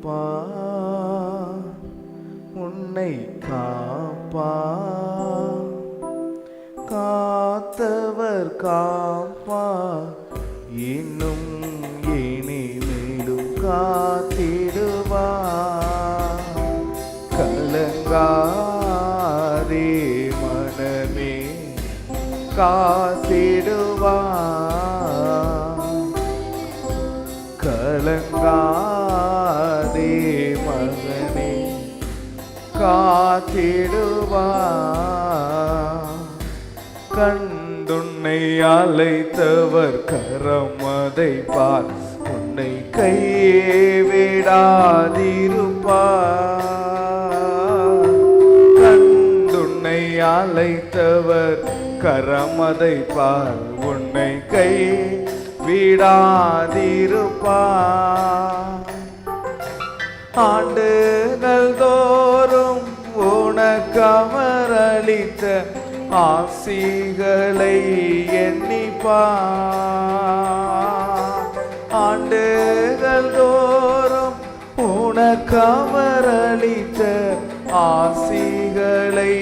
காப்பா உன்னை காப்பா காத்தவர் காப்பா இன்னும் இனிமேலும் காத்திடுவா கலங்காதே மனமே காத்திடுவா கலங்காதே மகனே காத்திடுவா கண்டுன்னை அழைத்தவர் கரமதை பார் உன்னை கைவிடாதிருப்பார் கண்டுன்னை அழைத்தவர் கரமதை பார் உன்னை கைவிடாதிருப்பார் ஆண்டுகள் தோறும் உனக்கவர் அளித்த ஆசிகளை எண்ணிப்பார் ஆண்டுகள் தோறும் உனக்கவர் அளித்த ஆசிகளை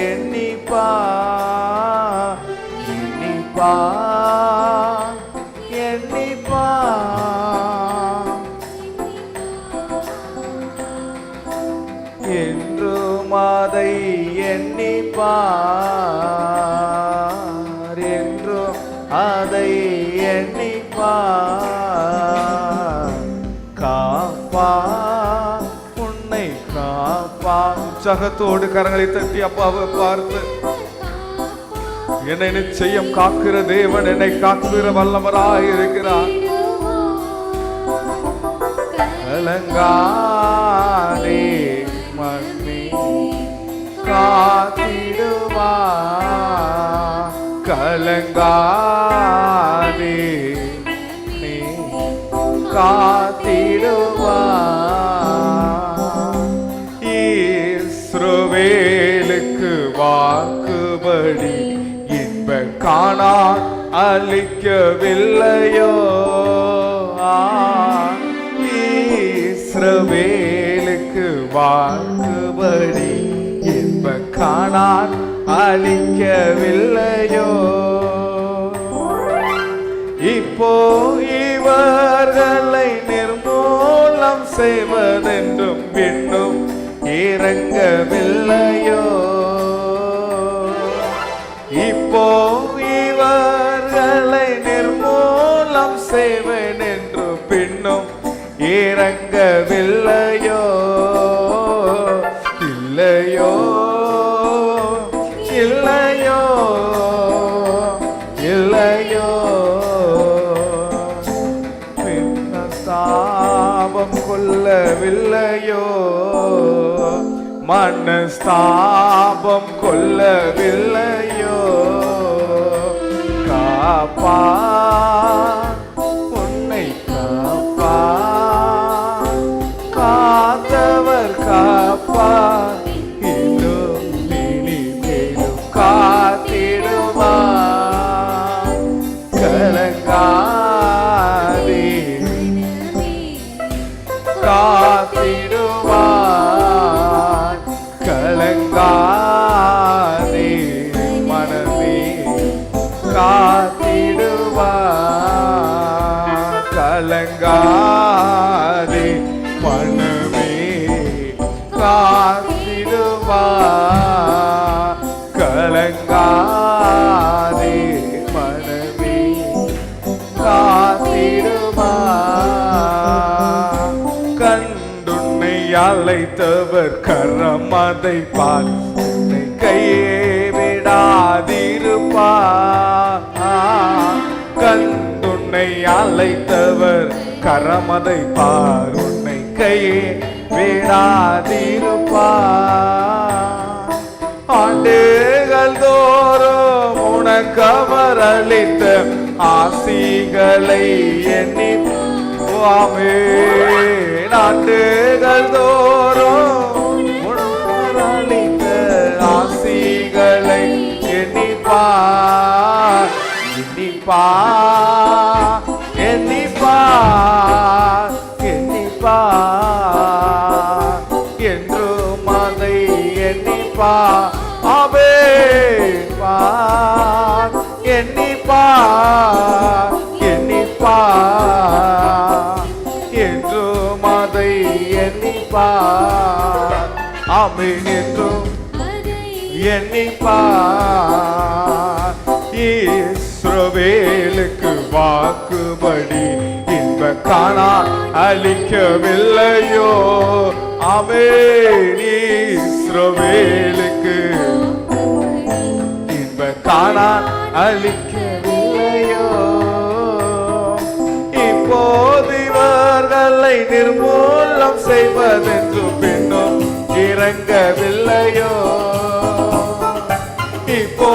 எண்ணிப்பார் எண்ணிப்பார் எண்ணிப்பார் என்றும் அதை எண்ணிப்பார் என்றும் அதை எண்ணிப்பார் காப்பா உன்னை காப்பா உற்சாகத்தோடு கரங்களை தட்டி அப்பாவை பார்த்து என்னை நிச்சயம் காக்கிற தேவன் என்னை காக்கிற வல்லவராய் இருக்கிறார் கலங்காதே மன்னி காத்திடுவா கலங்காதே நீ காத்திடுவா இஸ்ரவேலுக்கு வாக்குபடி இன்ப காணா அளிக்கவில்லையோ இஸ்ரவேலுக்கு வாக்குபடி இன்ப காணான் அளிக்கவில்லையோ இப்போ இவர்களை நிர்மூலம் செய்வதென்றும் பின்னும் இறங்கவில்லையோ இப்போ இவர்களை நிர்மூலம் செய்வேன் என்று பின்னும் இறங்கவில்லையோ இல்லையோ இல்லையோ இல்லையோ மனஸ்தாபம் கொள்ளவில்லையோ மனஸ்தாபம் கொள்ளவில்லையோ காப்பா உன்னை காப்பா காத்தவர் காப்பா இன்னும் இனிமேலும் காத்திடுவா கலங்காதே காத்திடுவா கலங்காதே மனமே காத்திடுவா கலங்காதே மனமே காத்திடுவா கலங்காதே மனமே காத்திடுவா கண்டுன்னை அழைத்தவர் கரமதை பார் உன்னை கையே விடாதிருப்பா கண்டுன்னை அழைத்தவர் கரமதை பார் உன்னை கையே விடாதிருப்பா ஆண்டுகள் தோறும் உனக்கவர் அளித்த ஆசிகளை எண்ணி ஆண்டுகள் தோறும் உனக்கவர் அளித்த ஆசிகளை எண்ணிப்பார் எண்ணிப்பார் எண்ணிப்பார் எண்ணிப்பார் எண்ணிப்பார், என்றும் அதை எண்ணிப்பார். ஆமென். என்றும் எண்ணிப்பார். இஸ்ரவேலுக்கு வாக்குபடி இன்ப கானான் அளிக்கவில்லையோ? ஆமென். இஸ்ரவேலுக்கு இன்ப கானான் அளிக்கவில்லையோ? இப்போது இவர்களை நிர்மூலம் செய்வதென்று பின்னும் இறங்கவில்லையோ? இப்போ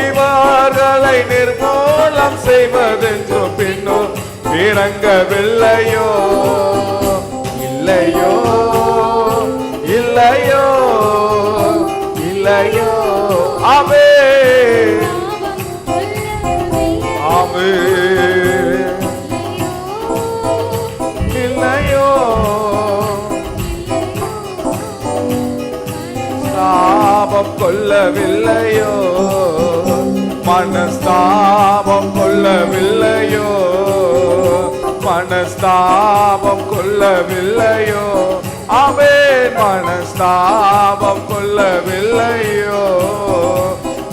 இவர்களை நிர்மூலம் செய்வதென்று பின்னும் இறங்கவில்லையோ? இல்லையோ, இல்லையோ, இல்லையோ. ஆமென், ஆமென். இல்லையோ, சாபம் கொள்ளவில்லையோ? மனஸ்தாபம் கொள்ளவில்லையோ? மனஸ்தாபம் கொள்ளவில்லையோ? ஆமென். மனஸ்தாபம் கொள்ளவில்லையோ?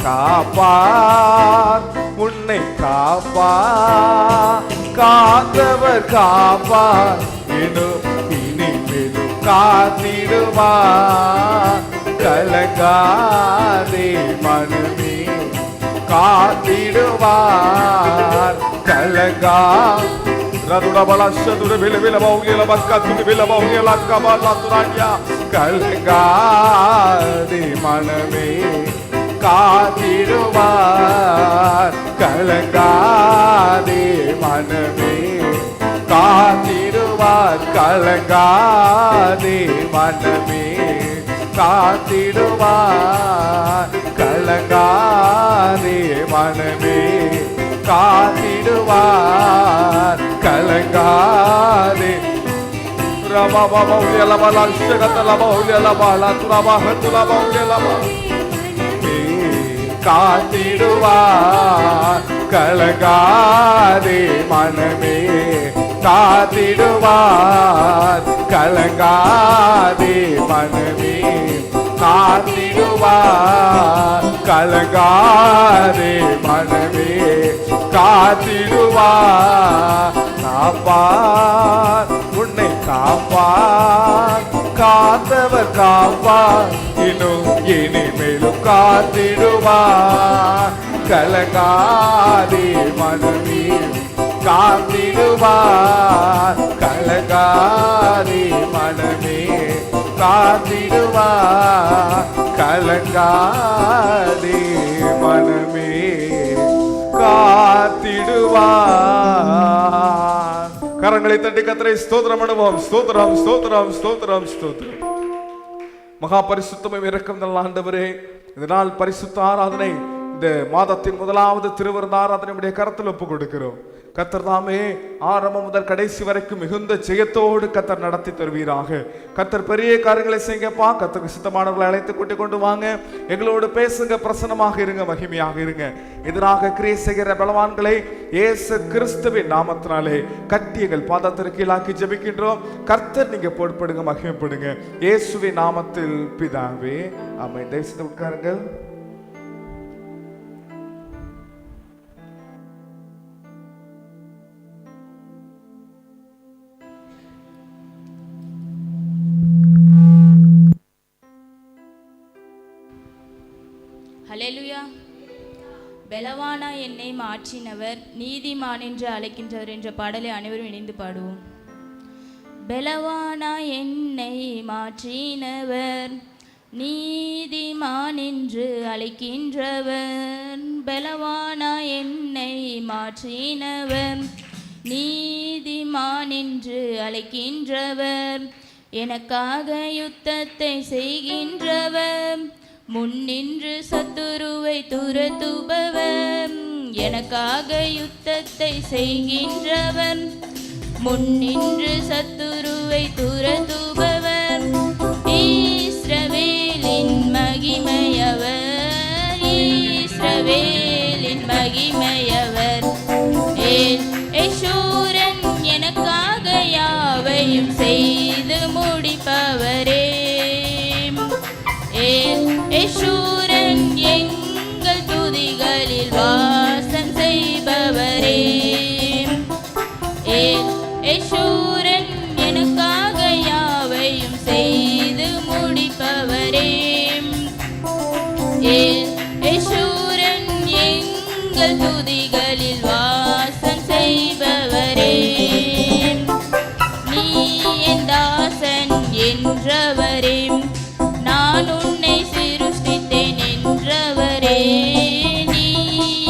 காப்பார், உன்னை காப்பார், காத்தவர் காப்பார், இனிமேலும் காத்திடுவார். கலங்காதே மனமே, காத்திடுவார். கலங்கா கலங்காதே மனமே, காத்திடுவார். கலங்காதே மனமே, காத்திடுவார். கலங்காதே மனமே, காத்திடுவார். கலங்காதே மனமே, காத்திடுவார். கலங்காதே. காத்திடுவார். கலங்காதே மனமே, காத்திடுவார். கலங்காதே மனமே, காத்திடுவார். கலங்காதே மனமே, காத்திடுவார். காப்பார், உன்னை காப்பார், காத்தவர் காப்பார், இனிமேலும் காத்திடுவார். கலங்காதே மனமே, காத்திடுவார். கலங்காதே மனமே, காத்திடுவார். கலங்காதே மனமே, காத்திடுவார். கரங்களை தட்டி கர்த்தரை ஸ்தோத்திரம் பண்ணுவோம். ஸ்தோத்திரம், ஸ்தோத்திரம், ஸ்தோத்திரம், ஸ்தோத்திரம். மகா பரிசுத்தமும் இரக்கம் நல்ல ஆண்டவரே, இந்த நாள் பரிசுத்த ஆராதனை, இந்த மாதத்தின் முதலாவது திருவிருந்த ஆராதனை கரத்தில் ஒப்பு கொடுக்கிறோம். கர்த்தர் தாமே ஆரம்பம் முதல் கடைசி வரைக்கும் மிகுந்த ஜெயத்தோடு கர்த்தர் நடத்தி தருவீராக. கர்த்தர் பெரிய காரியங்களை செய்யுங்கப்பா. கர்த்தருக்கு சித்தமானவர்களை அழைத்து கூட்டி கொண்டு வாங்க. எங்களோடு பேசுங்க, பிரசன்னமாக இருங்க, மகிமையாக இருங்க. எதிராக கிரியை செய்கிற பலவான்களை இயேசு கிறிஸ்துவின் நாமத்தினாலே கட்டி எங்கள் பாதத்திற்கு கீழாக்கி ஜெபிக்கின்றோம். கர்த்தர் நீங்க பொறுப்படுங்க, மகிமைப்படுங்க. இயேசுவின் நாமத்தில் பிதாவே, ஆமென். தயவு செய்து உட்காருங்கள். ஹல்லேலூயா. பெலவானா என்னை மாற்றினவர், நீதிமான் என்று அழைக்கின்றவர் என்ற பாடலை அனைவரும் இணைந்து பாடுவோம். பெலவானா என்னை மாற்றினவர், நீதிமான் என்று அழைக்கின்றவர். பெலவானா என்னை மாற்றினவர், நீதிமான் என்று அழைக்கின்றவர். எனக்காக யுத்தத்தை செய்கின்றவர், முன்னின்று சத்துருவை துரத்துபவர். எனக்காக யுத்தத்தை செய்கின்றவர், முன்னின்று சத்துருவை துரத்துபவர். இஸ்ரவேலின் மகிமையவர், இஸ்ரவேலின் மகிமையவர். யெஷூவா யேசூரன் எங்கள் துதிகளில் வாசம் செய்பவரே. யேசூரன் எனக்காக யாவையும் செய்து முடிப்பவரே. யேசூரன் எங்கள் துதிகளில் வாசம் செய்பவரே. நீ என் தாசன் என்றவரே, நான் உன்னை சிருஷ்டித்தேன் என்றவரே. நீ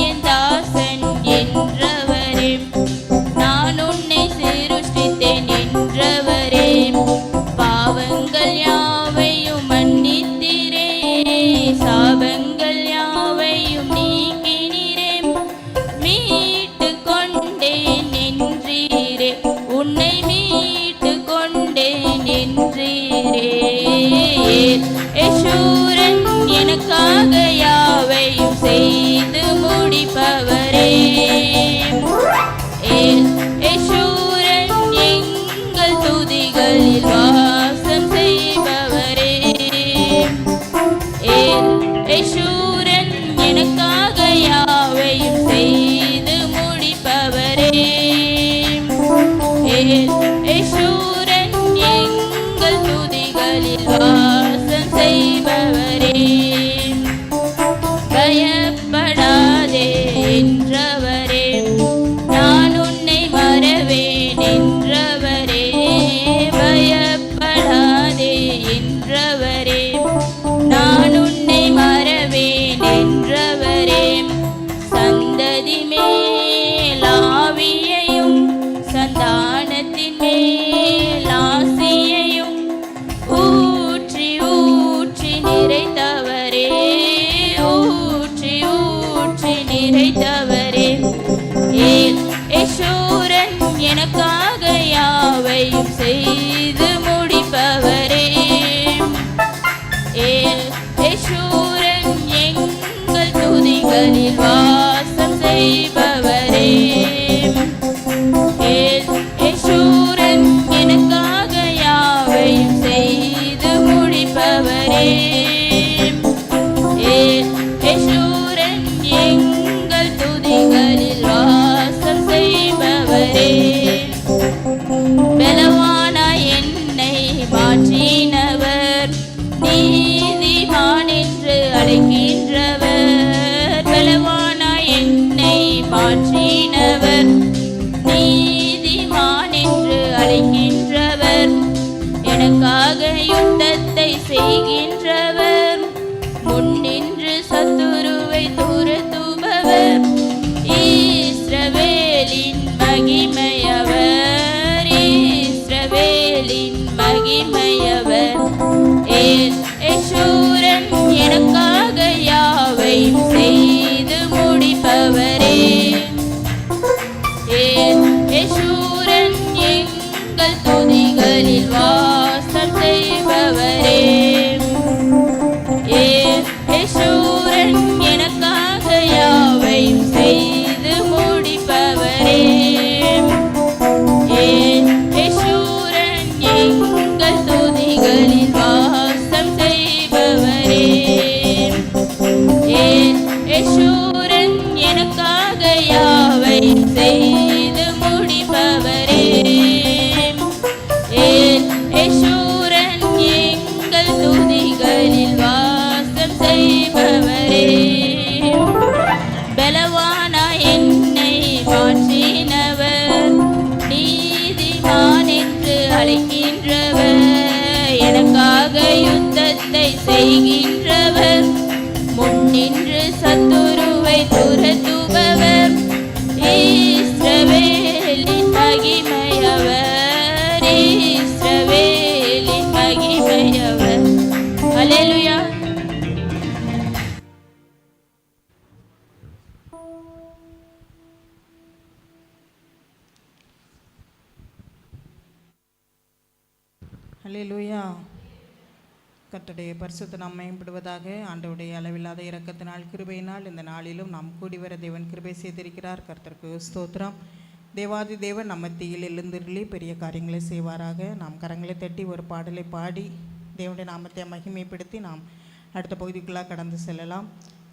என் தாசன் என்றவரே, நான் உன்னை சிருஷ்டித்தேன் என்றவரே. பாவங்கள் யாவையும் மன்னித்திரே, சாபங்கள் யாவையும் நீக்கினீரே. மீட்டு கொண்டேன் என்றீரே, உன்னை மீட்டு கொண்டேன் என்றீரே. யேசூரன் எனக்காக யாவையும் செய்து முடிப்பவரே. யேசூரன் எங்கள் துதிகளில் வாசம் செய்பவரே. யேசூரன் எனக்காக யாவையும் செய்து முடிப்பவரே. யேசூரன் எங்கள் துதிகளில் வாசம் செய்பவரே. பயப்படாதே என்றவரே, நான் உன்னை மறவேன் என்றவரே. பயப்படாதே என்றவரே, நான் உன்னை மறவேன் என்றவரே. சந்ததி மேலாவியையும் சந்தானத்தின் மேலாசியையும் ஊற்றி ஊற்றி நிறைத்தவரே. ஊற்றி ஊற்றி நிறைத்தவரே. யேசூரன் எனக்காக யாவையும் செய்து முடிப்பவரே. யேசூரன் எங்கள் துதிகளில் வாசம் செய்பவரே. யேசூரன் எனக்காக யாவையும் செய்து முடிப்பவரே. யேசூரன் எங்கள் துதிகளில் வாசம் செய்பவரே. பலவானாய் என்னை மாற்றினவர், நீதிமான் என்று அழைக்கின்றவர். பலவானாய் என்னை மாற்றினவர், நீதிமான் என்று அழைக்கின்றவர். எனக்காக யுத்தத்தை செய்கின்றவர், முன்னின்று சத்துருவை துரத்துபவர். இஸ்ரவேலின் மகிமையவர், இஸ்ரவேலின் மகிமையவர். யேசூரன் எனக்காக யாவையும் செய்து முடிப்பவரே. யேசூரன் எங்கள் துதிகளில் வாசம் செய்பவரே. யேசூரன் எனக்காக யாவையும் செய்து முடிப்பவரே. யேசூரன் எங்கள் துதிகளில் வாசம் செய்பவரே. யேசூரன் எனக்காக யாவையும் செய்து முடிப்பவரே. யேசூரன் எங்கள் துதிகளில் வாசம் செய்பவரே. பலவானாய் என்னை மாற்றினவர், நீதிமான் என்று அழைக்கின்றவர். எனக்காக யுத்தத்தை செய்கின்றவர், முன்னின்று சத்துருவை துரத்துபவர். இஸ்ரவேலின் மகிமையவர், இஸ்ரவேலின் மகிமையவர். அல்லேலூயா. அல்லேலூயா. கர்த்தருடைய பரிசுத்த நாம் மேம்படுவதாக. ஆண்டவருடைய அளவில்லாத இரக்கத்தினால் கிருபையினால் இந்த நாளிலும் நாம் கூடிவர தேவன் கிருபை செய்திருக்கிறார். கர்த்தருக்கு ஸ்தோத்திரம். தேவாதி தேவன் நம்ம மத்தியில் எழுந்திருளி பெரிய காரியங்களை செய்வாராக. நாம் கரங்களை தட்டி ஒரு பாடலை பாடி தேவனுடைய நாமத்தை மகிமைப்படுத்தி நாம் அடுத்த பகுதிக்குள்ளாக கடந்து செல்லலாம்.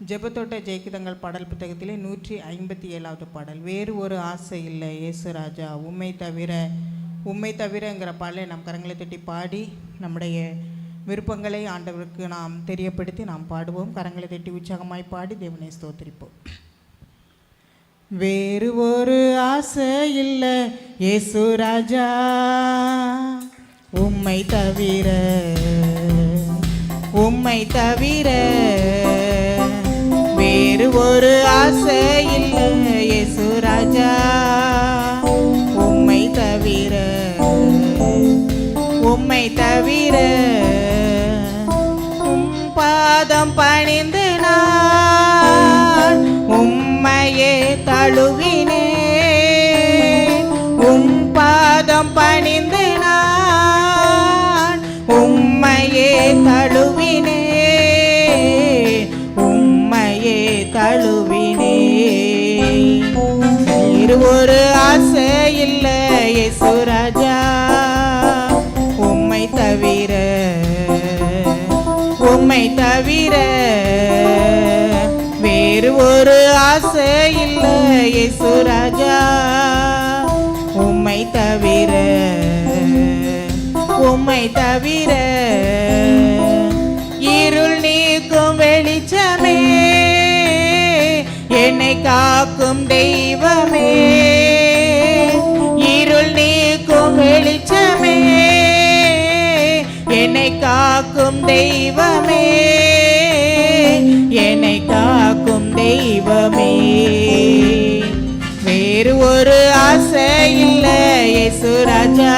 ஜெபத்தோட்ட ஜெயகிதங்கள் பாடல் புத்தகத்திலே 157வது பாடல். வேறு ஒரு ஆசை இல்லை இயேசுராஜா உம்மை தவிரங்கிற பாடலை நாம் கரங்களை தட்டி பாடி நம்முடைய விருப்பங்களை ஆண்டவருக்கு நாம் தெரியப்படுத்தி நாம் பாடுவோம். கரங்களை தட்டி உற்சாகமாய் பாடி தேவனை ஸ்தோத்திரிப்போம். வேறு ஒரு ஆசை இல்லை இயேசுராஜா உம்மை தவிர வேறு ஒரு ஆசை இல்லை இயேசுராஜா உம்மை தவிர பாதம் பணிந்து நான் உம்மையே தழுவினே பாதம் பணிந்து நான் உம்மையே தழுவினே வேறு ஒரு ஆசை இல்லை இயேசுராஜா உம்மை தவிர வேறு ஒரு ஆசை இல்லை இயேசுராஜா உம்மை தவிர இருள் நீக்கும் வெளிச்சமே என்னை காக்கும் தெய்வமே இருள் நீக்கும் வெளிச்சமே என்னை காக்கும் தெய்வமே வேறு ஒரு ஆசை இல்லை இயேசுராஜா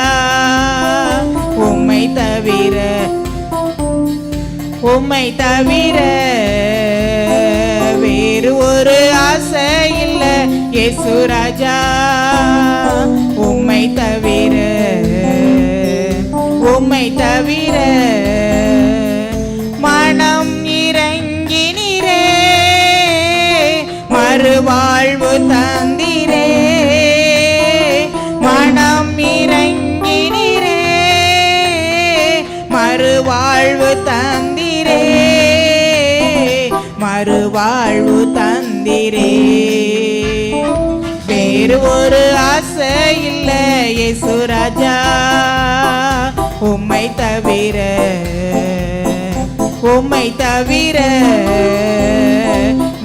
உம்மை தவிர வேறு ஒரு ஆசை இல்லை இயேசுராஜா உம்மை தவிர மனம் இறங்கினீரே மறுவாழ்வு தந்திரே மனம் இறங்கினீரே மறுவாழ்வு தந்திரே வேறு ஒரு ஆசை இல்லை இயேசுராஜா உம்மை தவிர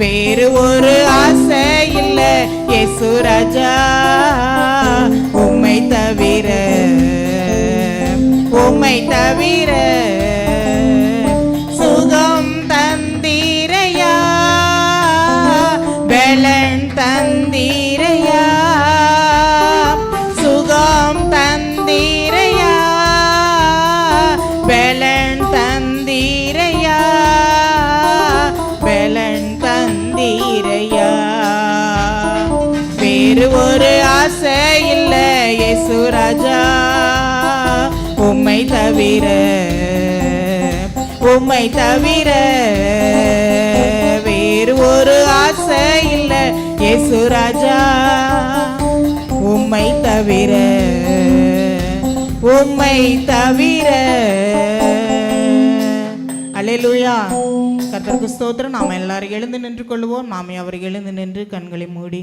வேறு ஒரு ஆசை இல்லை இயேசுராஜா உம்மை தவிர சுகம் தந்தீரையா பலன் தந்தீரையா சுகம் தந்தீரையா பலன் தந்தீரையா வேறு ஒரு ஆசை இல்லை இயேசுராஜா உம்மை தவிர வேறு ஒரு ஆசை இல்லை இயேசுராஜா உம்மை தவிர அல்லேலூயா. கர்த்தருக்கு ஸ்தோத்திரம். நாம் எல்லாரும் எழுந்து நின்று கொள்வோம். நாம் அவர்கள் எழுந்து நின்று கண்களை மூடி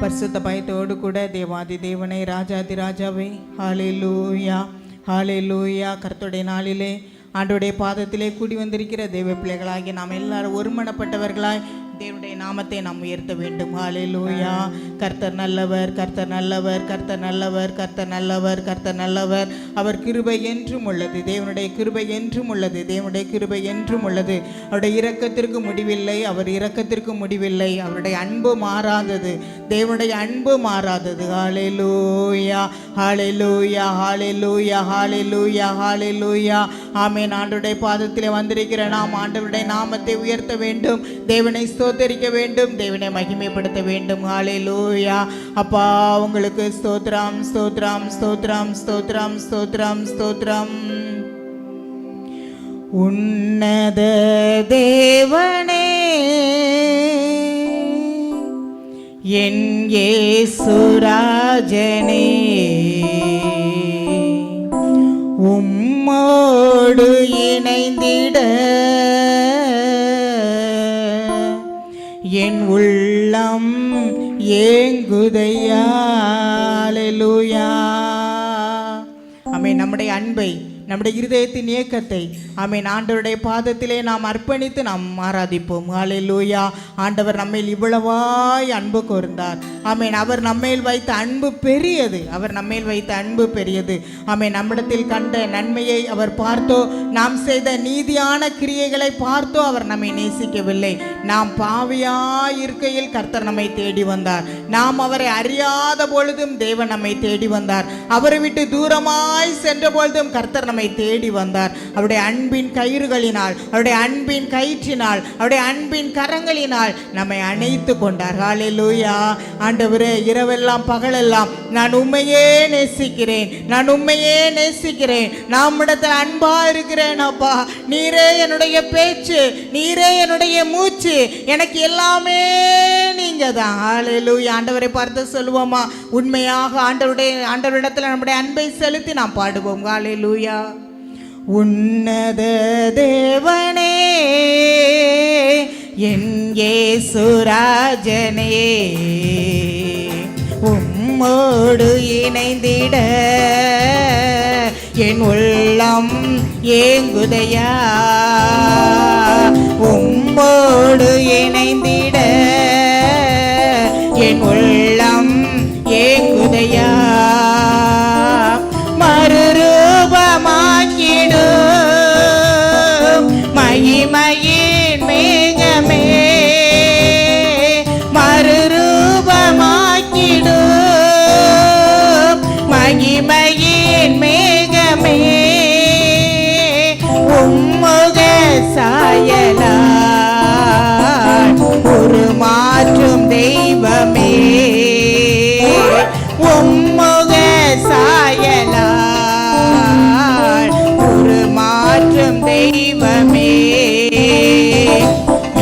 பரிசுத்த பயத்தோடு கூட தேவாதி தேவனை ராஜாதி ராஜாவை ஹல்லேலூயா ஹல்லேலூயா. கர்த்தருடைய நாளிலே ஆண்டவருடைய பாதத்திலே கூடி வந்திருக்கிற தேவ பிள்ளைகளாகி நாம் எல்லாரும் ஒருமனப்பட்டவர்களாய் தேவனுடைய நாமத்தை நாம் உயர்த்த வேண்டும். ஹல்லேலூயா. கர்த்தர் நல்லவர், கர்த்தர் நல்லவர், கர்த்தர் நல்லவர், கர்த்தர் நல்லவர், கர்த்தர் நல்லவர். அவர் கிருபை என்றும் உள்ளது. தேவனுடைய கிருபை என்றும் உள்ளது. தேவனுடைய கிருபை என்றும் உள்ளது. அவருடைய இரக்கத்திற்கு முடிவில்லை. அவர் இரக்கத்திற்கு முடிவில்லை. அவருடைய அன்பு மாறாதது. தேவனுடைய அன்பு மாறாதது. ஹல்லேலூயா ஹல்லேலூயா ஹல்லேலூயா ஹல்லேலூயா ஹல்லேலூயா. ஆமென். ஆண்டவருடைய பாதத்திலே வந்திருக்கிற நாம் ஆண்டவருடைய நாமத்தை உயர்த்த வேண்டும். தேவனை ஸ்தோத்தரிக்க வேண்டும். தேவனை மகிமைப்படுத்த வேண்டும். ஹல்லேலூயா. அப்பா உங்களுக்கு ஸ்தோத்திரம் ஸ்தோத்திரம் ஸ்தோத்திரம் ஸ்தோத்திரம் ஸ்தோத்திரம் ஸ்தோத்திரம். உன்னத தேவனே என் இயேசுராஜனே உம்மோடு இணைந்திட என் உள்ளம் ஏங்குதையா. அல்லேலூயா. ஆமென். நம்முடைய அன்பை, நம்முடைய இருதயத்தின் ஏக்கத்தை ஆமென் ஆண்டவருடைய பாதத்திலே நாம் அர்ப்பணித்து நாம் ஆராதிப்போம். அல்லேலூயா. ஆண்டவர் நம்மேல் இவ்வளவாய் அன்பு கூர்ந்தார். ஆமென். அவர் நம்மேல் வைத்த அன்பு பெரியது. அவர் நம்மேல் வைத்த அன்பு பெரியது. ஆமென். நம்மிடத்தில் கண்ட நன்மையை அவர் பார்த்தோ, நாம் செய்த நீதியான கிரியைகளை பார்த்தோ அவர் நம்மை நேசிக்கவில்லை. நாம் பாவியாய் இருக்கையில் கர்த்தர் நம்மை தேடி வந்தார். நாம் அவரை அறியாத பொழுதும் தேவன் நம்மை தேடி வந்தார். அவரை விட்டு தூரமாய் சென்ற பொழுதும் கர்த்தர் நம்மை தேடி வந்தார். அவருடைய அன்பின் கயிறுகளினால், அவருடைய அன்பின் கயிற்றினால், அவருடைய அன்பின் கரங்களினால் நம்மை அணைத்து கொண்டார். ஹல்லேலூயா. ஆண்டவரே, இரவெல்லாம் பகலெல்லாம் நான் உம்மையே நேசிக்கிறேன், நான் உம்மையே நேசிக்கிறேன், நான் உம்மிடத்தில் அன்பா இருக்கிறேன் அப்பா. நீரே என்னுடைய பேச்சு, நீரே என்னுடைய மூச்சு, எனக்கு எல்லாமே நீங்க தான். ஹல்லேலூயா. ஆண்டவரை பார்த்து சொல்லுவோமா? உண்மையாக ஆண்டவரிடத்தில் நம்முடைய அன்பை செலுத்தி நாம் பாடுவோம். ஹல்லேலூயா. உன்னத தேவனே, என் இயேசுராஜனே, உம்மோடு இணைந்திட என் உள்ளம் ஏங்குதையா. உம்மோடு இணைந்திட என் உள்ளம் ஏங்குதையா. மறுரூபமாக்கிடும் மகிமையின் மேகமே, மறுரூபமாக்கிடும் மகிமையின் மேகமே, உம்முக சாயலால் ஒரு மாற்றும் தெய்வமே, உம்முக சாயலால் ஒரு மாற்றும் தெய்வமே.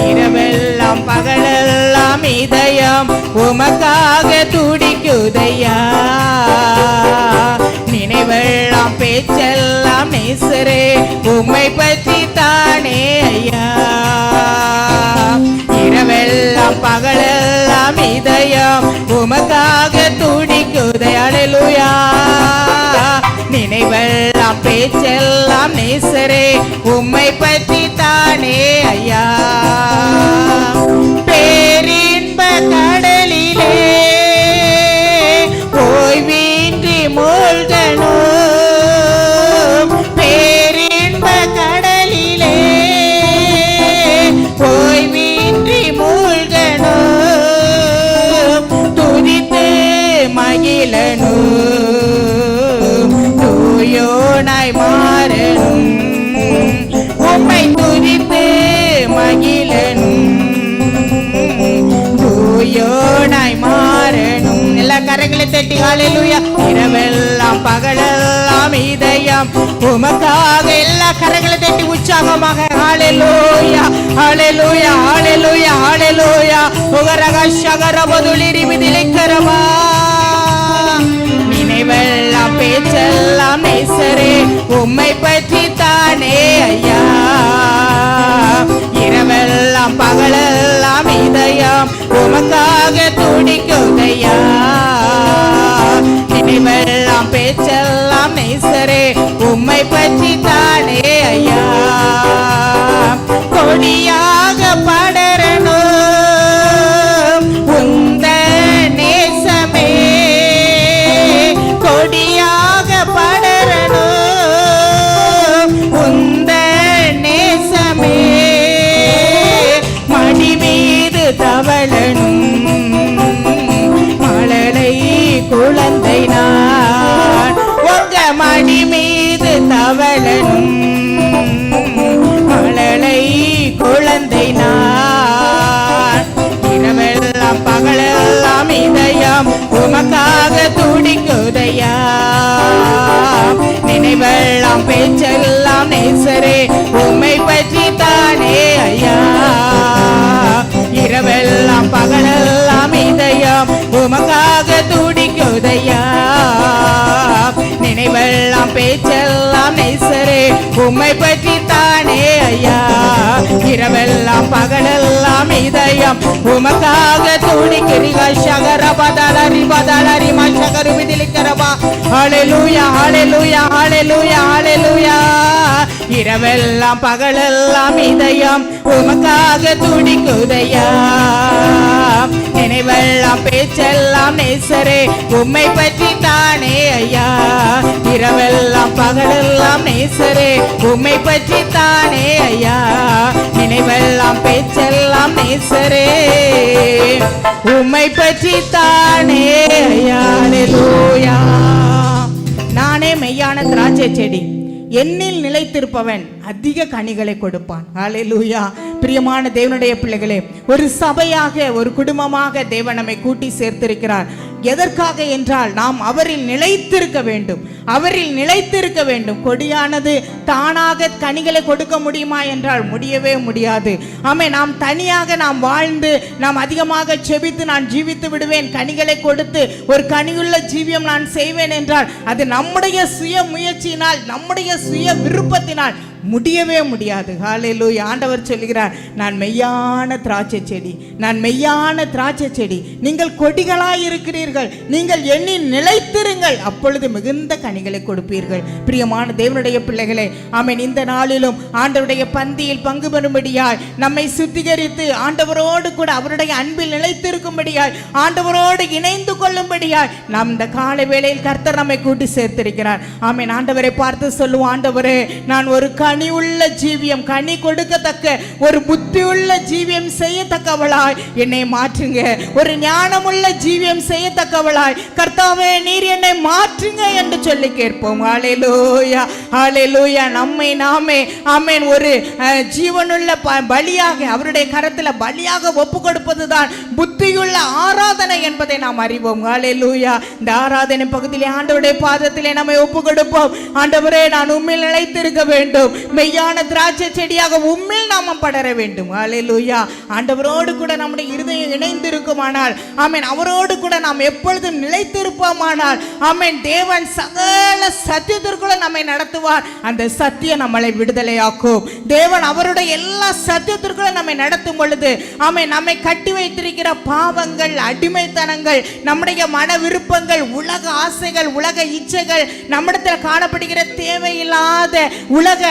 இரவெல்லாம் பகலெல்லாம் இதயம் உமக்காக துடிக்குதையா. நினைவெல்லாம் பேச்செல்லாம் நேசரே உம்மை பற்றி தானே ஐயா. இரவெல்லாம் பகலெல்லாம் இதயம் உமக்காக துடிக்குதையா. அல்லேலூயா. நினைவெல்லாம் பேச்செல்லாம் நேசரே உம்மை பற்றி தானே ஐயா. பேரின்ப கடலிலே ஓய்வின்றி மூழ்கணும், பேரின்ப கடலிலே ஓய்வின்றி மூழ்கணும், துதித்து மகிழணும், தூயோனாய் மாறணும், உம்மை துதித்து மகிழணும், தூயோனாய் மாறணும். எல்லா கரங்களை தட்டி ஹல்லேலூயா. இரவெல்லாம் பகலெல்லாம் இதயம் உமக்காக, எல்லா கரங்களை தட்டி உற்சாகமாக ஹல்லேலூயா, ஹல்லேலூயா, ஹல்லேலூயா, ஹல்லேலூயா. உகரக ஷகர பதுலிரி மிதிலைக்கரவா. நினைவெல்லாம் பேச்செல்லாம் நேசரே உம்மை பற்றி தானே ஐயா. இரவெல்லாம் பகலெல்லாம் இதயம் உமக்காக துடிக்குதையா. நினைவெல்லாம் பேச்செல்லாம் நேசரே உம்மை பற்றி தானே ஐயா. கொடியாக படரணும் உந்த நேசமே, கொடியாக படரணும் உந்த நேசமே, மடி மீது தவழணும் மழலை குழந்தை நான், உங்க மடி மீது தவழணும் மழலை குழந்தை நான். இரவெல்லாம் பகலெல்லாம் இதயம் உமக்காக துடிக்குதையா. நினைவெல்லாம் பேச்செல்லாம் நேசரே உம்மை பற்றி தானே ஐயா. இரவெல்லாம் பகலெல்லாம் இதயம் உமக்காக துடிக்குதையா. நினைவெல்லாம் பேச்செல்லாம் பேச்செல்லாம் நேசரே உம்மை பற்றி தானே ஐயா. இரவெல்லாம் பகலெல்லாம் இதயம் உமக்காக துடிக்கிறீர்கள். சகரபதலரி பதலரி மசகரு விதிலிக்கிறவா. ஹalleluya ஹalleluya ஹalleluya ஹalleluya. இரவெல்லாம் பகலெல்லாம் இதயம் உமக்காக துடிக்குதையா. நினைவெல்லாம் பேச்செல்லாம் நேசரே உம்மை பற்றி தானே ஐயா. இரவெல்லாம் பகலெல்லாம் நேசரே உம்மை பற்றி தானே ஐயா. நினைவெல்லாம் பேச்செல்லாம் நேசரே உம்மை பற்றி தானே ஐயா. ஹalleluya. நானே மெய்யான திராட்சை செடி, என்னில் நிலைத்திருப்பவன் அதிக கனிகளை கொடுப்பான். ஹalleluya. பிரியமான தேவனுடைய பிள்ளைகளே, ஒரு சபையாக ஒரு குடும்பமாக தேவன் நம்மை கூட்டி சேர்த்திருக்கிறார். எதற்காக என்றால் நாம் அவரில் நிலைத்திருக்க வேண்டும், அவரில் நிலைத்திருக்க வேண்டும். கொடியானது தானாக கனிகளை கொடுக்க முடியுமா என்றால் முடியவே முடியாது. ஆமே, நாம் தனியாக நாம் வாழ்ந்து நாம் அதிகமாக செபித்து நான் ஜீவித்து விடுவேன், கனிகளை கொடுத்து ஒரு கனியுள்ள ஜீவியம் நான் செய்வேன் என்றால் அது நம்முடைய சுய முயற்சியினால் நம்முடைய சுய விருப்பத்தினால் முடியவே முடியாது. ஹalleluya. ஆண்டவர் சொல்கிறார், நான் மெய்யான திராட்சை செடி, நான் மெய்யான திராட்சை செடி, நீங்கள் கொடிகளாய் இருக்கிறீர்கள், நீங்கள் எண்ணில் நிலைத்திருங்கள், அப்பொழுது மிகுந்த கனிகளை கொடுப்பீர்கள். பிரியமான தேவனுடைய பிள்ளைகளே, ஆமென். இந்த நாளிலும் ஆண்டவருடைய பந்தியில் பங்கு பெறும்படியாய் நம்மை சுத்திகரித்து ஆண்டவரோடு கூட அவருடைய அன்பில் நிலைத்திருக்கும்படியாய் ஆண்டவரோடு இணைந்து கொள்ளும்படியாய் நாம் இந்த காலை வேளையில் கர்த்தர் நம்மை கூட்டி சேர்த்திருக்கிறார். ஆமென். ஆண்டவரை பார்த்து சொல்லுவோம், ஆண்டவரே, நான் ஒரு கனி உள்ள ஜீவியம், கனி கொடுக்கத்தக்க ஒரு புத்தி உள்ள ஜீவியம் செய்யத்தக்கவளாய் என்னை மாற்றுங்க. ஒரு ஞானமுள்ள ஜீவியம் செய்யத்தக்கவளாய் கர்த்தாவே நீர் என்னை மாற்றுங்க என்று சொல்லி கேட்போம். ஹalleluya ஹalleluya. நம்மை நாமே ஆமென் ஒரு ஜீவனுள்ள பலியாக அவருடைய கரத்தில் பலியாக ஒப்பு கொடுப்பதுதான் புத்தியுள்ள ஆராதனை என்பதை நாம் அறிவோம். ஹalleluya. இந்த ஆராதனை பகுதியிலே ஆண்டவருடைய பாதத்திலே நம்மை ஒப்பு கொடுப்போம். ஆண்டவரே, நான் உம்மில் நிலைத்திருக்க வேண்டும், மெய்யான திராட்சை செடியாக உம்மில் நாம படர வேண்டும். ஹalleluya. ஆண்டவரோடு கூட நம்முடைய இருதயம் இணைந்திருக்குமானால், ஆமென், அவரோடு கூட நாம் எப்பொழுதும் நிலைத்திருப்போமானால், ஆமென், தேவன் சகல சத்தியத்திற்குள்ள நம்மை நடத்துவார். அந்த சத்தியம் நம்மளை விடுதலையாக்கும். தேவன் அவருடைய எல்லா சத்தியத்திற்குள்ள நம்மை நடத்தும் பொழுது, ஆமென், நம்மை கட்டி வைத்திருக்கிற பாவங்கள், அடிமைத்தனங்கள், நம்முடைய மன விருப்பங்கள், உலக ஆசைகள், உலக இச்சைகள், நம்மிடத்தில் காணப்படுகிற தேவையில்லாத உலக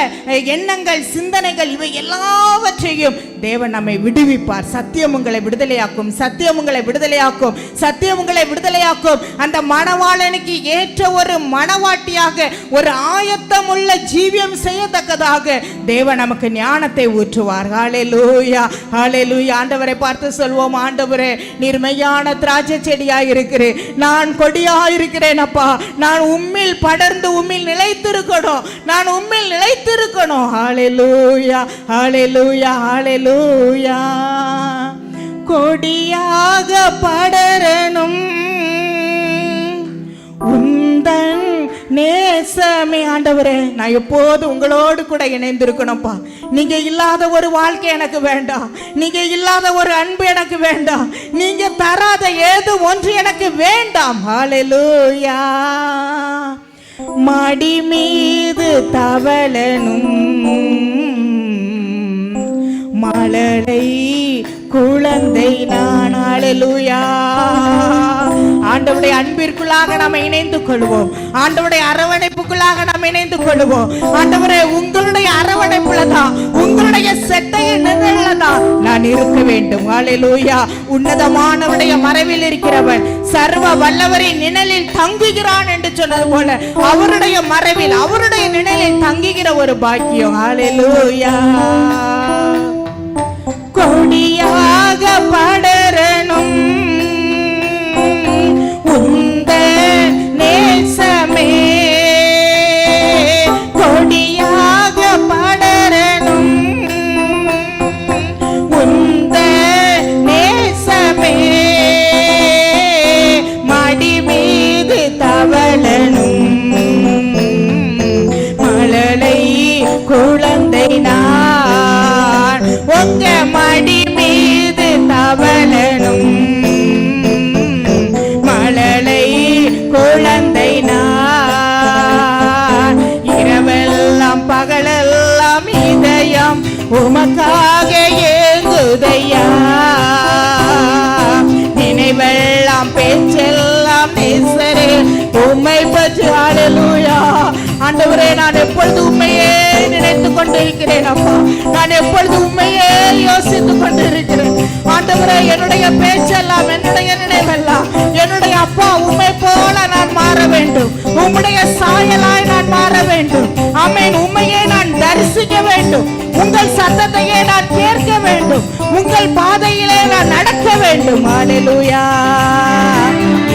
எண்ணங்கள், சிந்தனைகள், இவை எல்லாவற்றையும் தேவன் நம்மை விடுவிப்பார். சத்தியம் உங்களை விடுதலையாக்கும், சத்தியம் உங்களை விடுதலையாக்கும், சத்தியம் உங்களை விடுதலையாக்கும். அந்த மணவாளனுக்கு ஏற்ற ஒரு மணவாட்டியாக ஒரு ஆயத்தம் உள்ள ஜீவியம் செய்யத்தக்கதாக தேவன் நமக்கு ஞானத்தை ஊற்றுவார். ஹalleluya ஹalleluya. ஆண்டவரை பார்த்து சொல்வோம், ஆண்டவரே, நீர் மெய்யான திராட்சை செடியாய் இருக்கிறேன், நான் கொடியாய் இருக்கிறேன் அப்பா. நான் உம்மில் படர்ந்து உம்மில் நிலைத்திருக்கணும், நான் உம்மில் நிலைத்திருக்கணும். ஹalleluya ஹalleluya ஹalleluya. கொடியாக படரணும் உந்தன் நேசமே. ஆண்டவரே, நான் எப்போது உங்களோடு கூட இணைந்திருக்கணும்ப்பா. நீங்க இல்லாத ஒரு வாழ்க்கை எனக்கு வேண்டாம், நீங்க இல்லாத ஒரு அன்பு எனக்கு வேண்டாம், நீங்க தராத ஏது ஒன்று எனக்கு வேண்டாம். ஹalleluya. மடி மீது தவளனும் மலரை குழந்தை நான். ஹalleluya. ஆண்டவருடைய அன்பிற்குள்ளாக நாம் இணைந்து கொள்வோம், ஆண்டவருடைய அரவணைப்புக்குள்ளாக நாம் இணைந்து கொள்வோம். ஆண்டவரே, உங்களுடைய அரவணைப்புல தான், உங்களுடைய செட்டையின் நிழல்ல தான் நான் இருக்க வேண்டும். ஹalleluya. உன்னதமானவருடைய மறைவில் இருக்கிறவன் சர்வ வல்லவரின் நிழலில் தங்குகிறான் என்று சொன்னது போல அவருடைய மறைவில், அவருடைய நிழலில் தங்குகிற ஒரு பாக்கியம். ஹalleluya. கொடியாக படரணும் உந்த நேசமே, கொடியாக படரணும் உந்த நேசமே, மடி மீது தவளனும் மழலை குழந்தை நான். உங்க மடி மீது தவளனும் உம்மை பற்றி ஹalleluya. ஆண்டவரே, நான் எப்பொழுது உம்மையே நினைத்து கொண்டிருக்கிறேன் அப்பா. நான் எப்பொழுது உம்மையே யோசித்துக் கொண்டிருக்கிறேன் ஆண்டவரே. என்னுடைய பேச்செல்லாம், என்னுடைய நினைவெல்லாம், என்னுடைய அப்பா உம்மை போல நான் மாற வேண்டும். உம்முடைய சாயலாய் நான் மாற வேண்டும். ஆமென். உம்மையே நான் தரிசிக்க வேண்டும். உங்கள் சத்தத்தையே நான் கேட்க வேண்டும். உங்கள் பாதையிலே நான் நடக்க வேண்டும். ஹalleluya.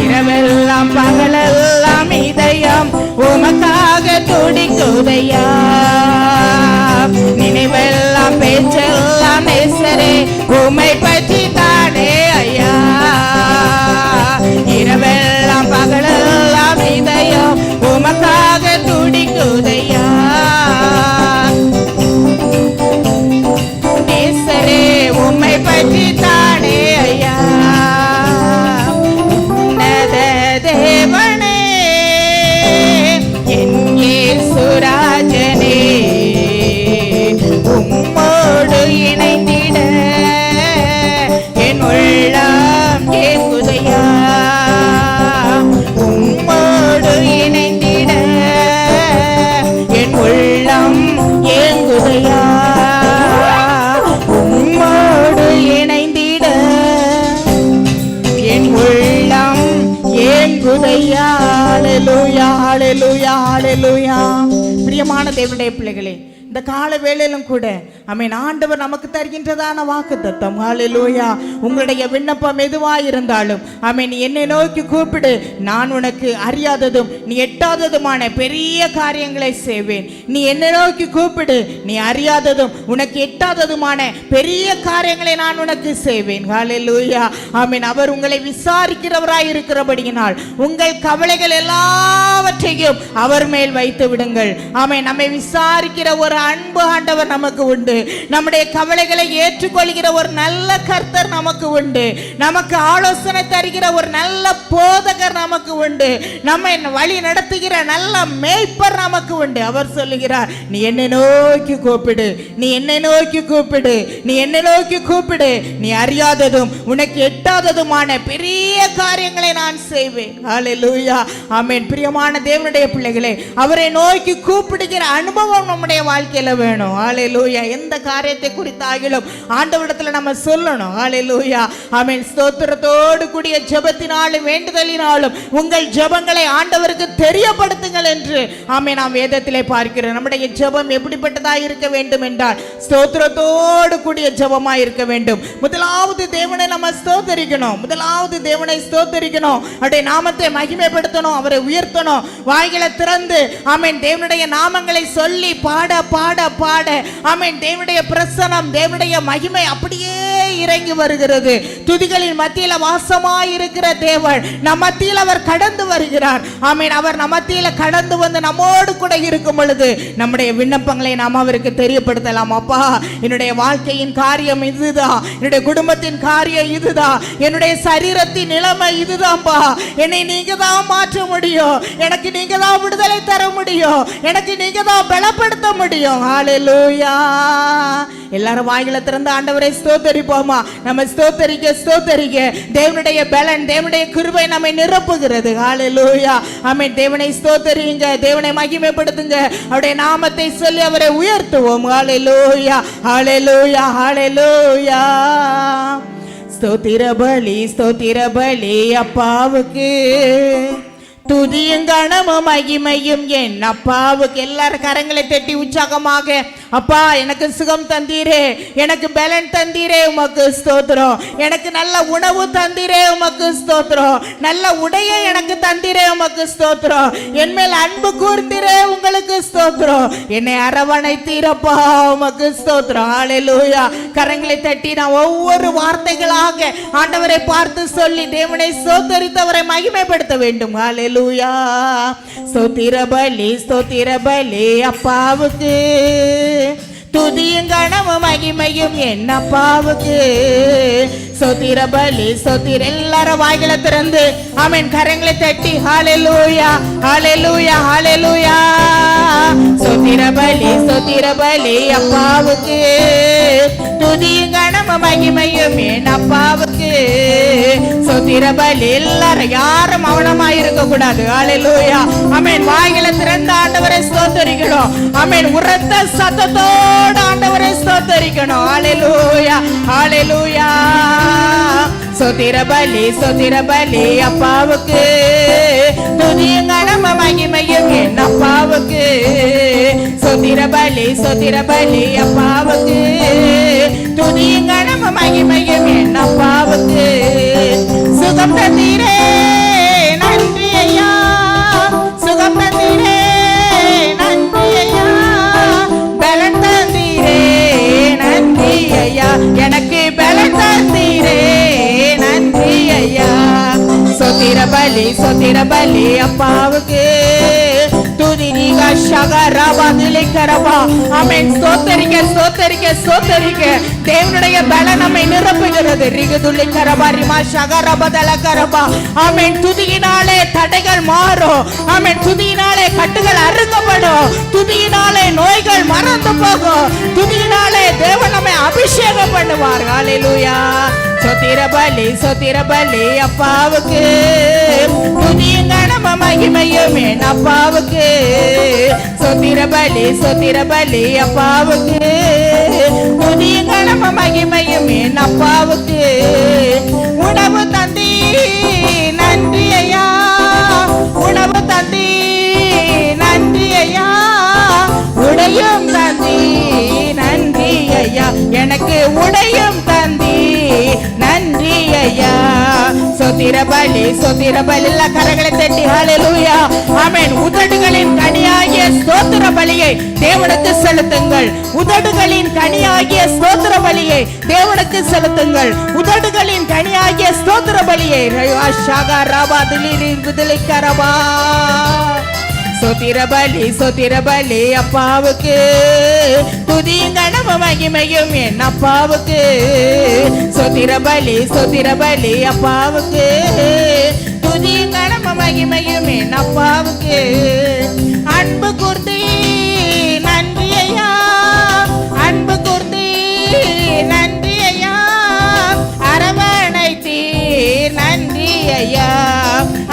இரவெல்லாம் பகலெல்லாம் இதயம் உமக்காக துடிக்குதையா. நினைவெல்லாம் பேச்செல்லாம் நேசரே உம்மை பற்றி தானே ஐயா. இரவெல்லாம் பகலெல்லாம் இதயம் உமக்காக துடிக்குதையா. நேசரே உம்மை பற்றி தானே ஐயா. தேவனே என் இயேசுராஜனே, உம்மோடு இணைந்திட என் உள்ளம் ஏங்குதையா. உம்மோடு இணைந்திட என் உள்ளம் ஏங்குதையா. உம்மோடு இணைந்திட என் உள்ளம் ஏங்குதையா. ஹalleluya, ஹalleluya, ஹalleluya. பிரியமான தேவனுடைய பிள்ளைகளே, இந்த கால வேளையிலும் கூட ஆமென், ஆண்டவர் நமக்கு தருகின்றதான வாக்குத்தத்தம் ஹalleluya. உங்களுடைய விண்ணப்பம் எதுவாய் இருந்தாலும் ஆமென், நீ என்னை நோக்கி கூப்பிடு, நான் உனக்கு அறியாததும் நீ எட்டாததுமான பெரிய காரியங்களை செய்வேன். நீ என்னை நோக்கி கூப்பிடு, நீ அறியாததும் உனக்கு எட்டாததுமான பெரிய காரியங்களை நான் உனக்கு செய்வேன். ஹalleluya. ஆமென். அவர் உங்களை விசாரிக்கிறவராய் இருக்கிறபடியினால் உங்கள் கவலைகள் எல்லாவற்றையும் அவர் மேல் வைத்து விடுங்கள். ஆமென். நம்மை விசாரிக்கிற ஒரு அன்பு ஆண்டவர் நமக்கு உண்டு. நம்முடைய கவலைகளை ஏற்றுக்கொள்கிற ஒரு நல்ல கர்த்தர் நமக்கு உண்டு. நமக்கு ஆலோசனை தருகிற ஒரு நல்ல போதகர் நமக்கு உண்டு. நம்மை வழி நடத்துகிற நல்ல மேய்ப்பர் நமக்கு உண்டு. அவர் சொல்லுகிறார், நீ என்னை நோக்கி கூப்பிடு, நீ என்னை நோக்கி கூப்பிடு, நீ என்னை நோக்கி கூப்பிடு, நீ அறியாததும் உனக்கு எட்டாததுமான பெரிய காரியங்களை நான் செய்வேன். ஹalleluya. ஆமென். பிரியமான தேவனுடைய பிள்ளைகளே, அவரை நோக்கி கூப்பிடுகிற அனுபவம் நம்முடைய வாழ்க்கையில வேணும். ஹalleluya. எந்த காரியத்தை குறித்தாகிலும் ஆண்டவரிடத்துல நம்ம சொல்லணும். ஹalleluya. ஆமென். ஸ்தோத்திரத்தோடு கூடிய ஜெபத்தினாலும் வேண்டுதலினாலும் உங்கள் ஜெபங்களை ஆண்டவருக்கு தெரியப்படுத்துங்கள் என்று ஆமென் நாம் வேதத்திலே பார்க்கிறோம். நம்முடைய ஜெபம் எப்படிப்பட்டதாக இருக்க வேண்டும் என்றால் ஸ்தோத்திரத்தோடு கூடிய ஜெபமாய் இருக்க வேண்டும். முதலாவது தேவனை நம்ம ஸ்தோத்தரிக்கணும். முதலாவது தேவனை ஸ்தோத்தரிக்கணும். அவருடைய நாமத்தை மகிமைப்படுத்தணும், அவரை உயர்த்தணும். வாய்களை திறந்து ஆமென் தேவனுடைய நாமங்களை சொல்லி பாட பாட பாட ஆமென் தேவனுடைய பிரசன்னம், தேவனுடைய மகிமை அப்படியே இறங்கி வருகிறது. துதிகளின் மத்தியில வாசமாய் இருக்கிற தேவன் நம் மத்தியில் அவர் கடந்து வருகிறார். ஆமென். அவர் நம் மத்தியில கடந்து வந்து நம்மோடு கூட இருக்கும் பொழுது நம்முடைய விண்ணப்பங்களை நாம் அவருக்கு தெரியப்படுத்தலாம். அப்பா, என்னுடைய வாழ்க்கையின் காரியம் இதுதான், என்னுடைய குடும்பத்தின் காரியம் இதுதான், என்னுடைய சரீரத்தின் நிலைமை இதுதான்பா. என்னை நீங்க தான் மாற்ற முடியும், எனக்கு நீங்க தான் விடுதலை தர முடியும், எனக்கு நீங்க தான் பலப்படுத்த முடியும். ஹalleluya. எல்லாரும் வாய்களை திறந்து ஆண்டவரை ஸ்தோத்தரிப்போமா. நம்ம ஸ்தோத்தரிக்க ஸ்தோத்தரிக்க தேவனுடைய பலன், தேவனுடைய கிருபை நம்மை நிரப்புகிறது. ஹalleluya. ஆமென். தேவனை ஸ்தோத்தரிங்க, தேவனை மகிமைப்படுத்துங்க, அவருடைய நாமத்தை சொல்லி அவரை உயர்த்துவோம். ஹalleluya, ஹalleluya, ஹalleluya. ஸ்தோத்திர பலி, ஸ்தோத்திர பலி அப்பாவுக்கு, துதியும் கனமும் மகிமையும் என் அப்பாவுக்கு. எல்லாரும் கரங்களை தட்டி உற்சாகமாக, அப்பா எனக்கு சுகம் தந்தீரே, எனக்கு பலன் தந்தீரே, உமக்கு ஸ்தோத்திரம். எனக்கு நல்ல உணவு தந்தீரே, உமக்கு ஸ்தோத்திரம். நல்ல உடையை எனக்கு தந்தீரே, உமக்கு ஸ்தோத்திரம். என் மேல் அன்பு கூர்ந்தீரே, உங்களுக்கு ஸ்தோத்திரம். என்னை அரவணைத்தீரப்பா, உமக்கு ஸ்தோத்திரம். ஹalleluya. கரங்களை தட்டி நான் ஒவ்வொரு வார்த்தைகளாக ஆண்டவரை பார்த்து சொல்லி தேவனை ஸ்தோத்தரித்தவரை மகிமைப்படுத்த வேண்டும். ஹalleluya. ஸ்தோத்திர பலி, ஸ்தோத்திர பலி அப்பாவுக்கு, துதியும் கனமும் மகிமையும் என் அப்பாவுக்கு. ஸ்தோத்திர பலி, ஸ்தோத்திர. எல்லாரும் வாய்களை திறந்து ஆமென் கரங்களை தட்டி ஹalleluya, ஹalleluya, ஹalleluya. ஸ்தோத்திர பலி, ஸ்தோத்திர பலி அப்பாவுக்கு, துதியும் கனமும் மகிமையும் என் அப்பாவுக்கு. ஸ்தோத்திர பலி. எல்லாரும் யாரும் மௌனமா இருக்க கூடாது. ஹalleluya. ஆமென். வாய்களை திறந்த ஆண்டவரை ஸ்தோத்திரிக்கணும். ஆமென். உரத்த சத்தத்தோடு ஆண்டவரை ஸ்தோத்திரிக்கணும். ஹalleluya, ஹalleluya. ஸ்தோத்திர பலி அப்பாவுக்கு. துதியும் கனமும் மகிமையும் என் அப்பாவுக்கு. ஸ்தோத்திர பலி அப்பாவுக்கு. துதியும் கனமும் மகிமையும் என் அப்பாவுக்கு. சுகம் தந்தீரே நன்றி ஐயா. சுகம் தந்தீரே நன்றி ஐயா. பலன் தந்தீரே நன்றி ஐயா. எனக்கு பலன் தந்தீரே நன்றி ஐயா. ஸ்தோத்திர பலி அப்பாவுக்கு. துதி நீங்க ஷகரபா திலிகரபா. ஆமென். ஸ்தோத்திரிக்க தேவனுடைய பலன் நம்மை நிரப்புகிறது. ரிகுதுலிகரபா ரிமா ஷகரபா தலகரபா. ஆமென். துதியினாலே தடைகள் மாறும். ஆமென். துதியினாலே கட்டுகள் அறுக்கப்படும். துதியினாலே நோய்கள் மறந்து போகும். துதியினாலே தேவன் நம்மை அபிஷேகம் பண்ணுவார். ஹalleluya. ஸ்தோத்திர பலி அப்பாவுக்கு. துதியும் கனமும் மகிமையும் என் அப்பாவுக்கு. ஸ்தோத்திர பலி அப்பாவுக்கு. துதியும் கனமும் மகிமையும் என் அப்பாவுக்கு. உணவு தந்தி நன்றி ஐயா. உணவு தந்தி நன்றி ஐயா. உடையும் தந்தி நன்றி ஐயா. எனக்கு உடையும் தந்தி நன்றி ஐயா. ஸ்தோத்திர பலி கரங்களை தட்டி ஹalleluya. ஆமென். உதடுகளின் கனியாகிய ஸ்தோத்திர பலியை தேவனுக்கு செலுத்துங்கள். உதடுகளின் கனியாகிய ஸ்தோத்திர பலியை தேவனுக்கு செலுத்துங்கள். உதடுகளின் கனியாகிய ஸ்தோத்திர பலியை ஷகரபா திலிகரபா. ஸ்தோத்திர பலி அப்பாவுக்கு. துதியும் கனமும் மகிமையும் என் அப்பாவுக்கு. ஸ்தோத்திர பலி அப்பாவுக்கு. துதியும் கனமும் மகிமையும் என் அப்பாவுக்கு. அன்பு கூர்த்தி நன்றி ஐயா. அன்பு கூர்த்தி நன்றி ஐயா. அரவணைத்தீர் நன்றி ஐயா.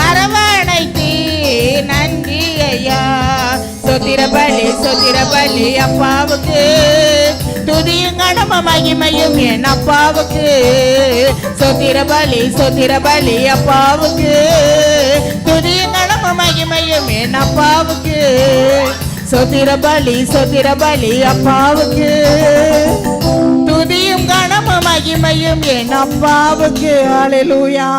அரவணைத்தீர் நன்றி ஐயா. ஸ்தோத்திர பலி அப்பாவுக்கு. துதியும் கனமும் மகிமையும் என் அப்பாவுக்கு. ஸ்தோத்திர பலி அப்பாவுக்கு. துதியும் கனமும் மகிமையும் என் அப்பாவுக்கு. ஸ்தோத்திர பலி அப்பாவுக்கு. துதியும் கனமும் மகிமையும் என் அப்பாவுக்கு. ஹalleluya.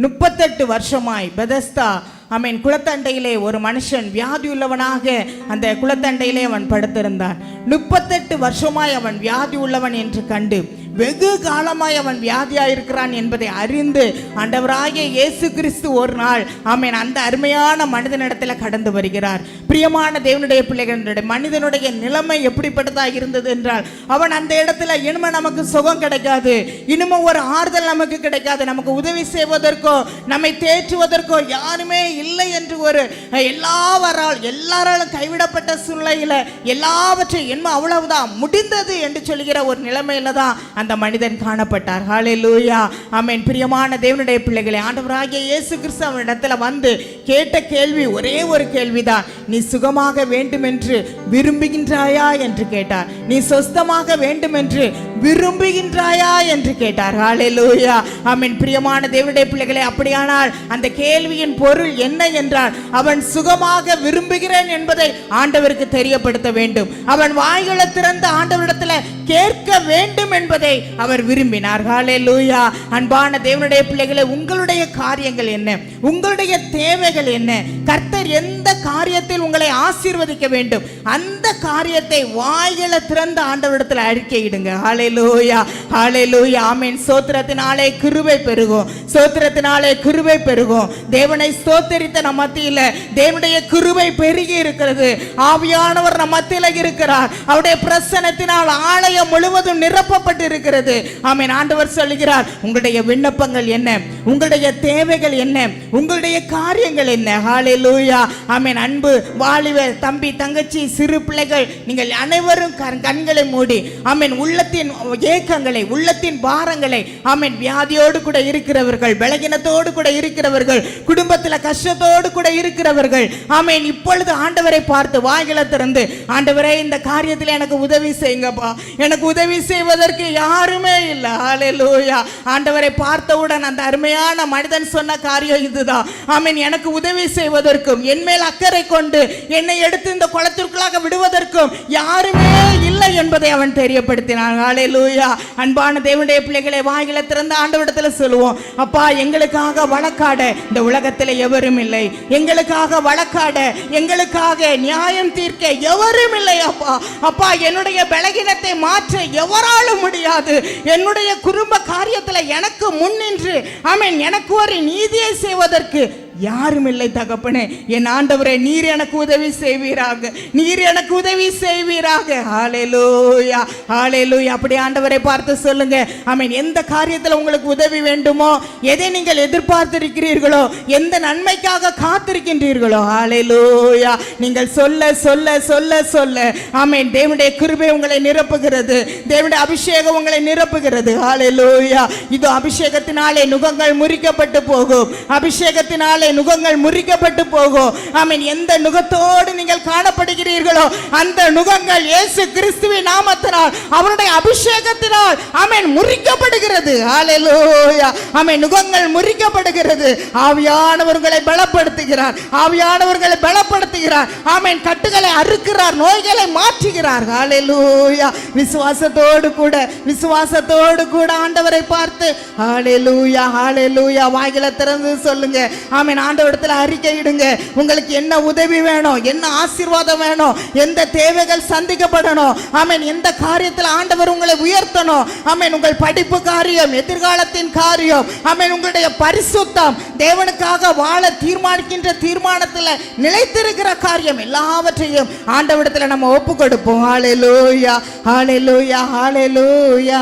38 வருஷமாய் பெதஸ்தா ஆமென் குளத்தண்டையிலே ஒரு மனுஷன் வியாதியுள்ளவனாக அந்த குளத்தண்டையிலே அவன் படுத்திருந்தான். 38 வருஷமாய் அவன் வியாதி உள்ளவன் என்று கண்டு வெகு காலமாய் அவன் வியாதியாயிருக்கிறான் என்பதை அறிந்து ஆண்டவராகிய இயேசு கிறிஸ்து ஒரு நாள் ஆமென் அந்த அருமையான மனிதனிடத்தில் கடந்து வருகிறார். பிரியமான தேவனுடைய பிள்ளைகளுடைய மனிதனுடைய நிலைமை எப்படிப்பட்டதாக இருந்தது என்றால், அவன் அந்த இடத்துல இனிமே நமக்கு சுகம் கிடைக்காது, இனிமே ஒரு ஆறுதல் நமக்கு கிடைக்காது, நமக்கு உதவி செய்வதற்கோ நம்மை தேற்றுவதற்கோ யாருமே இல்லை என்று ஒரு எல்லாராலும் கைவிடப்பட்ட சூழ்நிலையில் எல்லாவற்றையும் என்ன அவ்வளவுதான் முடிந்தது என்று சொல்கிற ஒரு நிலைமையில தான் அந்த மனிதன் காணப்பட்டார். ஹalleluya. ஆமென். பிரியமான தேவனுடைய பிள்ளைகளே, ஆண்டவராகிய இயேசு கிறிஸ்து அவனிடத்துல வந்து கேட்ட கேள்வி ஒரே ஒரு கேள்விதான். நீ சுகமாக வேண்டும் என்று விரும்புகின்றாயா என்று கேட்டார். நீ சொஸ்தமாக வேண்டும் என்று விரும்புகின்றாயா என்று கேட்டார். ஹalleluya. ஆமென். பிரியமான தேவனுடைய பிள்ளைகளே, அப்படியானால் அந்த கேள்வியின் பொருள் என்ன என்றால், அவன் சுகமாக விரும்புகிறேன் என்பதை ஆண்டவருக்கு தெரியப்படுத்த வேண்டும். அவன் வாய்களை திறந்து ஆண்டவரிடத்துல கேட்க வேண்டும் என்பதை அவர் விரும்பினார். ஹalleluya. அன்பான தேவனுடைய பிள்ளைகளே, உங்களுடைய காரியங்கள் என்ன, உங்களுடைய தேவைகள் என்ன, கர்த்தர் எந்த காரியத்தில் உங்களை ஆசீர்வதிக்க வேண்டும் அந்த காரியத்தை வாய்களை திறந்து ஆண்டவரிடத்தில் அறிக்கையிடுங்க. ஹalleluya, ஹalleluya. ஆமென். ஸ்தோத்திரத்தினாலே கிருபை பெருகும், ஸ்தோத்திரத்தினாலே கிருபை பெருகும். தேவனை ஸ்தோத்திரித்த நம் மத்தியில தேவனுடைய கிருபை பெருகி இருக்கிறது. ஆவியானவர் நம் மத்தியில இருக்கிறார். அவருடைய பிரசன்னத்தினால் ஆலயம் முழுவதும் நிரப்பப்பட்டு இருக்கிறது. ஆமென். ஆண்டவர் சொல்கிறார், உங்களுடைய விண்ணப்பங்கள் என்ன, உங்களுடைய தேவைகள் என்ன, உங்களுடைய காரியங்கள் என்ன. ஹalleluya. ஆமென். அன்பு வாலிப தம்பி தங்கச்சி சிறு பிள்ளைகள் நீங்கள் அனைவரும் கண்களை மூடி ஆமென் உள்ளத்தின் ஏக்கங்களை உள்ளத்தின் பாரங்களை ஆமென் வியாதியோடு கூட இருக்கிறவர்கள், பலகீனத்தோடு கூட இருக்கிறவர்கள், குடும்பத்தில் கஷ்டத்தோடு கூட இருக்கிறவர்கள் ஆமென் இப்பொழுது ஆண்டவரை பார்த்து வாய்களை திறந்து, ஆண்டவரே இந்த காரியத்தில் எனக்கு உதவி செய்யுங்கப்பா, எனக்கு உதவி செய்வதற்கு யாருமே இல்லை. ஹalleluya. ஆண்டவரை பார்த்தவுடன் அந்த அருமையான மனிதன் சொன்ன காரியம் இதுதான். ஆமென். எனக்கு உதவி செய்வதற்கும் என் மேல் அக்கறை கொண்டு என்னை எடுத்து இந்த குளத்திற்குள்ளாக விடுவதற்கும் யாருமே இல்லை என்பதை அவன் தெரியப்படுத்தினான். ஹalleluya. அன்பான தேவனுடைய பிள்ளைகளை வாய்களை திறந்து ஆண்டவரிடத்தில் சொல்லுவோம், அப்பா எங்களுக்காக வழக்காட இந்த உலகத்தில் எவரும் இல்லை, எங்களுக்காக வழக்காட எங்களுக்காக நியாயம் தீர்க்க எவரும் இல்லை. அப்பா அப்பா என்னுடைய பலகீனத்தை மாற்ற எவராலும் முடியாது. என்னுடைய குடும்ப காரியத்தில் எனக்கு முன்னின்று ஆமென் எனக்கு ஒரு நீதியை செய்வதற்கு யாரும் இல்லை தகப்பனே. என் ஆண்டவரே நீர் எனக்கு உதவி செய்வீராக, நீர் எனக்கு உதவி செய்வீராக. ஹalleluya ஹalleluya. அப்படி ஆண்டவரை பார்த்து சொல்லுங்க, ஆமென். எந்த காரியத்தில் உங்களுக்கு உதவி வேண்டுமோ, எதை நீங்கள் எதிர்பார்த்திருக்கிறீர்களோ, எந்த நன்மைக்காக காத்திருக்கின்றீர்களோ, ஹalleluya நீங்கள் சொல்ல சொல்ல சொல்ல சொல்ல ஆமென் தேவனுடைய கிருபை உங்களை நிரப்புகிறது, தேவனுடைய அபிஷேகம் உங்களை நிரப்புகிறது. ஹalleluya. இது அபிஷேகத்தினாலே நுகங்கள் முறிக்கப்பட்டு போகும், அபிஷேகத்தினாலே நுகங்கள் முறிக்கப்பட்டு போகும். ஆமென். எந்த நுகத்தோடு நீங்கள் காணப்படுகிறீர்களோ அந்த நுகங்கள் இயேசு கிறிஸ்துவின் நாமத்தினால் அவருடைய அபிஷேகத்தினால் ஆமென் முறிக்கப்படுகிறது. ஹalleluya. ஆமென். நுகங்கள் முறிக்கப்படுகிறது. ஆவியானவர்களை பலப்படுத்துகிறார், ஆவியானவர்களை பலப்படுத்துகிறார். ஆமென். கட்டுகளை அறுக்கிறார், நோய்களை மாற்றுகிறார். ஹalleluya. விசுவாசத்தோடு கூட விசுவாசத்தோடு கூட ஆண்டவரை பார்த்து ஹalleluya ஹalleluya வாய்களை திறந்து சொல்லுங்க. ஆமென். ஆண்டவரிடத்தில் அறிக்கையிடுங்க, உங்களுக்கு என்ன உதவி வேணும், என்ன ஆசீர்வாதம் வேணும், எந்த தேவைகள் சந்திக்கப்படணும், ஆமென் எந்த காரியத்தில் ஆண்டவர் உங்களை உயர்த்தணும், ஆமென் உங்கள் படிப்பு காரியம், எதிர்காலத்தின் காரியம், ஆமென் உங்களுடைய பரிசுத்தம், தேவனுக்காக வாழ தீர்மானிக்கின்ற தீர்மானத்தில் நிலைத்திருக்கிற காரியம் எல்லாவற்றையும் ஆண்டவரிடத்தில் நம்ம ஒப்பு கொடுப்போம். ஹalleluya ஹalleluya ஹalleluya.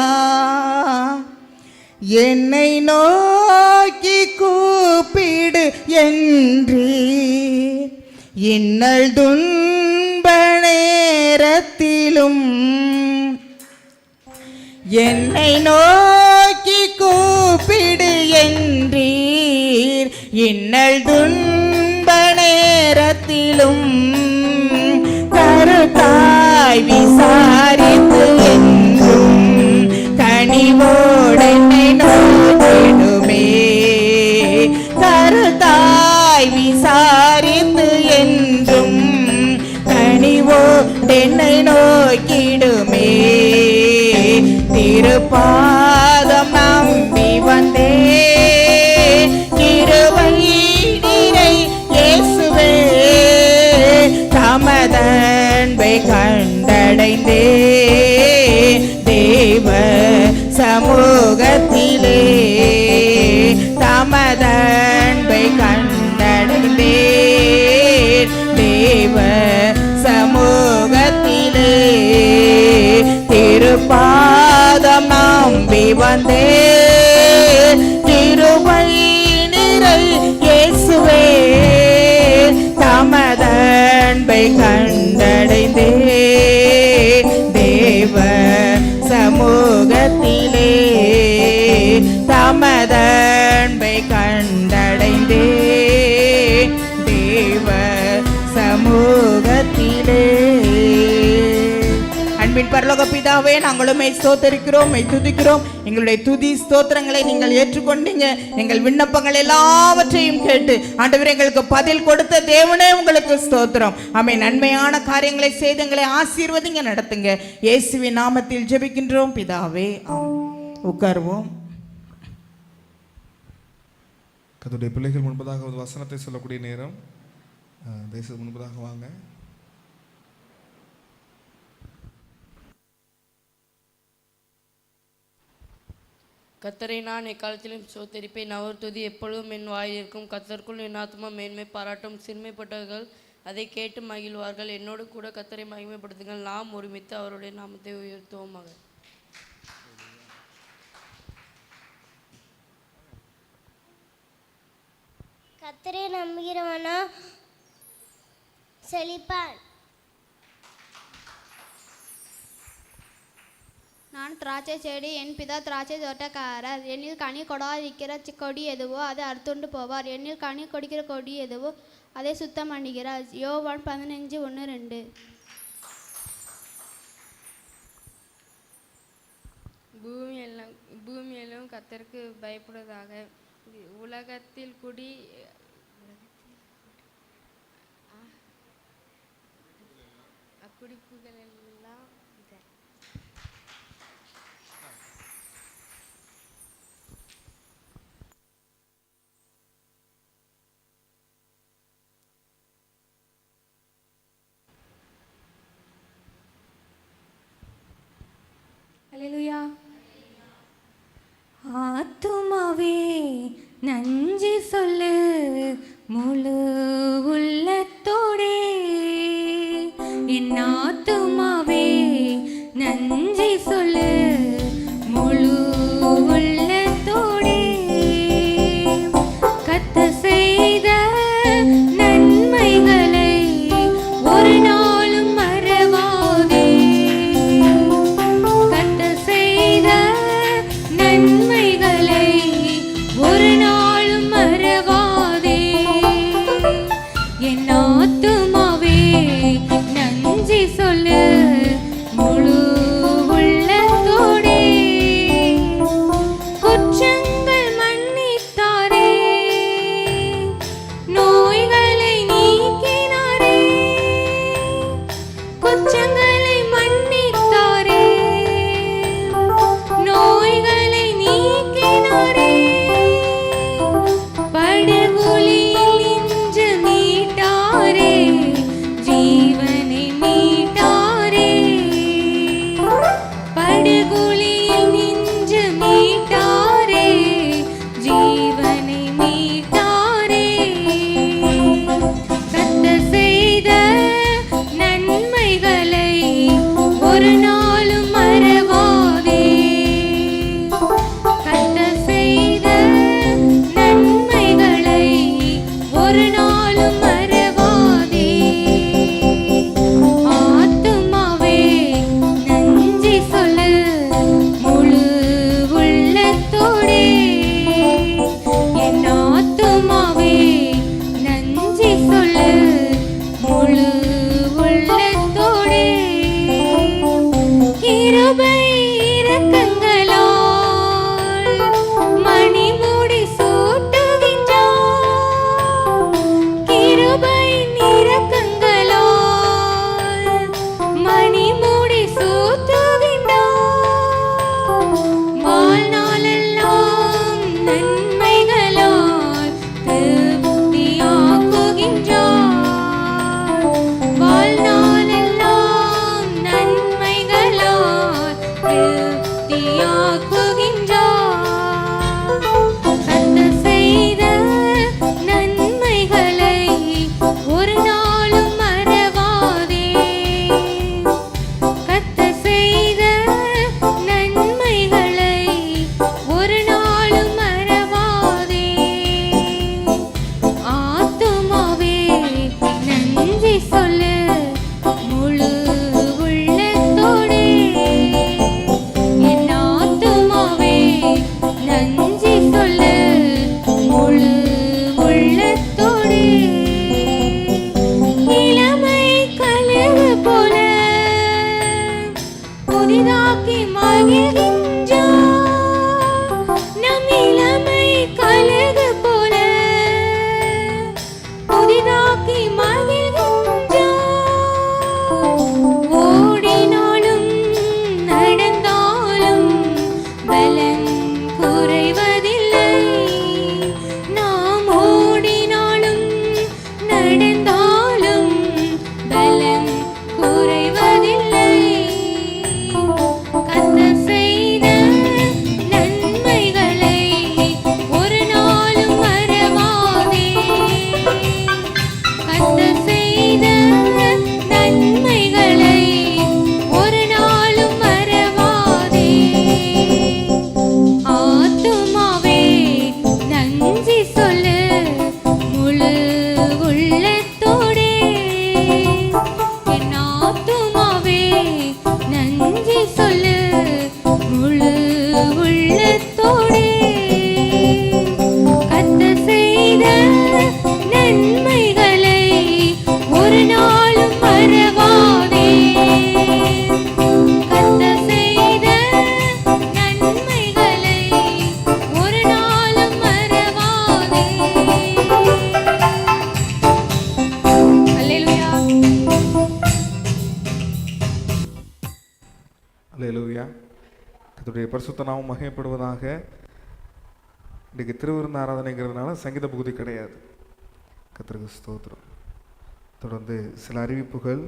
என்னை நோக்கி கூப்பிடு என்று இன்னல் துன்ப நேரத்திலும், என்னை நோக்கி கூப்பிடு என்றீர் இன்னல் துன்ப நேரத்திலும், கருத்தாய் விசாரித்து என்றும் கனிவோடு என்னை நோக்கிடுமே, கருத்தாய் விசாரித்து என்றும் கனிவோடு என்னை நோக்கிடுமே, திருப்பாதம் நம்பி வந்தே கிருபை நீரை இயேசுவே, தமதன்பை கண்டடைந்தே தேவ சமூகத்திலே, தமதன்பை கண்டடைந்தே தேவ சமூகத்திலே, திருப்பாதம் நம்பி வந்தே கிருபை நிறை இயேசுவே, தமதன்பை கண்டடைந்தே தேவ சமூகத்திலே, தமதன்பை கண்டடைந்தே தேவ சமூகத்திலே. அன்பின் பரலோக பிதாவே, நாங்களுமே ஸ்தோத்தரிக்கிறோம், துதிக்கிறோம். எங்களுடைய துதி ஸ்தோத்திரங்களை நீங்கள் ஏற்றுக்கொண்டீங்க. எங்கள் விண்ணப்பங்கள் எல்லாவற்றையும் கேட்டு ஆண்டவரே எங்களுக்கு பதில் கொடுத்த தேவனே உங்களுக்கு ஸ்தோத்திரம். ஆமென். நன்மையான காரியங்களை செய்து எங்களை ஆசீர்வதிங்க, நடத்துங்க. இயேசுவின் நாமத்தில் ஜெபிக்கின்றோம் பிதாவே. உட்காருவோம். கர்த்தருடைய பிள்ளைகள் முன்பதாக ஒரு வசனத்தை சொல்லக்கூடிய நேரம். தேசத்துக்கு முன்பதாக வாங்க. கர்த்தரை நான் எக்காலத்திலும் ஸ்தோத்தரிப்பேன். அவர் துதி எப்பொழுதும் என் வாயில் இருக்கும். கர்த்தருக்குள் என் ஆத்துமா மேன்மை பாராட்டும். சிறுமைப்பட்டவர்கள் அதை கேட்டு மகிழ்வார்கள். என்னோடு கூட கர்த்தரை மகிமைப்படுத்துங்கள். நாம் ஒருமித்து அவருடைய நாமத்தை உயர்த்துவோமாக. கர்த்தரை நம்புகிறவனோ செழிப்பான். நான் திராட்சை செடி, என் பிதா திராட்சை தோட்டக்காரர். என்னில் கனி கொடாதிருக்கிற கொடி எதுவோ அதை அறுத்துண்டு போவார். என்னில் கனி கொடுக்கிற கொடி எதுவோ அதை சுத்தம் பண்ணுகிறார். யோவான் 15:1-2. பூமியெல்லாம் கர்த்தருக்கு பயப்படுவதாக. உலகத்தில் குடிப்புகள் எல்லாம் அல்லேலூயா. ஆத்துமாவே நன்றி சொல்லு முழு உள்ளத்தோடே, என் ஆத்துமாவே கர்த்தருடைய பரிசுத்த நாமம் மகிமைப்படுவதாக. இன்றைக்கு திருவிருந்து ஆராதனைங்கிறதுனால சங்கீத பகுதி கிடையாது. கர்த்தருக்கு ஸ்தோத்திரம். தொடர்ந்து சில அறிவிப்புகள்.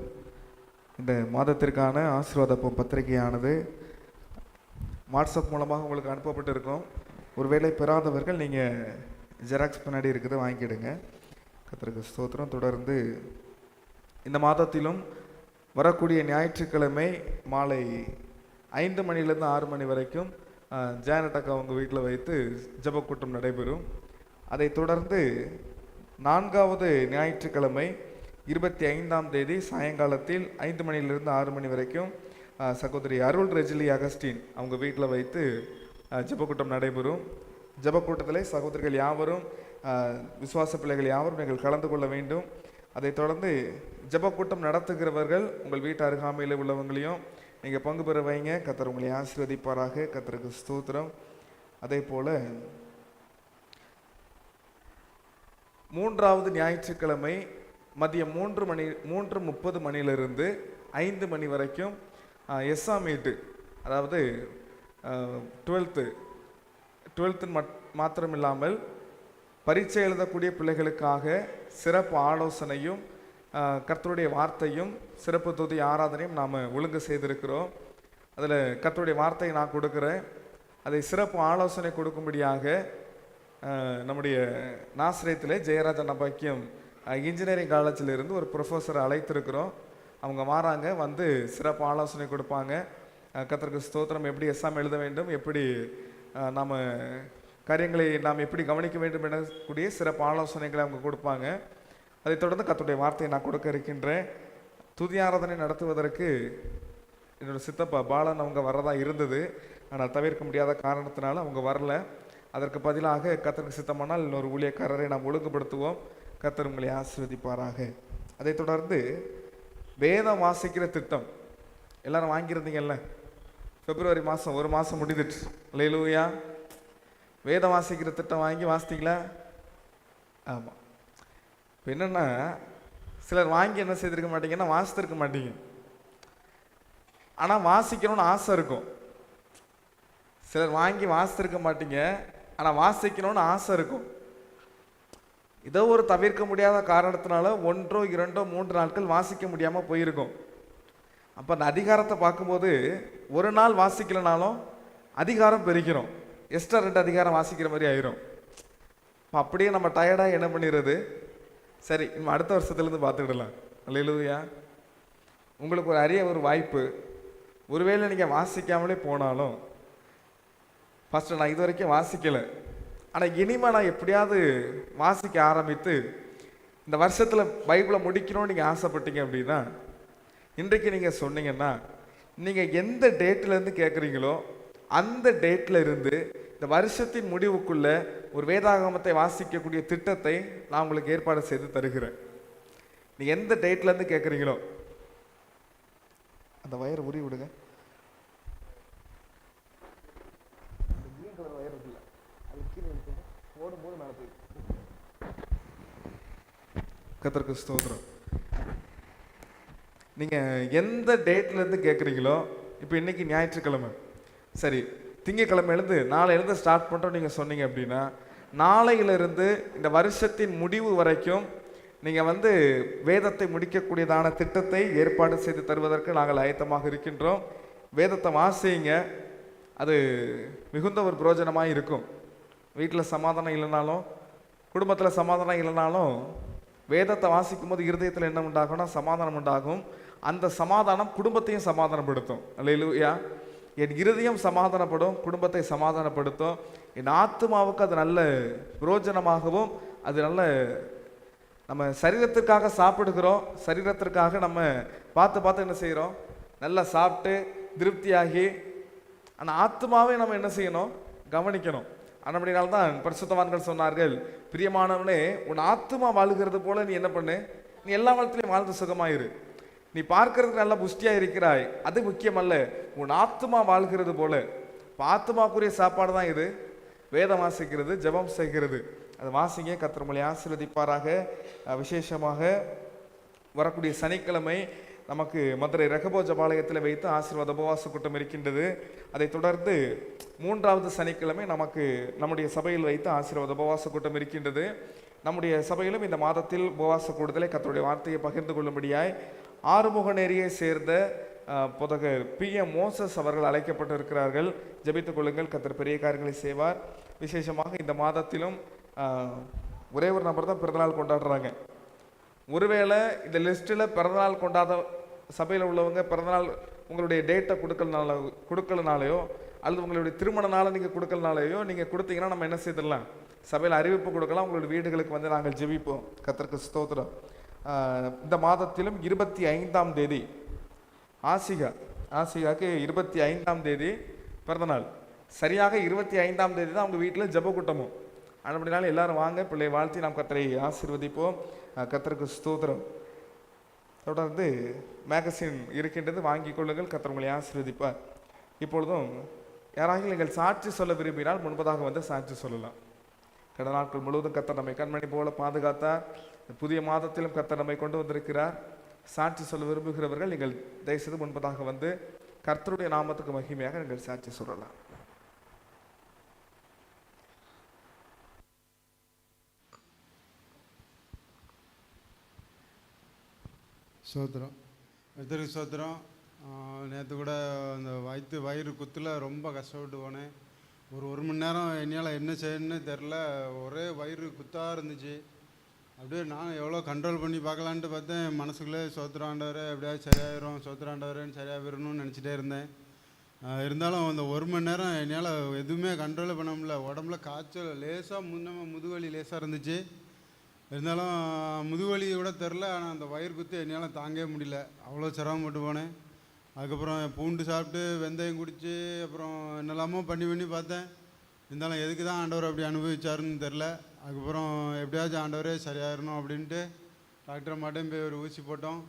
இந்த மாதத்திற்கான ஆசீர்வாத பத்திரிகையானது வாட்ஸ்அப் மூலமாக உங்களுக்கு அனுப்பப்பட்டு இருக்கும். ஒருவேளை பெறாதவர்கள் நீங்கள் ஜெராக்ஸ் பின்னாடி இருக்குது, வாங்கிக்கிடுங்க. கர்த்தருக்கு ஸ்தோத்திரம். தொடர்ந்து இந்த மாதத்திலும் வரக்கூடிய ஞாயிற்றுக்கிழமை மாலை 5 மணிலேருந்து 6 மணி வரைக்கும் ஜானட் அக்கா அவங்க வீட்டில் வைத்து ஜெபக்கூட்டம் நடைபெறும். அதை தொடர்ந்து 4வது ஞாயிற்றுக்கிழமை 25ஆம் தேதி சாயங்காலத்தில் 5 மணிலிருந்து 6 மணி வரைக்கும் சகோதரி அருள் ரெஜிலி அகஸ்டின் அவங்க வீட்டில் வைத்து ஜெபக்கூட்டம் நடைபெறும். ஜெபக்கூட்டத்தில் சகோதரிகள் யாவரும் விசுவாச பிள்ளைகள் யாவரும் நீங்கள் கலந்து கொள்ள வேண்டும். அதை தொடர்ந்து ஜெபக்கூட்டம் நடத்துகிறவர்கள் உங்கள் வீட்டு அருகாமையில் உள்ளவங்களையும் நீங்கள் பங்கு பெற வைங்க. கர்த்தர் உங்களை ஆசீர்வதிப்பாராக. கர்த்தருக்கு ஸ்தோத்திரம். அதே போல் 3வது ஞாயிற்றுக்கிழமை மதியம் 3:30 மணியிலிருந்து 5 மணி வரைக்கும் எஸ்ஸா மீட்டு, அதாவது 12th மாத்திரமில்லாமல் பரீட்சை எழுதக்கூடிய பிள்ளைகளுக்காக சிறப்பு ஆலோசனையும் கர்த்தருடைய வார்த்தையும் சிறப்பு துதி ஆராதனையும் நாம் ஒழுங்கு செய்திருக்கிறோம். அதில் கர்த்தருடைய வார்த்தையை நான் கொடுக்குறேன். அதை சிறப்பு ஆலோசனை கொடுக்கும்படியாக நம்முடைய நாசிரியத்திலே ஜெயராஜ நபாக்கியம் இன்ஜினியரிங் காலேஜிலிருந்து ஒரு ப்ரொஃபஸரை அழைத்திருக்கிறோம். அவங்க வராங்க, வந்து சிறப்பு ஆலோசனை கொடுப்பாங்க. கர்த்தருக்கு ஸ்தோத்திரம். எப்படி எக்ஸாம் எழுத வேண்டும், எப்படி நாம் காரியங்களை நாம் எப்படி கவனிக்க வேண்டும் எனக்கூடிய சிறப்பு ஆலோசனைகளை அவங்க கொடுப்பாங்க. அதை தொடர்ந்து கர்த்தருடைய வார்த்தையை நான் கொடுக்க இருக்கின்றேன். துதி ஆராதனை நடத்துவதற்கு என்னோடய சித்தப்பா பாலன் அவங்க வரதா இருந்தது. ஆனால் தவிர்க்க முடியாத காரணத்தினால அவங்க வரல. அதற்கு பதிலாக கர்த்தருக்கு சித்தமானால் இன்னொரு ஊழியக்காரரை நாம் ஒழுங்குபடுத்துவோம். கர்த்தர் உங்களை ஆசீர்வதிப்பாராக. அதை தொடர்ந்து வேதம் வாசிக்கிற திட்டம் எல்லாரும் வாங்கியிருந்தீங்கல்ல. பிப்ரவரி மாதம் 1 மாதம் முடிந்துட்டு. அல்லேலூயா. வேதம் வாசிக்கிற திட்டம் வாங்கி வாசித்தீங்களா? ஆமாம். இப்போ என்னென்னா, சிலர் வாங்கி என்ன செய்திருக்க மாட்டீங்கன்னா வாசித்திருக்க மாட்டீங்க. ஆனால் வாசிக்கணும்னு ஆசை இருக்கும். சிலர் வாங்கி வாசித்திருக்க மாட்டீங்க, ஆனால் வாசிக்கணும்னு ஆசை இருக்கும். ஏதோ ஒரு தவிர்க்க முடியாத காரணத்தினால 1, 2, 3 நாட்கள் வாசிக்க முடியாமல் போயிருக்கும். அப்போ அந்த அதிகாரத்தை பார்க்கும்போது ஒரு நாள் வாசிக்கலனாலும் அதிகாரம் பெருக்கிறோம். எக்ஸ்ட்ரா 2 அதிகாரம் வாசிக்கிற மாதிரி ஆயிரும். அப்படியே நம்ம டயர்டாக என்ன பண்ணிடுறது, சரி நம்ம அடுத்த வருஷத்துலேருந்து பார்த்துக்கிடலாம். அல்லேலூயா. உங்களுக்கு ஒரு அரிய ஒரு வாய்ப்பு. ஒருவேளை நீங்கள் வாசிக்காமலே போனாலும், ஃபஸ்ட்டு நான் இது வரைக்கும் வாசிக்கலை, ஆனால் இனிமேல் நான் எப்படியாவது வாசிக்க ஆரம்பித்து இந்த வருஷத்தில் பைபிளை முடிக்கணும்னு நீங்கள் ஆசைப்பட்டீங்க அப்படின்னா, இன்றைக்கு நீங்கள் சொன்னீங்கன்னா, நீங்கள் எந்த டேட்லேருந்து கேட்குறீங்களோ அந்த டேட்டில் இருந்து இந்த வருஷத்தின் முடிவுக்குள்ளே ஒரு வேதாகமத்தை வாசிக்கக்கூடிய திட்டத்தை நான் உங்களுக்கு ஏற்பாடு செய்து தருகிறேன். நீங்கள் எந்த டேட்லேருந்து கேட்குறீங்களோ அந்த வயரை உரி விடுங்க. கர்த்தருக்கு ஸ்தோத்திரம். நீங்கள் எந்த டேட்லேருந்து கேட்குறீங்களோ, இப்போ இன்னைக்கு ஞாயிற்றுக்கிழமை, சரி திங்கக்கிழமையிலேருந்து நாளையிலேருந்து ஸ்டார்ட் பண்ணுறோம் நீங்கள் சொன்னீங்க அப்படின்னா, நாளையிலிருந்து இந்த வருஷத்தின் முடிவு வரைக்கும் நீங்கள் வேதத்தை முடிக்கக்கூடியதான திட்டத்தை ஏற்பாடு செய்து தருவதற்கு நாங்கள் ஆயத்தமாக இருக்கின்றோம். வேதத்தை வாசிங்க, அது மிகுந்த ஒரு பிரயோஜனமாக இருக்கும். வீட்டில் சமாதானம் இல்லைனாலும், குடும்பத்தில் சமாதானம் இல்லைனாலும், வேதத்தை வாசிக்கும் போது இருதயத்தில் என்ன உண்டாகும்னா சமாதானம் உண்டாகும். அந்த சமாதானம் குடும்பத்தையும் சமாதானப்படுத்தும். அல்லேலூயா. என் இருதயம் சமாதானப்படும், குடும்பத்தை சமாதானப்படுத்தும். என் ஆத்மாவுக்கு அது நல்ல பிரயோஜனமாகவும், அது நல்ல நம்ம சரீரத்திற்காக சாப்பிடுகிறோம், சரீரத்திற்காக நம்ம பார்த்து என்ன செய்கிறோம், நல்லா சாப்பிட்டு திருப்தியாகி, ஆனால் ஆத்மாவே நம்ம என்ன செய்யணும், கவனிக்கணும். அப்படினால்தான் பரிசுத்தவான்கள் சொன்னார்கள், பிரியமானவனே உன் ஆத்மா வாழ்கிறது போல நீ என்ன பண்ணு, நீ எல்லா காலத்திலையும் வாழ்ந்து சுகமாயிரு. நீ பார்க்கறதுக்கு நல்லா புஷ்டியா இருக்கிறாய், அது முக்கியமல்ல, உன் ஆத்மா வாழ்கிறது போல. ஆத்மாக்குரிய சாப்பாடு தான் இது, வேதம் வாசிக்கிறது, ஜெபம் செய்கிறது. அதை வாசிங்க. கர்த்தர் உங்களை ஆசீர்வதிப்பாராக. விசேஷமாக வரக்கூடிய சனிக்கிழமை நமக்கு மதுரை ரெகபோஜபாளையத்தில் வைத்து ஆசீர்வாத உபவாச கூட்டம் இருக்கின்றது. அதைத் தொடர்ந்து 3வது சனிக்கிழமை நமக்கு நம்முடைய சபையில் வைத்து ஆசீர்வாத உபவாச கூட்டம் இருக்கின்றது. நம்முடைய சபையிலும் இந்த மாதத்தில் உபவாச கூடுதலை கர்த்தருடைய வார்த்தையை பகிர்ந்து கொள்ளும்படியாய் ஆறுமுகநேரியை சேர்ந்த புதகர் PM மோசஸ் அவர்கள் அழைக்கப்பட்டிருக்கிறார்கள். ஜெபித்துக் கொள்ளுங்கள், கர்த்தர் பெரிய காரியங்களை செய்வார். விசேஷமாக இந்த மாதத்திலும் ஒரே ஒரு நபர் தான் பிறந்தநாள் கொண்டாடுறாங்க. ஒருவேளை இந்த லிஸ்ட்டில் பிறந்தநாள் கொண்டாட சபையில் உள்ளவங்க பிறந்தநாள் உங்களுடைய டேட்டை கொடுக்கலனாலையோ அல்லது உங்களுடைய திருமண நாளை நீங்கள் கொடுக்கலனாலையோ நீங்கள் கொடுத்தீங்கன்னா நம்ம என்ன செய்திடலாம், சபையில் அறிவிப்பு கொடுக்கலாம். உங்களுடைய வீடுகளுக்கு வந்து நாங்கள் ஜெபிப்போம். கர்த்தருக்கு ஸ்தோத்திரம். இந்த மாதத்திலும் 25ஆம் தேதி ஆசிகாக்கு 25ஆம் தேதி பிறந்தநாள். சரியாக 25ஆம் தேதி தான் அவங்க வீட்டில் ஜெப கூட்டமும். அப்படினாலும் எல்லாரும் வாங்க, பிள்ளை வாழ்த்தி நாம் கர்த்தரை ஆசீர்வதிப்போம். கர்த்தருக்கு ஸ்தோத்திரம். தொடர்ந்து மேகசின் இருக்கின்றது, வாங்கிக் கொள்ளுங்கள். கர்த்தர் உங்களை ஆசீர்வதிப்பார். இப்பொழுதும் யாராவது நீங்கள் சாட்சி சொல்ல விரும்பினால் முன்பதாக வந்து சாட்சி சொல்லலாம். கடந்த நாட்கள் முழுவதும் கர்த்தர் நம்மை கண்மணி போல பாதுகாத்தார். புதிய மாதத்திலும் கர்த்தர் நம்மை கொண்டு வந்திருக்கிறார். சாட்சி சொல்ல விரும்புகிறவர்கள் நீங்கள் தயவுசெய்து முன்பதாக வந்து கர்த்தருடைய நாமத்துக்கு மகிமையாக நீங்கள் சாட்சி சொல்லலாம். சோத்திரம், எத்தருக்கு சோத்திரம். நேற்று கூட அந்த வயிறு குத்தில் ரொம்ப கஷ்டப்பட்டு போனேன். ஒரு மணி நேரம் என்னால் என்ன செய்யணுன்னு தெரில. ஒரே வயிறு குத்தாக இருந்துச்சு. அப்படியே நான் எவ்வளோ கண்ட்ரோல் பண்ணி பார்க்கலான்ட்டு பார்த்தேன். மனசுக்குள்ளே சோத்திராண்டவர் எப்படியாவது சரியாயிரும், சோத்திராண்டவரேன்னு சரியாக வரணும்னு நினச்சிட்டே இருந்தேன். இருந்தாலும் அந்த ஒரு மணி நேரம் என்னால் எதுவுமே கண்ட்ரோலே பண்ண முடியல. உடம்புல காய்ச்சல் லேசாக முதுவலி லேசாக இருந்துச்சு. இருந்தாலும் முதுவலி கூட தெரில. ஆனால் அந்த வயிறு குத்தி என்னால் தாங்கவே முடியல. அவ்வளோ சிரமப்பட்டு போனேன். அதுக்கப்புறம் பூண்டு சாப்பிட்டு வெந்தயம் குடித்து அப்புறம் என்னெல்லாமோ பண்ணி பார்த்தேன். இருந்தாலும் எதுக்கு தான் ஆண்டவர் அப்படி அனுபவிச்சாருன்னு தெரில. அதுக்கப்புறம் எப்படியாச்சும் ஆண்டவரே சரியாயிடணும் அப்படின்ட்டு டாக்டர் மாட்டையும் போய் ஒரு ஊசி போட்டோம்.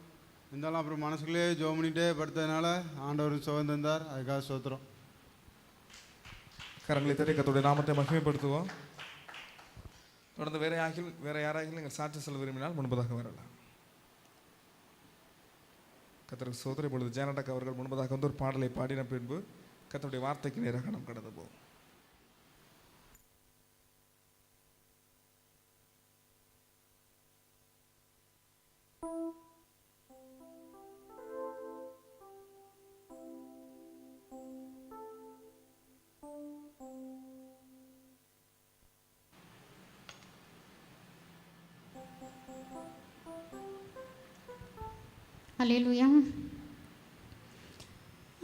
இருந்தாலும் அப்புறம் மனசுக்குள்ளேயே ஜோம் பண்ணிகிட்டே படுத்ததுனால ஆண்டவர் சுகம் தந்தார். அதுக்காக சோத்திரம். கரங்களை தட்டி கர்த்தருடைய நாமத்தை மகிமைப்படுத்துவோம். தொடர்ந்து வேற யாராகிலும் நீங்கள் சாட்சி சொல்ல விரும்பினால் முன்பதாக வரலாம். கர்த்தருக்கு சோதரை. பொழுது ஜானடக் அவர்கள் முன்பதாக வந்து ஒரு பாடலை பாடின பின்பு கர்த்தருடைய வார்த்தைக்கு நேராக நாம் கடந்து போவோம். அல்லேலூயா.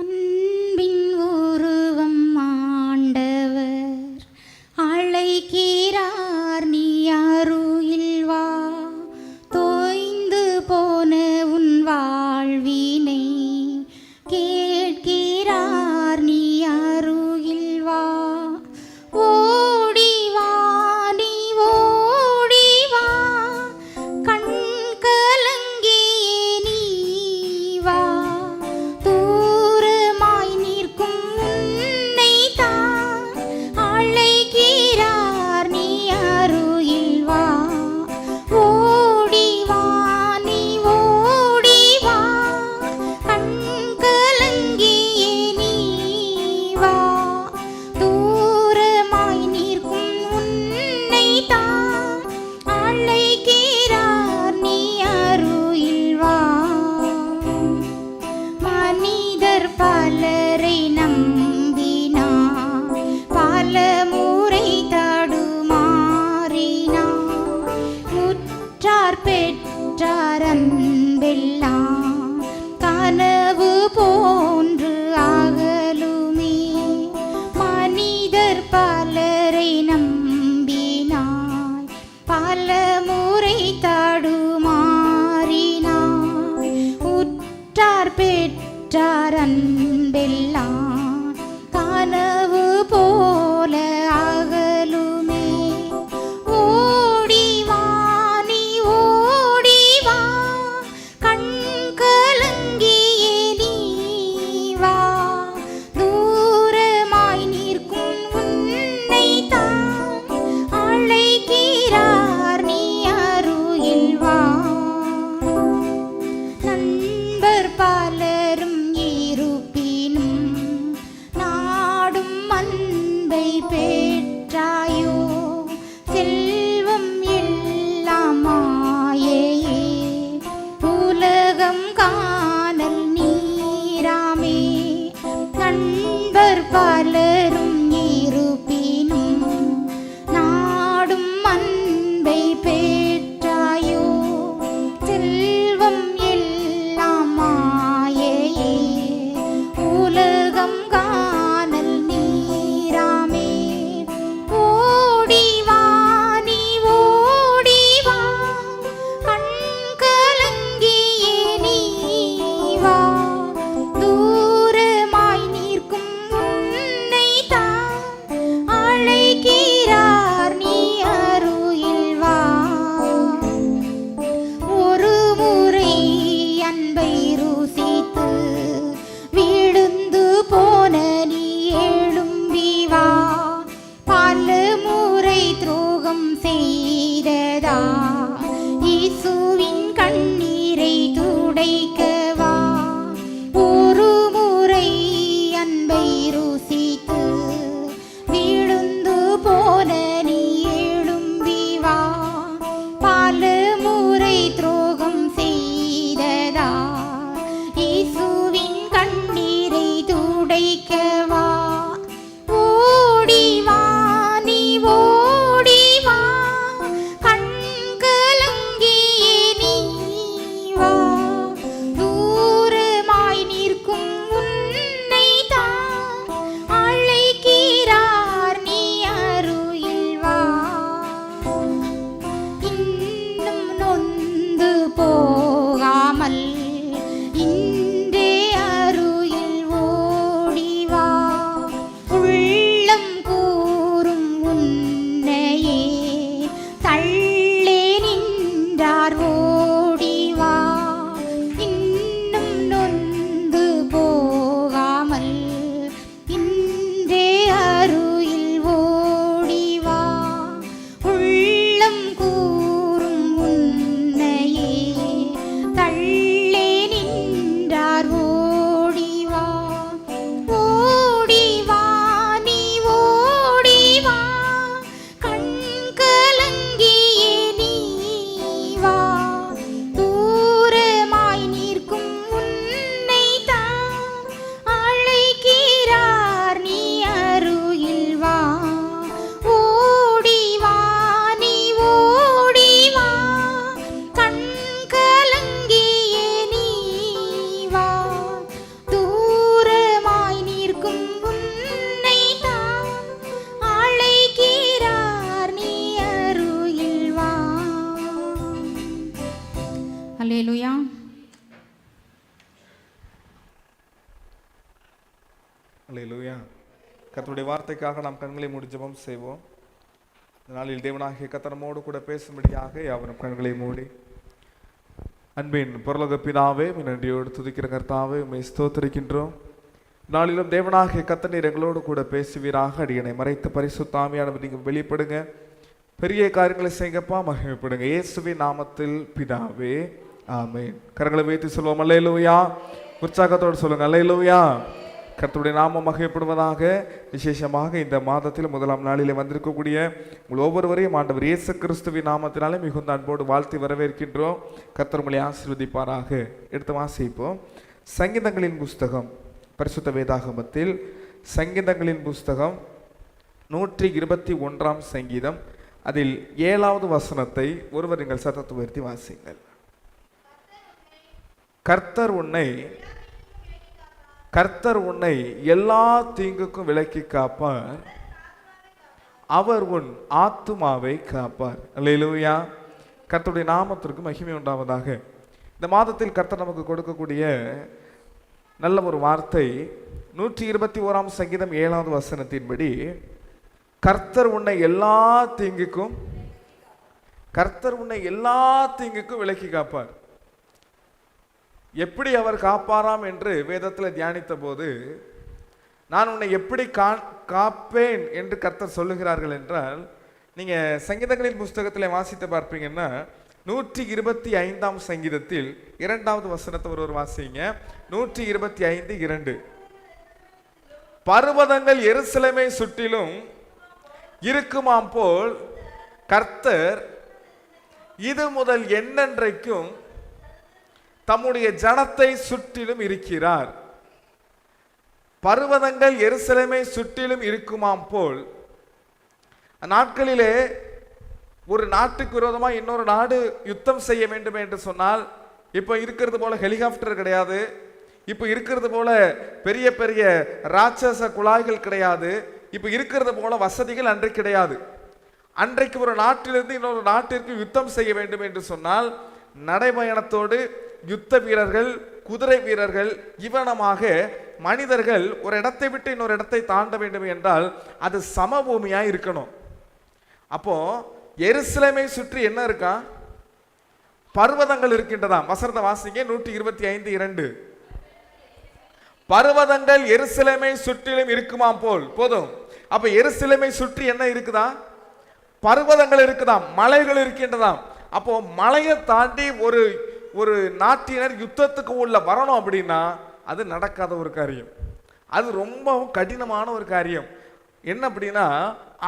அன்பின் உருவம் ஆண்டவர் அழைக்கிறார், நீ அருகில் வா. தோய்ந்து போன உன் வாழ்வினை கேட்கிறார், நீ அருகில் வா. ஓடி வா, நீ ஓடி வா, கண் கலங்கியே நீ வா. தூரமாய் நிற்கும் உன்னை தான் அழைக்கிறார், நீ அருகில் வா. ஓடி வா, நீ ஓடி வா, கண் கலங்கியே நீ வா. தூரமாய் நிற்கும் உன்னை தான் அழைக்கிறார், நீ அருகில் வா. மனிதர் பலரை நம்பினார், பல முறை தடுமாறினார். உற்றார் பெற்றார் அன்பெல்லாம் கனவு போன்று அகலுமே. மனிதர் பலரை நம்பினார், பல முறை தடுமாறினார். உற்றார் பெற்றார் அன்பெல்லாம் கனவு போல அகலுமே. ஓடி வா, நீ ஓடி வா, கண் கலங்கியே நீ வா. தூரமாய் நிற்கும் உன்னை தான் அழைக்கிறார், நீ அருகில் வா. நண்பர் செல்வம் எல்லாம் மாயையே உலகம் காணல் நீராமே ஓடிவா நீ ஓடிவா கண் கலங்கியே நீ வா தூரமாய் நிற்கும் உன்னை தான் அழைக்கிறார் நீ அருகில் வா ஒரு முறை அன்பை ருசித்து விழுந்து போன நீ எழும்பி வா பல முறை துரோகம் செய்ததா இயேசுவின் கண்ணீரை துடைக்கவா ஒரு முறை அன்பை ருசித்து விழுந்து போன நீ எழும்பி வா பல முறை துரோகம் செய்ததா இயேசுவின் கண்ணீரை துடைக்கவா ஓடிவா நீ ஓடிவா கண் கலங்கியே நீ வா தூரமாய் நிற்கும் உன்னை தான் அழைக்கிறார் நீ அருகில் வா இன்னும் நொந்து போகாமல் இன்றே அருகில் ஓடிவா உள்ளம் கூறும் உன்னையே தள்ளே நின்றார் ஓடிவா இன்னும் நொந்து போகாமல் இன்றே அருகில் ஓடிவா உள்ளம் கூறும் உன்னையே தள்ளே நின்றார் ஓடிவா ஓடிவா நீ ஓடிவா கண் கலங்கியே நீ வா தூரமாய் நிற்கும் உன்னை தான் அழைக்கிறார் நீ அருகில் வா ஓடிவா நீ ஓடிவா கண் கலங்கியே நீ வா தூரமாய் நிற்கும் உன்னை தான் அழைக்கிறார் நீ அருகில் வா. அல்லேலூயா. அல்லேலூயா. கர்த்தருடைய வார்த்தைக்காக நாம் கண்களை மூடி ஜெபம் செய்வோம். இந்த நாளில் தேவனாகிய கர்த்தர் நம்மோடு கூட பேசும்படியாக யாவரும் கண்களை மூடி. அன்பின் பரலோக பிதாவே, உம்மை நன்றியோடு துதிக்கிற கர்த்தாவே, உம்மை ஸ்தோத்திரிக்கின்றோம். நாளிலும் தேவனாகிய கர்த்தர் நீர் எங்களோடு கூட பேசுவீராக. அடியனை மறைத்த பரிசுத்த ஆவியானவர் நீங்க வெளிப்படுங்க, பெரிய காரியங்களை செய்யப்பா, மகிமைப்படுங்க. இயேசுவின் நாமத்தில் பிதாவே, ஆமென். கரங்களை வைத்து சொல்லுவோம் அல்லேலூயா. உற்சாகத்தோடு சொல்லுங்க அல்லேலூயா. கர்த்தருடைய நாமம் மகிமைப்படுவதாக. விசேஷமாக இந்த மாதத்தில் முதலாம் நாளிலே வந்திருக்கக்கூடிய உங்கள் ஒவ்வொருவரையும் ஆண்டவர் இயேசு கிறிஸ்துவின் நாமத்தினாலே மிகுந்த அன்போடு வாழ்த்தி வரவேற்கின்றோம். கர்த்தர் உங்களை ஆசீர்வதிப்பாராக. எடுத்து வாசிப்போம். சங்கீதங்களின் புஸ்தகம், பரிசுத்த வேதாகமத்தில் சங்கீதங்களின் புஸ்தகம் 121 சங்கீதம், அதில் 7வது வசனத்தை ஒருவர் நீங்கள் சத்தத்தை உயர்த்தி வாசிங்கள். கர்த்தர் உன்னை எல்லா தீங்குக்கும் விலக்கி காப்பார், அவர் உன் ஆத்துமாவை காப்பார். அல்லேலூயா. கர்த்தருடைய நாமத்திற்கு மகிமை உண்டாவதாக. இந்த மாதத்தில் கர்த்தர் நமக்கு கொடுக்கக்கூடிய நல்ல ஒரு வார்த்தை 121 சங்கீதம் 7வது வசனத்தின்படி, கர்த்தர் உன்னை எல்லா தீங்குக்கும் விலக்கி காப்பார். எப்படி அவர் காப்பாராம் என்று வேதத்தில் தியானித்த போது, நான் உன்னை எப்படி காப்பேன் என்று கர்த்தர் சொல்லுகிறார்கள் என்றால், நீங்க சங்கீதங்களின் புஸ்தகத்தில் வாசித்து பார்ப்பீங்கன்னா 125 சங்கீதத்தில் 2வது வசனத்தை ஒருவர் வாசிங்க. 125:2, பர்வதங்கள் எருசலேமை சுற்றிலும் இருக்குமாம் போல் கர்த்தர் இது முதல் என்னென்றைக்கும் தம்முடைய ஜனத்தை சுற்றிலும் இருக்கிறார். பர்வதங்கள் எருசலேமை சுற்றிலும் இருக்குமாம் போல், நாட்களிலே ஒரு நாட்டுக்கு விரோதமாக இன்னொரு நாடு யுத்தம் செய்ய வேண்டும் என்று சொன்னால் இப்போ இருக்கிறது போல ஹெலிகாப்டர் கிடையாது, இப்போ இருக்கிறது போல பெரிய பெரிய ராட்சச குழாய்கள் கிடையாது, இப்போ இருக்கிறது போல வசதிகள் அன்றைக்கு கிடையாது. அன்றைக்கு ஒரு நாட்டிலிருந்து இன்னொரு நாட்டிற்கு யுத்தம் செய்ய வேண்டும் என்று சொன்னால் நடைபயணத்தோடு யுத்த வீரர்கள், குதிரை வீரர்கள், இவனமாக மனிதர்கள் ஒரு இடத்தை விட்டு இன்னொரு இடத்தை தாண்ட வேண்டும் என்றால் அது சமபூமியா இருக்கணும். அப்போ எருசலேமை சுற்றி என்ன இருக்கா? பர்வதங்கள் இருக்கின்றதாம். வசனத்தை வாசிங்க, 125:2. பர்வதங்கள் எருசலேமை சுற்றிலும் இருக்குமாம் போல். போதும். அப்ப எருசலேமை சுற்றி என்ன இருக்குதா? பர்வதங்கள் இருக்குதாம், மலைகள் இருக்கின்றதாம். அப்போ மலையை தாண்டி ஒரு ஒரு நாட்டினர் யுத்தத்துக்கு உள்ள வரணும் அப்படின்னா அது நடக்காத ஒரு காரியம், அது ரொம்பவும் கடினமான ஒரு காரியம். என்ன அப்படின்னா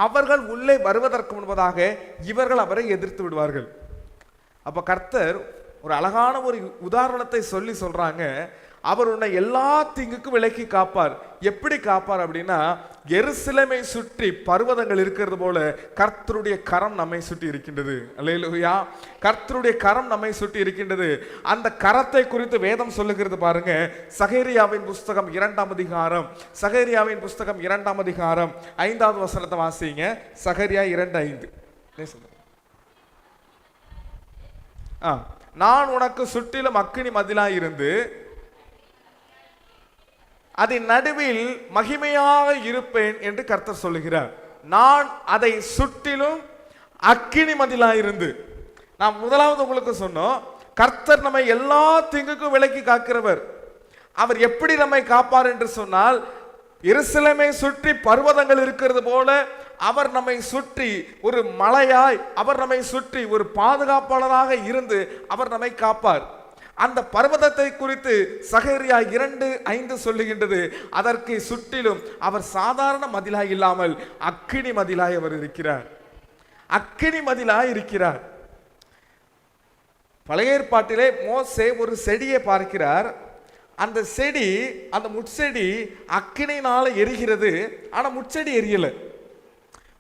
அவர்கள் உள்ளே வருவதற்கு முன்பதாக இவர்கள் அவரை எதிர்த்து விடுவார்கள். அப்ப கர்த்தர் ஒரு அழகான ஒரு உதாரணத்தை சொல்றாங்க. அவர் உன்னை எல்லா தீங்குக்கும் விலக்கி காப்பார். எப்படி காப்பார் அப்படின்னா எருசலேமை சுற்றி பர்வதங்கள் இருக்கிறது போல கர்த்தருடைய கரம் நம்மை சுற்றி இருக்கின்றது. அல்லேலூயா. கர்த்தருடைய கரம் நம்மை சுற்றி இருக்கின்றது. அந்த கரத்தை குறித்து வேதம் சொல்லுகிறது பாருங்க. சகரியாவின் புஸ்தகம் 2ஆம் அதிகாரம், சகரியாவின் புஸ்தகம் 2ஆம் அதிகாரம் 5வது வசனத்தை வாசிங்க. சகரியா 2:5. நான் உனக்கு சுற்றிலும் அக்கினி மதிலாய் இருந்து அதன் நடுவில் மகிமையாக இருப்பேன் என்று கர்த்தர் சொல்லுகிறார். நான் அதை சுற்றிலும் அக்கினி மதிலாயிருந்து. நான் முதலாவது உங்களுக்கு சொன்னோம், கர்த்தர் நம்மை எல்லா தீங்குக்கும் விலக்கி காக்கிறவர். அவர் எப்படி நம்மை காப்பார் என்று சொன்னால் எருசலேமை சுற்றி பர்வதங்கள் இருக்கிறது போல அவர் நம்மை சுற்றி ஒரு மலையாய், அவர் நம்மை சுற்றி ஒரு பாதுகாப்பாளராக இருந்து அவர் நம்மை காப்பார். அந்த பர்வதத்தை குறித்து சகரியா 2:5 சொல்லுகின்றது. அதற்கு சுற்றிலும் அவர் சாதாரண மதிலாய் இல்லாமல் அக்கினி மதிலாய் அவர் இருக்கிறார். அக்கினி மதிலாய் இருக்கிறார். பழைய ஏற்பாட்டிலே மோசே ஒரு செடியை பார்க்கிறார். அந்த செடி, அந்த முட்செடி அக்கினினால எரிகிறது. ஆனா முட்செடி எரியல.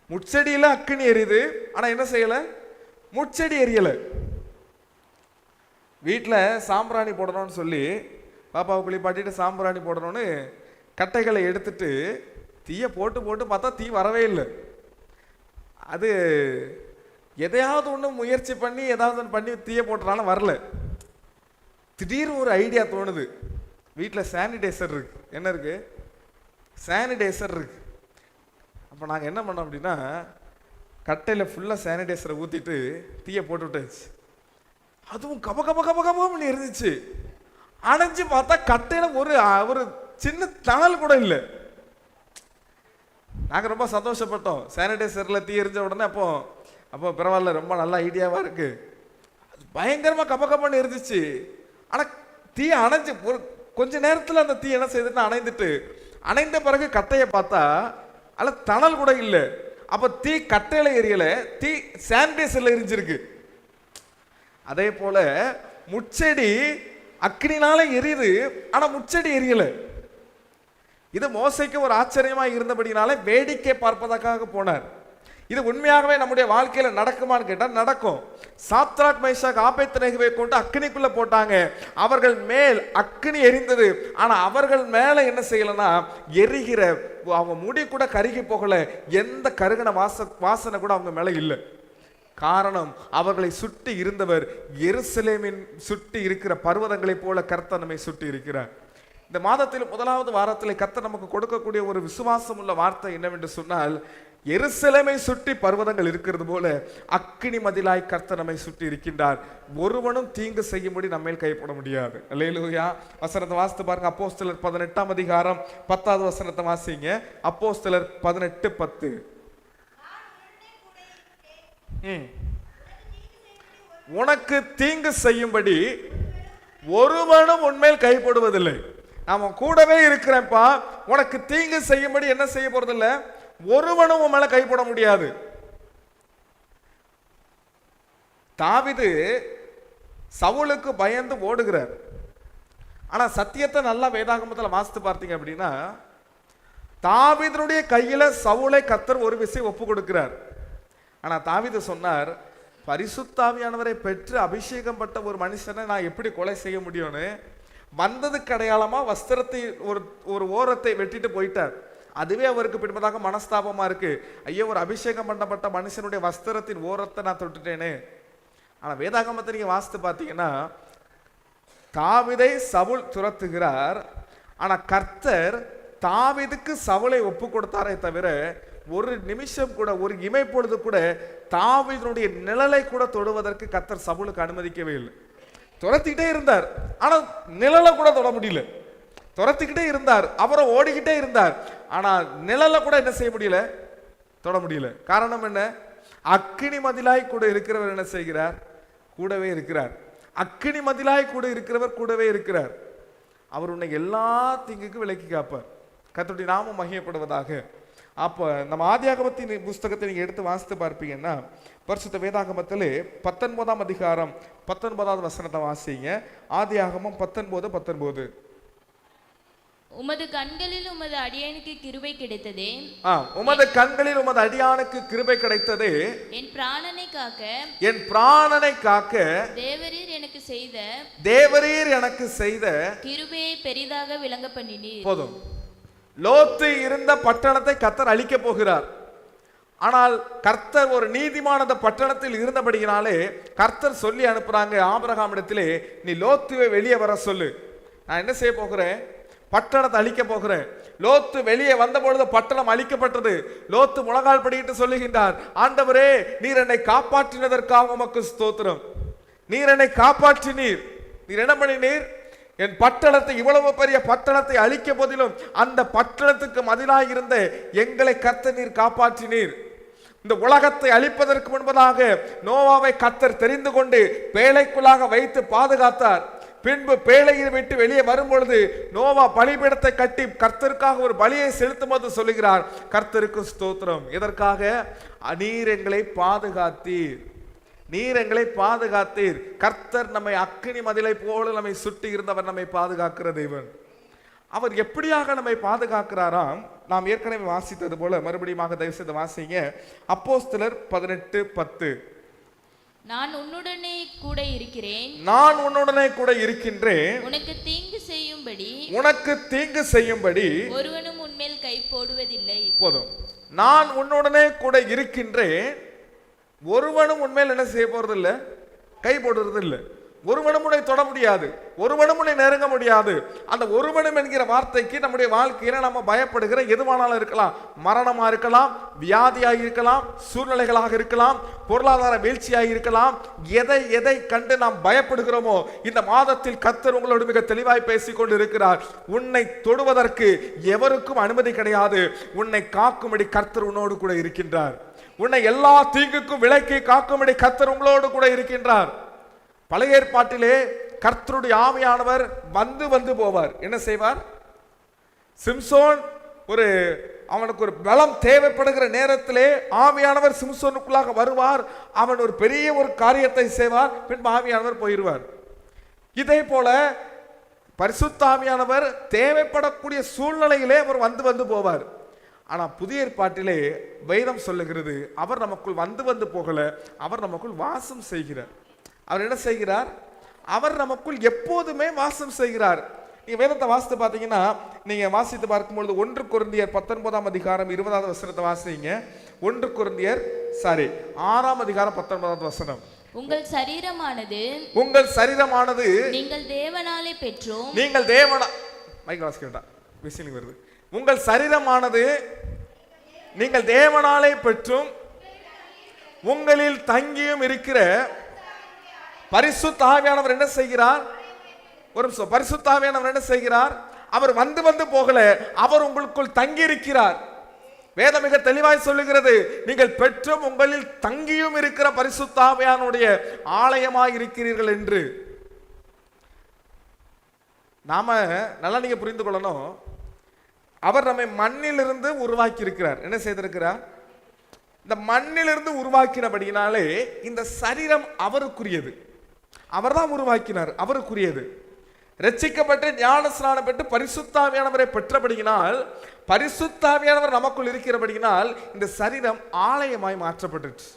முட்செடியில அக்கினி எரியுது, ஆனா என்ன செய்யல? முட்செடி எரியல. வீட்டில் சாம்பிராணி போடணும்னு சொல்லி பாப்பாவை குளிப்பாட்டிட்டு சாம்பிராணி போடணும்னு கட்டைகளை எடுத்துட்டு தீயை போட்டு போட்டு பார்த்தா தீ வரவே இல்லை. அது எதையாவது ஒன்று முயற்சி பண்ணி ஏதாவது ஒன்று பண்ணி தீயை போட்டுறாலும் வரல. திடீர்னு ஒரு ஐடியா தோணுது. வீட்டில் சானிடைசர் இருக்கு. என்ன இருக்கு? சானிடைசர் இருக்கு. அப்போ நாங்கள் என்ன பண்ணோம் அப்படின்னா கட்டையில் ஃபுல்லாக சானிடைசரை ஊற்றிட்டு தீயை போட்டு விட்டாச்சு. அதுவும் கப கப கப கபன்னு இருந்துச்சு. அணைஞ்சு பார்த்தா கட்டையில ஒரு சின்ன தணல் கூட இல்லை. நாங்கள் ரொம்ப சந்தோஷப்பட்டோம். சானிடைசரில் தீ எரிஞ்ச உடனே அப்போ பரவாயில்ல, ரொம்ப நல்ல ஐடியாவாக இருக்கு. அது பயங்கரமாக கப கபன்னு இருந்துச்சு. ஆனால் தீ அணைஞ்சு ஒரு கொஞ்ச நேரத்தில் அந்த தீ என்ன செய்துட்டு அணைந்துட்டு, அணைந்த பிறகு கட்டையை பார்த்தா அதில் தணல் கூட இல்லை. அப்போ தீ கட்டையில் எரியல, தீ சானிடைசரில் எரிஞ்சிருக்கு. அதே போல முட்செடி அக்கினினால எரியுது, ஆனா முட்செடி எரியல. இது மோசைக்கு ஒரு ஆச்சரியமா இருந்தபடினால வேடிக்கை பார்ப்பதற்காக போனார். இது உண்மையாகவே நம்முடைய வாழ்க்கையில நடக்குமான்னு கேட்டால் நடக்கும். சாத்ராக் மேஷாக் ஆபேத்நேகோவை கொண்டு அக்கினிக்குள்ள போட்டாங்க. அவர்கள் மேல் அக்கினி எரிந்தது. ஆனா அவர்கள் மேல என்ன செய்யலன்னா எரிகிற அவங்க முடி கூட கருகி போகல. எந்த கருகின வாசனை கூட அவங்க மேல இல்லை. காரணம், அவர்களை சுற்றி இருந்தவர் எருசலேமின் சுற்றி இருக்கிற பர்வதங்களை போல கர்த்தர் நம்மை சுற்றி இருக்கிறார். இந்த மாதத்தில் முதலாவது வாரத்தில் கர்த்தர் நமக்கு கொடுக்கக்கூடிய ஒரு விசுவாசம் உள்ள வார்த்தை என்னவென்று சொன்னால், எருசலேமை சுற்றி பர்வதங்கள் இருக்கிறது போல அக்கினி மதிலாய் கர்த்தர் நம்மை சுற்றி இருக்கின்றார். ஒருவனும் தீங்கு செய்யும்படி நம்மேல் கைப்பட முடியாது. அல்லேலூயா. வசனத்தை வாசித்து பாருங்க. அப்போஸ்தலர் 18ஆம் அதிகாரம் 10வது வசனத்தை வாசிங்க. அப்போஸ்தலர் 18:10. உனக்கு தீங்கு செய்யும்படி ஒருவனும் உன்மேல் கைப்படுவதில்லை. நாம கூடவே இருக்கிறேன்ப்பா, உனக்கு தீங்கு செய்யும்படி என்ன செய்ய போறதில்லை, ஒருவனும் உன் மேல கைப்பட முடியாது. தாவீது சவுலுக்கு பயந்து ஓடுகிறார். ஆனா சத்தியத்தை நல்லா வேதாகமத்தில் வாசித்து பார்த்தீங்க அப்படின்னா தாவீதுடைய கையில சவுலை கர்த்தர் ஒரு விஷயம் ஒப்பு கொடுக்கிறார். ஆனா தாவீது சொன்னார், பரிசுத்தாவியானவரை பெற்று அபிஷேகம் பட்ட ஒரு மனுஷனை நான் எப்படி கொலை செய்ய முடியும்னு வந்ததுக்கு அடையாளமா வஸ்திரத்தை ஒரு ஓரத்தை வெட்டிட்டு போயிட்டார். அதுவே அவருக்கு பின்பதாக மனஸ்தாபமா இருக்கு. ஐயோ, ஒரு அபிஷேகம் பண்ணப்பட்ட மனுஷனுடைய வஸ்திரத்தின் ஓரத்தை நான் தொட்டுட்டேனே. ஆனா வேதாகமத்தை நீங்க வாசித்து பார்த்தீங்கன்னா தாவீதை சவுல் துரத்துகிறார். ஆனா கர்த்தர் தாவீதுக்கு சவுலை ஒப்பு கொடுத்தாரே தவிர ஒரு நிமிஷம் கூட, ஒரு இமைப்பொழுது கூட தாவீதுடைய நிழலை கூட தொடுவதற்கு கர்த்தர் சவுலுக்கு அனுமதிக்கவே இல்லை. துரத்திக்கிட்டே இருந்தார், ஆனா நிழலை கூட தொட முடியல. துரத்திக்கிட்டே இருந்தார், அவரை ஓடிக்கிட்டே இருந்தார், ஆனா நிழலை கூட என்ன செய்ய முடியல, தொட முடியல. காரணம் என்ன? அக்கினி மதிலாய் கூட இருக்கிறவர் என்ன செய்கிறார்? கூடவே இருக்கிறார். அக்கினி மதிலாய் கூட இருக்கிறவர் கூடவே இருக்கிறார். அவர் உன்னை எல்லா தீங்குக்கும் விலக்கி காப்பார். கர்த்தருடைய நாமம் மகிமைப்படுவதாக. அப்போ நம்ம ஆதியாகமத்தின் புஸ்தகத்தை நீங்கள் எடுத்து வாசித்து பார்ப்பீங்கன்னா பரிசுத்த வேதாகமத்திலே 19ஆம் அதிகாரம் 19வது வசனத்தை வாசிங்க. ஆதியாகமம் 19:19. உமது கண்களில் உமது அடியானுக்கு கிருபை கிடைத்ததே. உமது கண்களில் உமது அடியானுக்கு கிருபை கிடைத்ததே. என் பிராணனை காக்க, என் பிராணனை காக்க தேவரீர் எனக்கு செய்த கிருபையை பெரிதாக விளங்க பண்ணினீர். போதும். லோத்து இருந்த பட்டணத்தை கர்த்தர் அழிக்க போகிறார். ஆனால் கர்த்தர் ஒரு நீதிமான அந்த பட்டணத்தில் இருந்தபடியினாலே கர்த்தர் சொல்லி அனுப்புறாங்க ஆபிரகாமிடத்திலே, நீ லோத்துவை வெளியே வர சொல்லு, நான் என்ன செய்ய போகிறேன்? பட்டணத்தை அழிக்க போகிறேன். லோத்து வெளியே வந்த பொழுது பட்டணம் அழிக்கப்பட்டது. லோத்து முழங்கால் படிக்கிட்டு சொல்லுகின்றார், ஆண்டவரே, நீர் என்னை காப்பாற்றினதற்காக உமக்கு ஸ்தோத்திரம். நீர் என்னை காப்பாற்றினீர். நீர் என்ன பண்ணினீர்? என் பட்டணத்தை, இவ்வளவு பெரிய பட்டணத்தை அழிக்க போதிலும் அந்த பட்டணத்துக்கு மதிலாக இருந்த எங்களை கர்த்தர் நீர் காப்பாற்றினீர். இந்த உலகத்தை அழிப்பதற்கு முன்பதாக நோவாவை கர்த்தர் தெரிந்து கொண்டு பேழைக்குள்ளாக வைத்து பாதுகாத்தார். பின்பு பேழையை விட்டு வெளியே வரும் பொழுது நோவா பலிபீடத்தை கட்டி கர்த்தருக்காக ஒரு பலியை செலுத்தும் போது சொல்லுகிறார், கர்த்தருக்கு ஸ்தோத்திரம். எதற்காக? நீர் எங்களை பாதுகாத்தீர், நீர் எங்களை பாதுகாத்தீர். கர்த்தர் நம்மை அக்கினி மதிலை போல நம்மை சுட்டி இருந்தவர் நம்மை பாதுகாக்கிற தேவன். அவர் எப்படியாக நம்மை பாதுகாக்கிறாராம்? நாம் ஏற்கனவே வாசித்தது போல மறுபடியும் தயவு செய்து வாசிங்க. அப்போஸ்தலர் 18:10. நான் உன்னுடனே கூட இருக்கிறேன், நான் உன்னுடனே கூட இருக்கின்றேன், உனக்கு தீங்கு செய்யும்படி ஒருவனும் உன்மேல் கை போடுவதில்லை. போதும். நான் உன்னுடனே கூட இருக்கின்றேன், ஒருவனும் உண்மையில் என்ன செய்ய போறது இல்லை, கை போடுறது இல்லை. ஒருவனும் உன்னை தொட முடியாது, ஒருவனும் உன்னை நெருங்க முடியாது. அந்த ஒருவனும் என்கிற வார்த்தைக்கு நம்முடைய வாழ்க்கையில நம்ம பயப்படுகிற எதுவானாலும் இருக்கலாம். மரணமா இருக்கலாம், வியாதியாக இருக்கலாம், சூழ்நிலைகளாக இருக்கலாம், பொருளாதார வீழ்ச்சியாக இருக்கலாம். எதை எதை கண்டு நாம் பயப்படுகிறோமோ இந்த மாதத்தில் கர்த்தர் உங்களோடு மிக தெளிவாய் பேசிக் கொண்டு இருக்கிறார். உன்னை தொடுவதற்கு எவருக்கும் அனுமதி கிடையாது. உன்னை காக்கும்படி கர்த்தர் உன்னோடு கூட இருக்கின்றார். உன்னை எல்லா தீங்குக்கும் விலக்கி காக்கும்படி கர்த்தர் உங்களோடு கூட இருக்கின்றார். பழைய ஏற்பாட்டிலே கர்த்தருடைய ஆவியானவர் வந்து வந்து போவார். என்ன செய்வார்? சிம்சோன் அவனுக்கு ஒரு பலம் தேவைப்படுகிற நேரத்திலே ஆவியானவர் சிம்சோனுக்குள்ளாக வருவார். அவன் ஒரு பெரிய ஒரு காரியத்தை செய்வார், பின்பு ஆவியானவர் போயிடுவார். இதே போல பரிசுத்த ஆவியானவர் தேவைப்படக்கூடிய சூழ்நிலையிலே அவர் வந்து வந்து போவார். ஆனா புதிய ஏற்பாட்டிலே வேதம் சொல்லுகிறது, அவர் நமக்குள் வந்து வந்து போகல, அவர் நமக்குள் வாசம் செய்கிறார். அவர் என்ன செய்கிறார்? அவர் நமக்குள் எப்போதுமே வாசம் செய்கிறார். நீங்க வேதத்தை வாசித்து பார்த்தீங்கன்னா, நீங்க வாசித்து பார்க்கும்பொழுது 1 கொரிந்தியர் 19ஆம் அதிகாரம் 20வது வசனத்தை வாசிங்க. 1 கொரிந்தியர் 6ஆம் அதிகாரம் 19வது வசனம். உங்கள் சரீரமானது நீங்கள் தேவனாலே பெற்றோம், வருது. உங்கள் சரீரமானது நீங்கள் தேவனாலே பெற்றும் உங்களில் தங்கியும் இருக்கிற பரிசுத்த ஆவியானவர் என்ன செய்கிறார்? பரிசுத்த ஆவியானவர் என்ன செய்கிறார்? அவர் வந்து வந்து போகல, அவர் உங்களுக்குள் தங்கி இருக்கிறார். வேதம் மிக தெளிவாய் சொல்லுகிறது, நீங்கள் பெற்றும் உங்களில் தங்கியும் இருக்கிற பரிசுத்த ஆவியானுடைய ஆலயமாய் இருக்கிறீர்கள் என்று. நாம நல்லா நீங்க புரிந்து கொள்ளணும், அவர் நம்மை மண்ணிலிருந்து உருவாக்கி இருக்கிறார். என்ன செய்திருக்கிறார்? இந்த மண்ணிலிருந்து உருவாக்கினபடியினாலே இந்த சரீரம் அவருக்குரியது. அவர் தான் உருவாக்கினார், அவருக்குரியது. ரட்சிக்கப்பட்டு ஞான ஸ்நானம் பெற்று பரிசுத்தாவியானவரை பெற்றபடியினால், பரிசுத்தாவியானவர் நமக்குள் இருக்கிறபடியினால் இந்த சரீரம் ஆலயமாய் மாற்றப்பட்டுச்சு.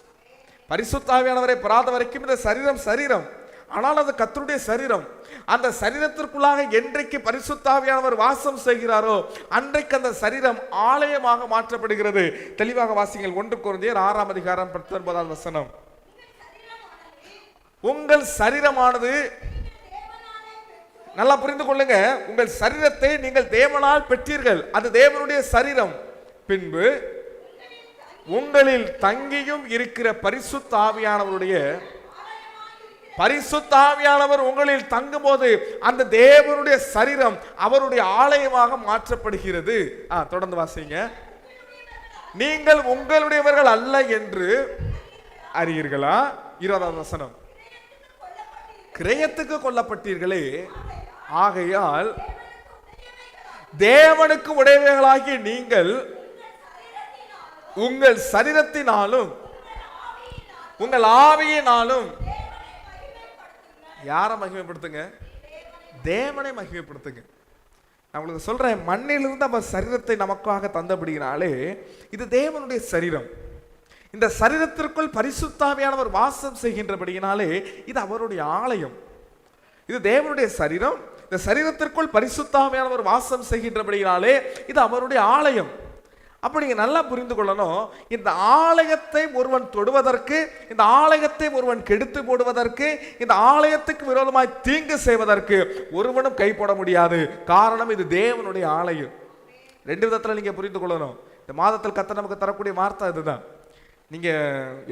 பரிசுத்த ஆவியானவரை பெறாத வரைக்கும் இந்த சரீரம், ஆனால் அது கர்த்தருடைய சரீரம். அந்த சரீரத்திற்குள்ளாக என்றைக்கு பரிசுத்த ஆவியானவர் வாசம் செய்கிறாரோ அன்றைக்கு அந்த சரீரம் ஆலயமாக மாற்றப்படுகிறது. தெளிவாக வாசிங்கள் 1 கொரிந்தியர் 6:19. உங்கள் சரீரமானது, நல்லா புரிந்து கொள்ளுங்க, உங்கள் சரீரத்தை நீங்கள் தேவனால் பெற்றீர்கள், அது தேவனுடைய சரீரம். பின்பு உங்களில் தங்கியும் இருக்கிற பரிசுத்த ஆவியானவர் உங்களில் தங்கும் போது அந்த தேவனுடைய சரீரம் அவருடைய ஆலயமாக மாற்றப்படுகிறது. தொடர்ந்து வாசிங்க. நீங்கள் உங்களுடையவர்கள் அல்ல என்று அறியீர்களா? 20வது வசனம். கிரயத்துக்கு கொல்லப்பட்டீர்களே, ஆகையால் தேவனுக்கு உடையவர்களாகிய நீங்கள் உங்கள் சரீரத்தினாலும் உங்கள் ஆவியினாலும் யாரை மகிமைப்படுத்துங்க? தேவனை மகிமைப்படுத்துங்க. நான் உங்களுக்கு சொல்றேன், மண்ணிலிருந்து அவர் சரீரத்தை நமக்காக தந்தபடினாலே இது தேவனுடைய சரீரம். இந்த சரீரத்திற்குள் பரிசுத்த ஆவியானவர் வாசம் செய்கின்றபடியினாலே இது அவருடைய ஆலயம். இது தேவனுடைய சரீரம். இந்த சரீரத்திற்குள் பரிசுத்த ஆவியானவர் வாசம் செய்கின்றபடியினாலே இது அவருடைய ஆலயம். அப்ப நீங்க நல்லா புரிந்து கொள்ளணும், இந்த ஆலயத்தை ஒருவன் தொடுவதற்கு, இந்த ஆலயத்தை ஒருவன் கெடுத்து போடுவதற்கு, இந்த ஆலயத்துக்கு விரோதமாய் தீங்கு செய்வதற்கு ஒருவனும் கை போட முடியாது. காரணம், இது தேவனுடைய ஆலயம். 2 விதத்துல நீங்க புரிந்து கொள்ளணும். இந்த மாதத்தில் கர்த்தர் நமக்கு தரக்கூடிய வார்த்தை இதுதான். நீங்க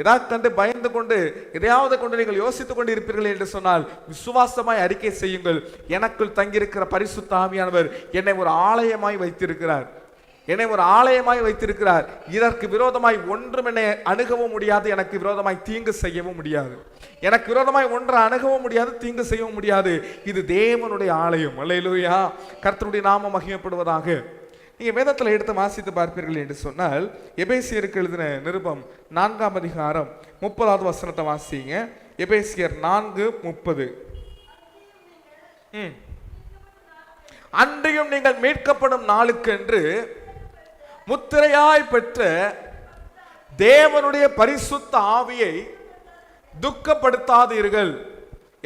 எதாவது கண்டு பயந்து கொண்டு எதையாவது கொண்டு நீங்கள் யோசித்துக் கொண்டு இருப்பீர்கள் என்று சொன்னால் விசுவாசமாய் அறிக்கை செய்யுங்கள். எனக்குள் தங்கியிருக்கிற பரிசுத்த ஆவியானவர் என்னை ஒரு ஆலயமாய் வைத்திருக்கிறார், என்னை ஒரு ஆலயமாய் வைத்திருக்கிறார். இதற்கு விரோதமாய் ஒன்றும் என்னை அணுகவும் முடியாது, எனக்கு விரோதமாய் தீங்கு செய்யவும் முடியாது. எனக்கு விரோதமாய் ஒன்றை அணுகவும் முடியாது, தீங்கு செய்யவும் முடியாது. இது தேவனுடைய ஆலயம். அல்லேலூயா. கர்த்தருடைய நாமம் மகிமைப்படுவதாக. நீங்க வேதத்தில் எடுத்து வாசித்து பார்ப்பீர்கள் என்று சொன்னால் எபேசியருக்கு எழுதின நிருபம் 4ஆம் அதிகாரம் 30வது வசனத்தை வாசிங்க. எபேசியர் 4:30. அன்றையும் நீங்கள் மீட்கப்படும் நாளுக்கென்று முத்திரையாய் பெற்ற தேவனுடைய பரிசுத்த ஆவியை துக்கப்படுத்தாதீர்கள்.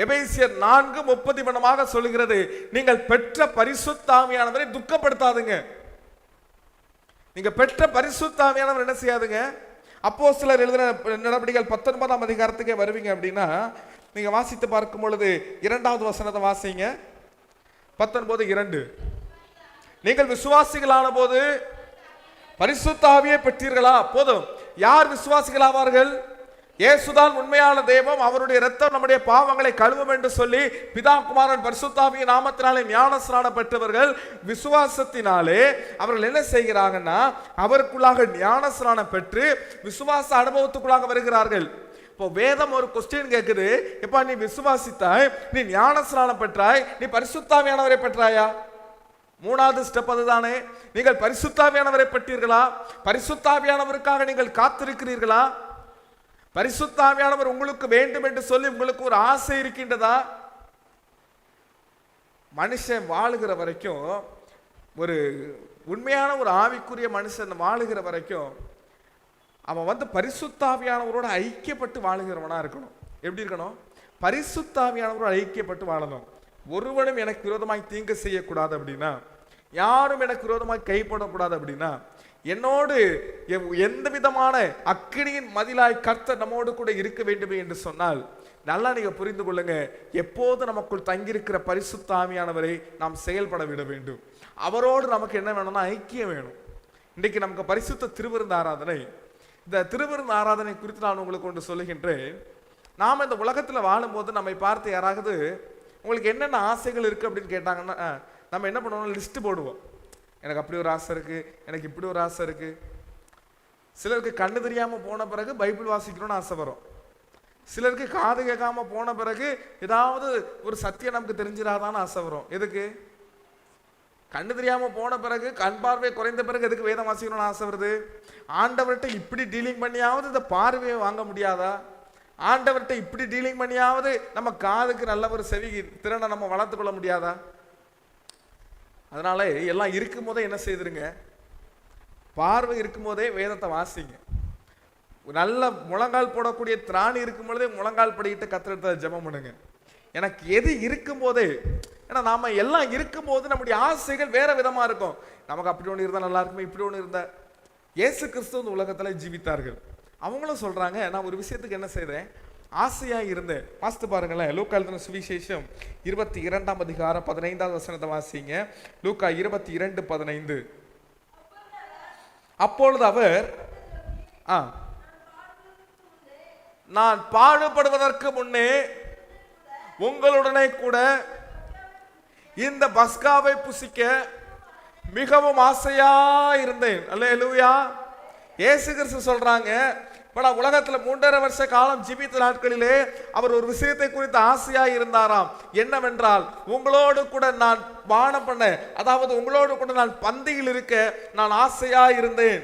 எபேசியர் 4:30 வண்ணமாக சொல்லுகிறது, நீங்கள் பெற்ற பரிசுத்த ஆவியானவரை துக்கப்படுத்தாதுங்க. நீங்க பெற்ற பரிசுத்த ஆவியானவர் என்ன செய்யாதுங்க? அப்போஸ்தலர் எழுதின நடபடிகள் 19ஆம் அதிகாரத்துக்கே வருவீங்க அப்படின்னா நீங்க வாசித்து பார்க்கும் பொழுது 2வது வசனத்தை வாசிங்க. 19:2. நீங்கள் விசுவாசிகளான போது பரிசுத்த ஆவியை பெற்றீர்களா? போதும். யார் விசுவாசிகள் ஆவார்கள்? இயேசுதான் உண்மையான தெய்வம், அவருடைய இரத்தம் நம்முடைய பாவங்களை கழுவும் என்று சொல்லி பிதா குமாரன் பரிசுத்த ஆவியின் நாமத்தினாலே ஞானஸ்நானம் பெற்றவர்கள் விசுவாசத்தினாலே அவர்கள் என்ன செய்கிறாங்கன்னா அவருக்குள்ளாக ஞானஸ்நானம் பெற்று விசுவாச அனுபவத்துக்குள்ளாக வருகிறார்கள். இப்போ வேதம் ஒரு கொஸ்டின் கேட்குது, எப்பா நீ விசுவாசித்தாய், நீ ஞானஸ்நானம் பெற்றாய், நீ பரிசுத்த ஆவியானவரை பெற்றாயா? 3வது ஸ்டெப் அதுதானே. நீங்கள் பரிசுத்த ஆவியானவரை பெற்றீர்களா? பரிசுத்த ஆவியானவருக்காக நீங்கள் காத்திருக்கிறீர்களா? பரிசுத்த ஆவியானவர் உங்களுக்கு வேண்டும் என்று சொல்லி உங்களுக்கு ஒரு ஆசை இருக்கின்றதா? மனுஷன் வாழுகிற வரைக்கும், ஒரு உண்மையான ஒரு ஆவிக்குரிய மனுஷன் வாழுகிற வரைக்கும் அவன் பரிசுத்த ஆவியானவரோட ஐக்கியப்பட்டு வாழுகிறவனா இருக்கணும். எப்படி இருக்கணும்? பரிசுத்த ஆவியானவரோட ஐக்கியப்பட்டு வாழணும். ஒருவனும் எனக்கு விரோதமாய் தீங்கு செய்யக்கூடாது அப்படின்னா, யாரும் எனக்கு விரோதமாய் கைப்படக்கூடாது அப்படின்னா, என்னோடு எந்த விதமான அக்கினியின் மதிலாய் கர்த்தர் நம்மோடு கூட இருக்க வேண்டும் என்று சொன்னால் நல்லா நீங்க புரிந்து கொள்ளுங்க, எப்போது நமக்குள் தங்கியிருக்கிற பரிசுத்த ஆவியானவரை நாம் செயல்பட விட வேண்டும். அவரோடு நமக்கு என்ன வேணும்னா ஐக்கியம் வேணும். இன்றைக்கு நமக்கு பரிசுத்த திருவிருந்து ஆராதனை. இந்த திருவிருந்து ஆராதனை குறித்து நான் உங்களுக்கு ஒன்று சொல்லுகின்றேன். நாம் இந்த உலகத்தில் வாழும்போது நம்மை பார்த்து யாராவது உங்களுக்கு என்னென்ன ஆசைகள் இருக்குது அப்படின்னு கேட்டாங்கன்னா நம்ம என்ன பண்ணுவோம்? லிஸ்ட்டு போடுவோம். எனக்கு அப்படி ஒரு ஆசை இருக்குது, எனக்கு இப்படி ஒரு ஆசை இருக்குது. சிலருக்கு கண்ணு தெரியாமல் போன பிறகு பைபிள் வாசிக்கணும்னு ஆசை வரும். சிலருக்கு காது கேட்காம போன பிறகு ஏதாவது ஒரு சத்தியம் நமக்கு தெரிஞ்சிடாதான்னு ஆசை வரும். எதுக்கு? கண்ணு தெரியாமல் போன பிறகு, கண் பார்வை குறைந்த பிறகு எதுக்கு வேதம் வாசிக்கணும்னு ஆசை வருது? ஆண்டவர்கிட்ட இப்படி டீலிங் பண்ணியாவது இந்த பார்வையை வாங்க முடியாதா? ஆண்டவர்கிட்ட இப்படி டீலிங் பண்ணியாவது நம்ம காதுக்கு நல்ல ஒரு செவி திறனை நம்ம வளர்த்து கொள்ள முடியாதா? அதனால எல்லாம் இருக்கும் போதே என்ன செய்திருங்க? பார்வை இருக்கும் போதே வேதத்தை வாசிங்க. நல்ல முழங்கால் போடக்கூடிய திராணி இருக்கும் பொழுதே முழங்கால் படிக்கிட்டு கத்திரத்தை ஜெபம் பண்ணுங்க. எனக்கு எது இருக்கும் போதே, ஏன்னா நாம எல்லாம் இருக்கும் போது நம்முடைய ஆசைகள் வேற விதமா இருக்கும். நமக்கு அப்படி ஒன்று இருந்தா நல்லா இருக்குமே, இப்படி ஒன்று இருந்தா. இயேசு கிறிஸ்து இந்த உலகத்துல ஜீவித்தார்கள். அவங்களும் சொல்றாங்க, நான் ஒரு விஷயத்துக்கு என்ன செய்தேன், ஆசையா இருந்தேன். வாசித்து பாருங்களேன், லூக்கா எழுதின சுவிசேஷம் 22ஆம் அதிகாரம் 15வது வசனத்தை வாசிங்க. லூக்கா 22:15. அப்பொழுது அவர் நான் பாடுபடுவதற்கு முன்னே உங்களுடனே கூட இந்த பஸ்காவை புசிக்க மிகவும் ஆசையா இருந்தேன். அல்லேலூயா. இயேசு கிறிஸ்து சொல்றாங்க, நான் உலகத்துல 3.5 வருஷ காலம் ஜீவித்த நாட்களிலே அவர் ஒரு விஷயத்தை குறித்து ஆசையா இருந்தாராம். என்னவென்றால், உங்களோடு கூட நான் பானம் பண்ண, அதாவது உங்களோடு கூட நான் பந்தியில் இருக்க நான் ஆசையா இருந்தேன்.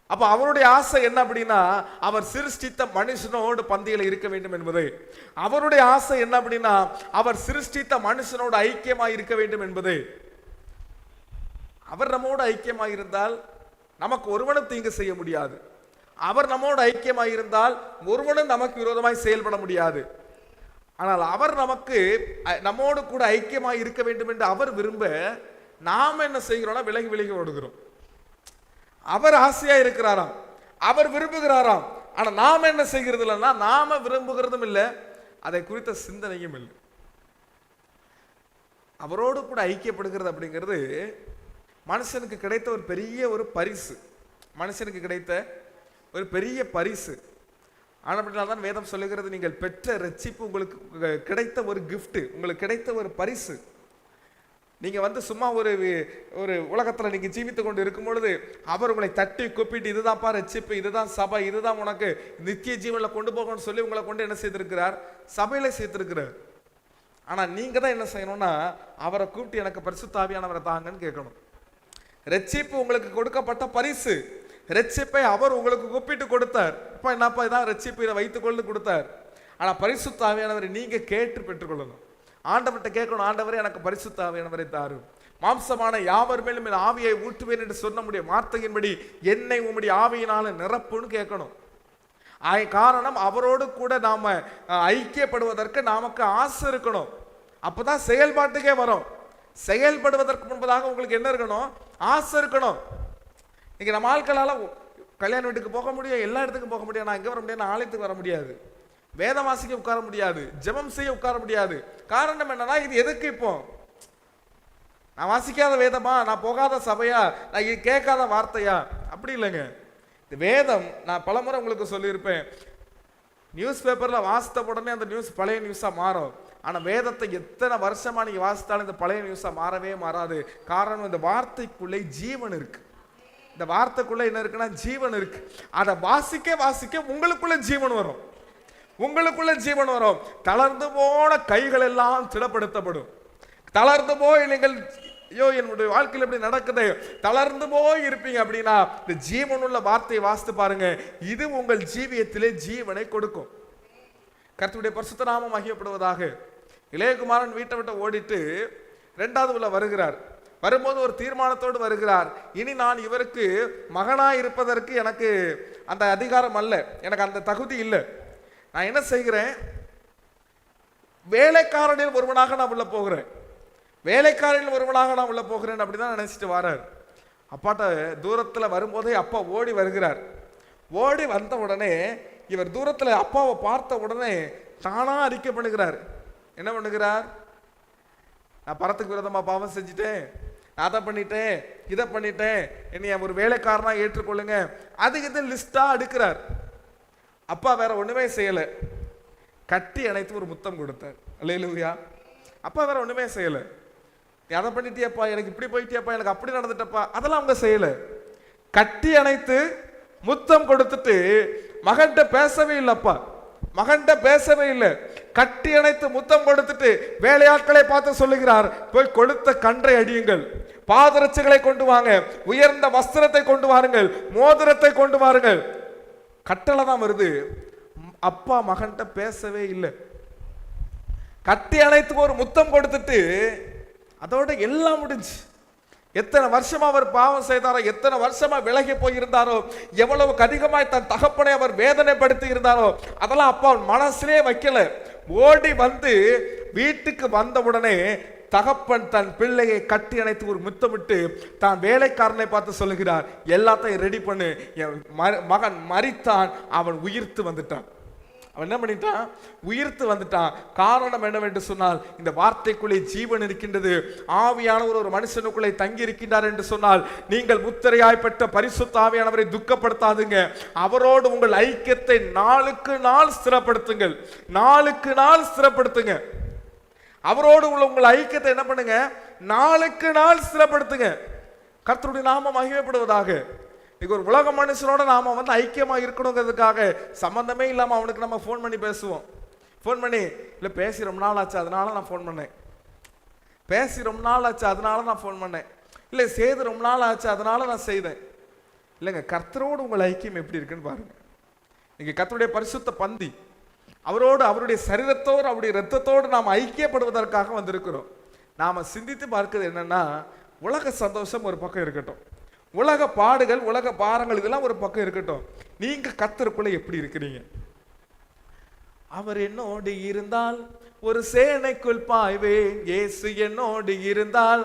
அப்ப அவருடைய ஆசை என்ன அப்படின்னா, அவர் சிருஷ்டித்த மனுஷனோடு பந்தியில இருக்க வேண்டும் என்பது. அவருடைய ஆசை என்ன அப்படின்னா, அவர் சிருஷ்டித்த மனுஷனோடு ஐக்கியமாய் இருக்க வேண்டும் என்பது. அவர் நம்மோடு ஐக்கியமாய் இருந்தால் நமக்கு ஒருவனும் தீங்கு செய்ய முடியாது. அவர் நம்மோடு ஐக்கியமாய் இருந்தால் ஒருவனும் நமக்கு விரோதமாய் செயல்பட முடியாது. ஆனால் அவர் நம்மோடு கூட ஐக்கியமாய் இருக்க வேண்டும் என்று அவர் விரும்ப, நாம் என்ன செய்கிறோம்னா விலகி விலகி ஓடுகிறோம். அவர் ஆசையா இருக்கிறாராம், அவர் விரும்புகிறாராம். ஆனா நாம என்ன செய்கிறது இல்லைன்னா, நாம விரும்புகிறதும் இல்லை, அதை குறித்த சிந்தனையும் இல்லை. அவரோடு கூட ஐக்கியப்படுகிறது அப்படிங்கிறது மனுஷனுக்கு கிடைத்த ஒரு பெரிய ஒரு பரிசு. மனுஷனுக்கு கிடைத்த ஒரு பெரிய பரிசு. ஆனால் வேதம் சொல்லுகிறது, நீங்கள் பெற்ற ரட்சிப்பு உங்களுக்கு கிடைத்த ஒரு கிஃப்ட், உங்களுக்கு கிடைத்த ஒரு பரிசு. நீங்க சும்மா ஒரு உலகத்துல நீங்க ஜீவித்து கொண்டு இருக்கும் பொழுது அவர் உங்களை தட்டி கூப்பிட்டு, இதுதான்ப்பா ரட்சிப்பு, இதுதான் சபை, இதுதான் உனக்கு நித்திய ஜீவன்ல கொண்டு போகணும்னு சொல்லி உங்களை கொண்டு என்ன செய்திருக்கிறார், சபையில சேர்த்திருக்கிறார். ஆனா நீங்க தான் என்ன செய்யணும்னா, அவரை கூப்பிட்டு எனக்கு பரிசுத்த ஆவியானவரை தாங்கன்னு கேட்கணும். ரட்சிப்பு உங்களுக்கு கொடுக்கப்பட்ட பரிசு. ரட்சிப்பை அவர் உங்களுக்கு கூப்பிட்டு கொடுத்தார். இப்ப என்னப்பா இதான் ரட்சிப்பு, இதை வைத்துக்கொண்டு கொடுத்தார். ஆனா பரிசுத்த ஆவியானவரை நீங்க கேட்டு பெற்றுக்கொள்ளணும். ஆண்டவர்கிட்ட கேட்கணும், ஆண்டவரே எனக்கு பரிசுத்த ஆவியானவரை தாரும், மாம்சமான யாவர் மேலும் என் ஆவியை ஊற்றுவேன் என்று சொன்ன முடிய வார்த்தையின்படி என்னை உம்முடைய ஆவியினால நிரப்புன்னு கேட்கணும். காரணம், அவரோடு கூட நாம ஐக்கியப்படுவதற்கு நமக்கு ஆசை இருக்கணும். அப்பதான் செயல்பாட்டுக்கே வரும். செயல்படுவதற்கு முன்பதாக உங்களுக்கு என்ன இருக்கணும், ஆசை இருக்கணும். இன்னைக்கு நம்ம ஆட்களால கல்யாண வீட்டுக்கு போக முடியும், எல்லா இடத்துக்கும் போக முடியாது, நான் எங்க வர முடியாது, நான் ஆலயத்துக்கு வர முடியாது, வேதம் வாசிக்க உட்கார முடியாது, ஜெபம் செய்ய உட்கார முடியாது. காரணம் என்னன்னா, இது எதுக்கு? இப்போ நான் வாசிக்காத வேதமா, நான் போகாத சபையா, நான் இது கேட்காத வார்த்தையா? அப்படி இல்லைங்க. இந்த வேதம் நான் பலமுறை உங்களுக்கு சொல்லியிருப்பேன், நியூஸ் பேப்பர்ல வாசித்த உடனே அந்த நியூஸ் பழைய நியூஸா மாறும். ஆனா வேதத்தை எத்தனை வருஷமா நீங்க வாசித்தாலும் இந்த பழைய நியூஸா மாறவே மாறாது. காரணம், இந்த வார்த்தைக்குள்ளே ஜீவன் இருக்கு. இந்த வார்த்தைக்குள்ள என்ன இருக்குன்னா, ஜீவன் இருக்கு. அதை வாசிக்க வாசிக்க உங்களுக்குள்ள ஜீவன் வரும், உங்களுக்குள்ள ஜீவன் வரும். தளர்ந்து போன கைகள் எல்லாம் திடப்படுத்தப்படும். தளர்ந்து போய் நீங்கள், ஐயோ என்னுடைய வாழ்க்கையில் எப்படி நடக்குது, தளர்ந்து போய் இருப்பீங்க அப்படின்னா இந்த ஜீவனுள்ள வார்த்தையை வாசித்து பாருங்க, இது உங்கள் ஜீவியத்திலே ஜீவனை கொடுக்கும். கர்த்தருடைய பரிசுத்த நாமம் மகிமைப்படுவதாக. இளையகுமாரன் வீட்டை விட்டு ஓடிட்டு 2வது வருகிறார். வரும்போது ஒரு தீர்மானத்தோடு வருகிறார், இனி நான் இவருக்கு மகனாய் இருப்பதற்கு எனக்கு அந்த அதிகாரம் அல்ல, எனக்கு அந்த தகுதி இல்லை. நான் என்ன செய்கிறேன், வேலைக்காரனில் ஒருவனாக நான் உள்ள போகிறேன், வேலைக்காரனில் ஒருவனாக நான் உள்ள போகிறேன் அப்படிதான் நினைச்சிட்டு வரார். அப்பாட்ட தூரத்தில் வரும்போதே அப்பா ஓடி வருகிறார். ஓடி வந்த உடனே இவர் தூரத்தில் அப்பாவை பார்த்த உடனே தானா அறிக்கை பண்ணுகிறார். என்ன பண்ணுகிறார், நான் பரத்துக்கு விரோதமா பாவம் செஞ்சுட்டேன், நான் அதை பண்ணிட்டேன், இதை பண்ணிட்டேன், என்னைய ஒரு வேலைக்காரனா ஏற்றுக்கொள்ளுங்க, அதுக்கு இது லிஸ்டா அடுக்கிறார். அப்பா வேற ஒண்ணுமே செய்யல, கட்டி அணைத்து ஒரு முத்தம் கொடுத்தார். அல்லேலூயா. அப்பா வேற ஒண்ணுமே செய்யல, நீ அதை பண்ணிட்டியப்பா, எனக்கு இப்படி போயிட்டியப்பா, எனக்கு அப்படி நடந்துட்டப்பா, அதெல்லாம் அவங்க செய்யல. கட்டி அணைத்து முத்தம் கொடுத்துட்டு மகன்கிட்ட பேசவே இல்லப்பா, மகன்கிட்ட பேசவே இல்லை. கட்டி அணைத்து முத்தம் கொடுத்துட்டு வேலையாட்களை பார்த்து சொல்லுகிறார், போய் கொளுத்த கன்றை அடியுங்கள், பாதரட்சைகளை கொண்டு வாங்க, உயர்ந்த வஸ்திரத்தை கொண்டு வாருங்கள், மோதிரத்தை கொண்டு வாருங்கள். கட்டளை தான் வருது, அப்பா மகன்கிட்ட பேசவே இல்லை. கட்டி அணைத்து ஒரு முத்தம் கொடுத்துட்டு அதோட எல்லாம் முடிஞ்சு, எத்தனை வருஷமா அவர் பாவம் செய்தாரோ, எத்தனை வருஷமா விலகி போயிருந்தாரோ, எவ்வளவு அதிகமாய் தன் தகப்பனை அவர் வேதனைப்படுத்தி இருந்தாரோ, அதெல்லாம் அப்பா மனசிலே வைக்கல. ஓடி வந்து வீட்டுக்கு வந்த உடனே தகப்பன் தன் பிள்ளையை கட்டி அணைத்து ஒரு முத்தமிட்டு தான் வேலைக்காரனை பார்த்து சொல்லுகிறார், எல்லாத்தையும் ரெடி பண்ணு, என் மகன் மரித்தான், அவன் உயிர்த்து வந்துட்டான். அவன் என்ன பண்ணிட்டான்? உயிர்த்து வந்துட்டான். காரணம் என்னவென்று சொன்னால், இந்த வார்த்தைக்குள்ளே ஜீவன் இருக்கின்றது. ஆவியானவர் ஒரு மனுஷனுக்குள்ளே தங்கி இருக்கின்றார் என்று சொன்னால், நீங்கள் முத்திரையாய் பெற்ற பரிசுத்த ஆவியானவரை துக்கப்படுத்தாதுங்க. அவரோடு உங்கள் ஐக்கியத்தை நாளுக்கு நாள் ஸ்திரப்படுத்துங்கள், நாளுக்கு நாள் ஸ்திரப்படுத்துங்க. அவரோடு உங்கள் ஐக்கியத்தை என்ன பண்ணுங்க? நாளுக்கு நாள் ஸ்திரப்படுத்துங்க. கர்த்தருடைய நாமம் மகிமைப்படுவதாக. இன்னைக்கு ஒரு உலக மனுஷனோட நாம வந்து ஐக்கியமா இருக்கணுங்கிறதுக்காக சம்பந்தமே இல்லாம அவனுக்கு நம்ம ஃபோன் பண்ணி பேசுவோம். ஃபோன் பண்ணி, இல்லை பேசி ரொம்ப நாள் ஆச்சு அதனால நான் ஃபோன் பண்ணேன், பேசி ரொம்ப நாள் ஆச்சு அதனால நான் ஃபோன் பண்ணேன், இல்லை செய்து ரொம்ப நாள் ஆச்சு அதனால நான் செய்தேன். இல்லைங்க, கர்த்தரோடு உங்கள் ஐக்கியம் எப்படி இருக்குன்னு பாருங்க. நீங்க கர்த்தருடைய பரிசுத்த பந்தி, அவரோடு அவருடைய சரீரத்தோடு அவருடைய இரத்தத்தோடு நாம் ஐக்கியப்படுவதற்காக வந்திருக்கிறோம். நாம சிந்தித்து பார்க்கிறது என்னன்னா, உலக சந்தோஷம் ஒரு பக்கம் இருக்கட்டும், உலக பாடுகள் உலக பாரங்கள் இதெல்லாம் ஒரு பக்கம் இருக்கட்டும், நீங்க கர்த்தருக்குள்ள எப்படி இருக்கிறீங்க? அவர் என்னோடு இருந்தால் ஒரு சேனைக்குள் பாய்வேன், இயேசு என்னோடு இருந்தால்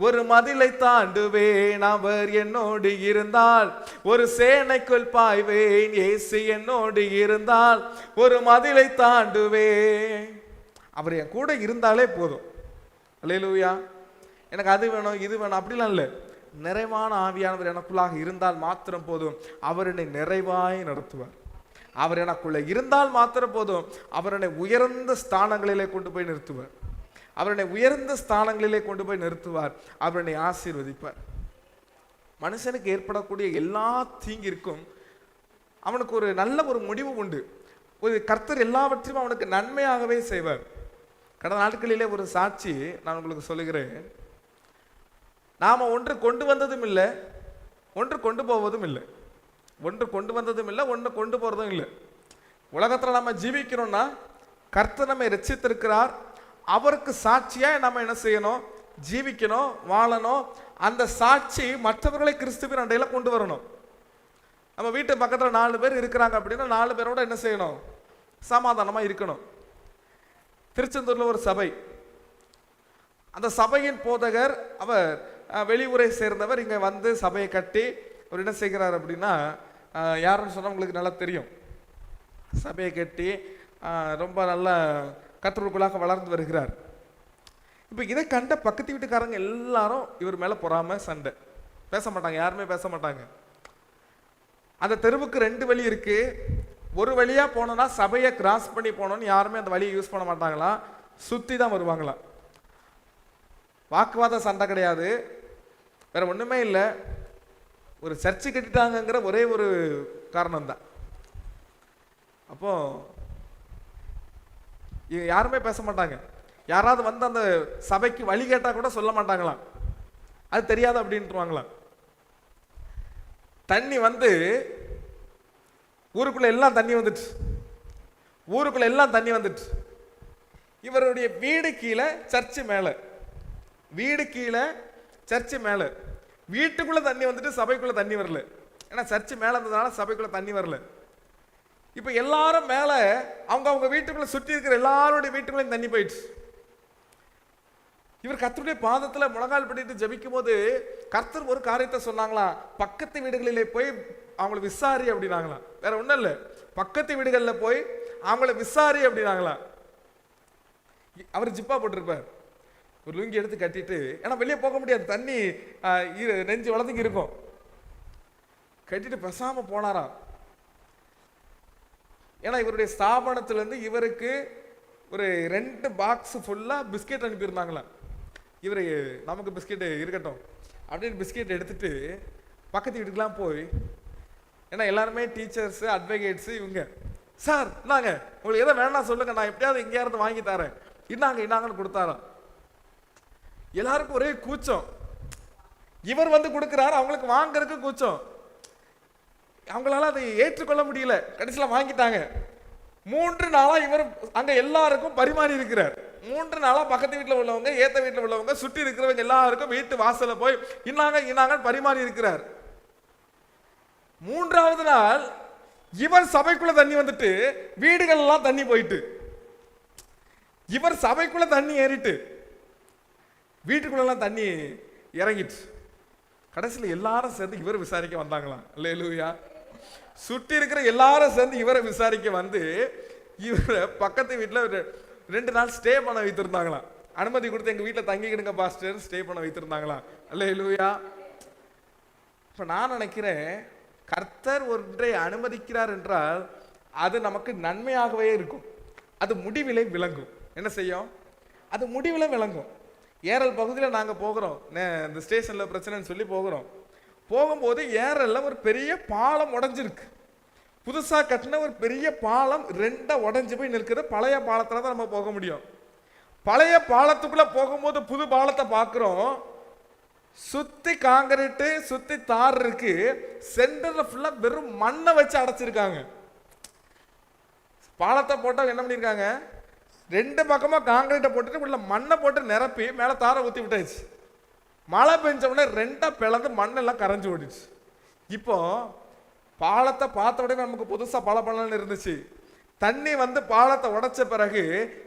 ஒரு மதிலை தாண்டுவேன். அவர் என்னோடு இருந்தால் ஒரு சேனைக்குள் பாய்வேன், இயேசு என்னோடு இருந்தால் ஒரு மதிலை தாண்டுவேன். அவர் என் கூட இருந்தாலே போதும். அல்லேலூயா. எனக்கு அது வேணும் இது வேணும் அப்படிலாம் இல்லை. நிறைவான ஆவியானவர் எனக்குள்ளாக இருந்தால் மாத்திரம் போதும், அவர் என்னை நிறைவாய் நடத்துவார். அவர் எனக்குள்ள இருந்தால் மாத்திரம் போதும், அவர் என்னை உயர்ந்த ஸ்தானங்களிலே கொண்டு போய் நிறுத்துவார். அவர் என்னை உயர்ந்த ஸ்தானங்களிலே கொண்டு போய் நிறுத்துவார். அவர் என்னை ஆசீர்வதிப்பார். மனுஷனுக்கு ஏற்படக்கூடிய எல்லா தீங்கிற்கும் அவனுக்கு ஒரு நல்ல ஒரு முடிவு உண்டு. ஒரு கர்த்தர் எல்லாவற்றையும் அவனுக்கு நன்மையாகவே செய்வார். கடந்த நாட்களிலே ஒரு சாட்சி நான் உங்களுக்கு சொல்லுகிறேன். நாம ஒன்று கொண்டு வந்ததும் இல்லை, ஒன்று கொண்டு போவதும் இல்லை. ஒன்று கொண்டு வந்ததும் இல்லை, ஒன்று கொண்டு போறதும் இல்லை. உலகத்துல நம்ம ஜீவிக்கணும்னா கர்த்தர் நம்மை ரட்சித்திருக்கிறார். அவருக்கு சாட்சியா நம்ம என்ன செய்யணும்? ஜீவிக்கணும், வாழணும். அந்த சாட்சி மற்றவர்களை கிறிஸ்துவின் அண்டையில கொண்டு வரணும். நம்ம வீட்டு பக்கத்துல 4 பேர் இருக்கிறாங்க அப்படின்னா 4 பேரோட என்ன செய்யணும்? சமாதானமா இருக்கணும். திருச்செந்தூர்ல ஒரு சபை, அந்த சபையின் போதகர் அவர் வெளியூரை சேர்ந்தவர். இங்க வந்து சபையை கட்டி அவர் என்ன செய்கிறார் அப்படின்னா, யாருன்னு சொன்னா உங்களுக்கு நல்லா தெரியும், சபையை கட்டி ரொம்ப நல்ல கர்த்தருக்குள்ளாக வளர்ந்து வருகிறார். இப்போ இதை கண்ட பக்கத்து வீட்டுக்காரங்க எல்லாரும் இவர் மேல பொறாம சண்டை, பேச மாட்டாங்க, யாருமே பேச மாட்டாங்க. அந்த தெருவுக்கு 2 வழி இருக்கு. ஒரு வழியா போனோம்னா சபையை கிராஸ் பண்ணி போனோம்னு யாருமே அந்த வழியை யூஸ் பண்ண மாட்டாங்களாம், சுத்தி தான் வருவாங்களாம். வாக்குவாத சண்டை கிடையாது, வேற ஒண்ணுமே இல்லை. ஒரு சர்ச்சு கட்டிட்டாங்கிற ஒரே ஒரு காரணம் தான். அப்போ யாருமே பேச மாட்டாங்க. யாராவது வந்து அந்த சபைக்கு வழி கேட்டா கூட சொல்ல மாட்டாங்களாம், அது தெரியாது அப்படின்ட்டுருவாங்களாம். தண்ணி வந்து ஊருக்குள்ள எல்லாம் தண்ணி வந்துட்டு, ஊருக்குள்ள எல்லாம் தண்ணி வந்துட்டு. இவருடைய வீடு கீழே சர்ச்சு மேல, வீடு கீழே சர்ச்சு மேல, வீட்டுக்குள்ள தண்ணி வந்துட்டு சபைக்குள்ள தண்ணி வரல. ஏன்னா சர்ச்சு மேல இருந்ததுனால சபைக்குள்ள தண்ணி வரல. இப்ப எல்லாரும் மேல அவங்க வீட்டுக்குள்ள சுற்றி இருக்கிற எல்லாருடைய வீட்டுக்குள்ளேயும் தண்ணி போயிடுச்சு. இவர் கர்த்தருடைய பாதத்துல முழங்கால் படிட்டு ஜபிக்கும் போது கர்த்தர் ஒரு காரியத்தை சொன்னாங்களாம், பக்கத்து வீடுகளிலே போய் அவங்களை விசாரி அப்படின்னாங்களாம். வேற ஒண்ணும் இல்லை, பக்கத்து வீடுகள்ல போய் அவங்கள விசாரி அப்படின்னாங்களாம். அவர் ஜிப்பா போட்டிருப்பார், ஒரு லுங்கி எடுத்து கட்டிட்டு, ஏன்னா வெளியே போக முடியாது, தண்ணி நெஞ்சு வளர்ந்துக்கு இருக்கும், கட்டிட்டு பேசாம போனாராம். ஏன்னா இவருடைய ஸ்தாபனத்திலேருந்து இவருக்கு ஒரு 2 பாக்ஸ் ஃபுல்லாக பிஸ்கெட் அனுப்பியிருந்தாங்களாம். இவர் நமக்கு பிஸ்கெட் இருக்கட்டும் அப்படின்னு பிஸ்கெட் எடுத்துட்டு பக்கத்து வீட்டுக்கெலாம் போய், ஏன்னா எல்லாருமே டீச்சர்ஸு அட்வொகேட்ஸு இவங்க, சார் இந்தாங்க உங்களுக்கு எதை வேணாம் சொல்லுங்க, நான் எப்படியாவது எங்கேயாவது வாங்கி தரேன், இன்னாங்கன்னு கொடுத்தாராம். எல்லாருக்கும் ஒரே கூச்சம். இவர் வந்து கொடுக்குறாரு, அவங்களுக்கு வாங்கறதுக்கு கூச்சம், அவங்களால அதை ஏற்றுக்கொள்ள முடியல. கடைசியில் வாங்கிட்டாங்க. 3 நாளா இவர் அங்க எல்லாருக்கும் பரிமாறி இருக்கிறார். 3 நாளா பக்கத்து வீட்டில் உள்ளவங்க, ஏத்த வீட்டில் உள்ளவங்க, சுற்றி இருக்கிறவங்க எல்லாருக்கும் வீட்டு வாசல்ல போய் இன்னாங்க பரிமாறி இருக்கிறார். 3வது நாள் இவர் சபைக்குள்ள தண்ணி வந்துட்டு வீடுகள் எல்லாம் தண்ணி போயிட்டு, இவர் சபைக்குள்ள தண்ணி ஏறிட்டு வீட்டுக்குள்ள எல்லாம் தண்ணி இறங்கிட்டு, கடைசியில் எல்லாரும் சேர்ந்து இவரை விசாரிக்க வந்தாங்களாம். அல்லேலூயா. சுற்றி இருக்கிற எல்லாரும் சேர்ந்து இவரை விசாரிக்க வந்து இவரை பக்கத்து வீட்டில் 2 நாள் ஸ்டே பண்ண வைத்திருந்தாங்களாம். அனுமதி கொடுத்து எங்க வீட்டில் தங்கிக்கிடுங்க பாஸ்டர் ஸ்டே பண்ண வைத்திருந்தாங்களாம். அல்லேலூயா. இப்ப நான் நினைக்கிறேன், கர்த்தர் ஒன்றை அனுமதிக்கிறார் என்றால் அது நமக்கு நன்மையாகவே இருக்கும். அது முடிவிலை விளங்கும். என்ன செய்யும்? அது முடிவில் விளங்கும். ஏரல் பகுதியில் நாங்கள் போகிறோம், இந்த ஸ்டேஷனில் பிரச்சனைன்னு சொல்லி போகிறோம். போகும்போது ஏரல்ல ஒரு பெரிய பாலம் உடஞ்சிருக்கு. புதுசாக கட்டின ஒரு பெரிய பாலம் 2 உடஞ்சி போய் நிற்குது. பழைய பாலத்தில் தான் நம்ம போக முடியும். பழைய பாலத்துக்குள்ள போகும்போது புது பாலத்தை பார்க்குறோம். சுத்தி காங்கிரீட்டு, சுத்தி தார் இருக்கு. சென்டர்ல ஃபுல்லா வெறும் மண்ணை வச்சு அடைச்சிருக்காங்க. பாலத்தை போட்டா என்ன பண்ணிருக்காங்க, 2 பக்கமா காங்கிரீட்டை போட்டுட்டு உள்ள மண்ணை போட்டு நிரப்பி மேல தாரை ஊத்தி விட்டாச்சு. மழை பெஞ்ச உடனே 2 பிளந்து மண்ணெல்லாம் கரைஞ்சு ஓடிச்சு. இப்போ பாலத்தை பார்த்த உடனே நமக்கு புதுசா பளபளன்னு இருந்துச்சு. தண்ணி வந்து பாலத்தை உடைச்ச பிறகு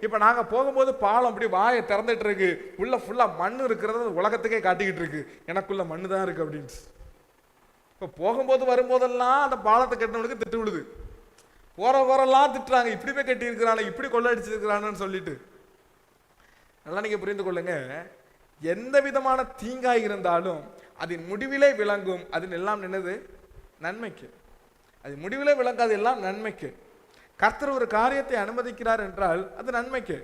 இப்ப நாங்க போகும்போது பாலம் அப்படி வாயை திறந்துட்டு இருக்கு. உள்ள ஃபுல்லா மண்ணு இருக்கிறது உலகத்துக்கே காட்டிக்கிட்டு இருக்கு, எனக்குள்ள மண்ணு தான் இருக்கு அப்படின்னு. இப்ப போகும்போது வரும்போதெல்லாம் அந்த பாலத்தை கட்டினவனுக்கு திட்டு விழுது. போறெல்லாம் திட்டுறாங்க, இப்படி போய் கட்டி இருக்கிறாங்க, இப்படி கொள்ளடிச்சிருக்கிறான்னு சொல்லிட்டு. நல்லா நீங்க புரிந்து கொள்ளுங்க, எந்த விதமான தீங்காய் இருந்தாலும் அதன் முடிவிலே விளங்கும். அது எல்லாம் என்னது? நன்மைக்கு. அது முடிவிலே விளங்காது, எல்லாம் நன்மைக்கு. கர்த்தர் ஒரு காரியத்தை அனுமதிக்கிறார் என்றால் அது நன்மைக்கு.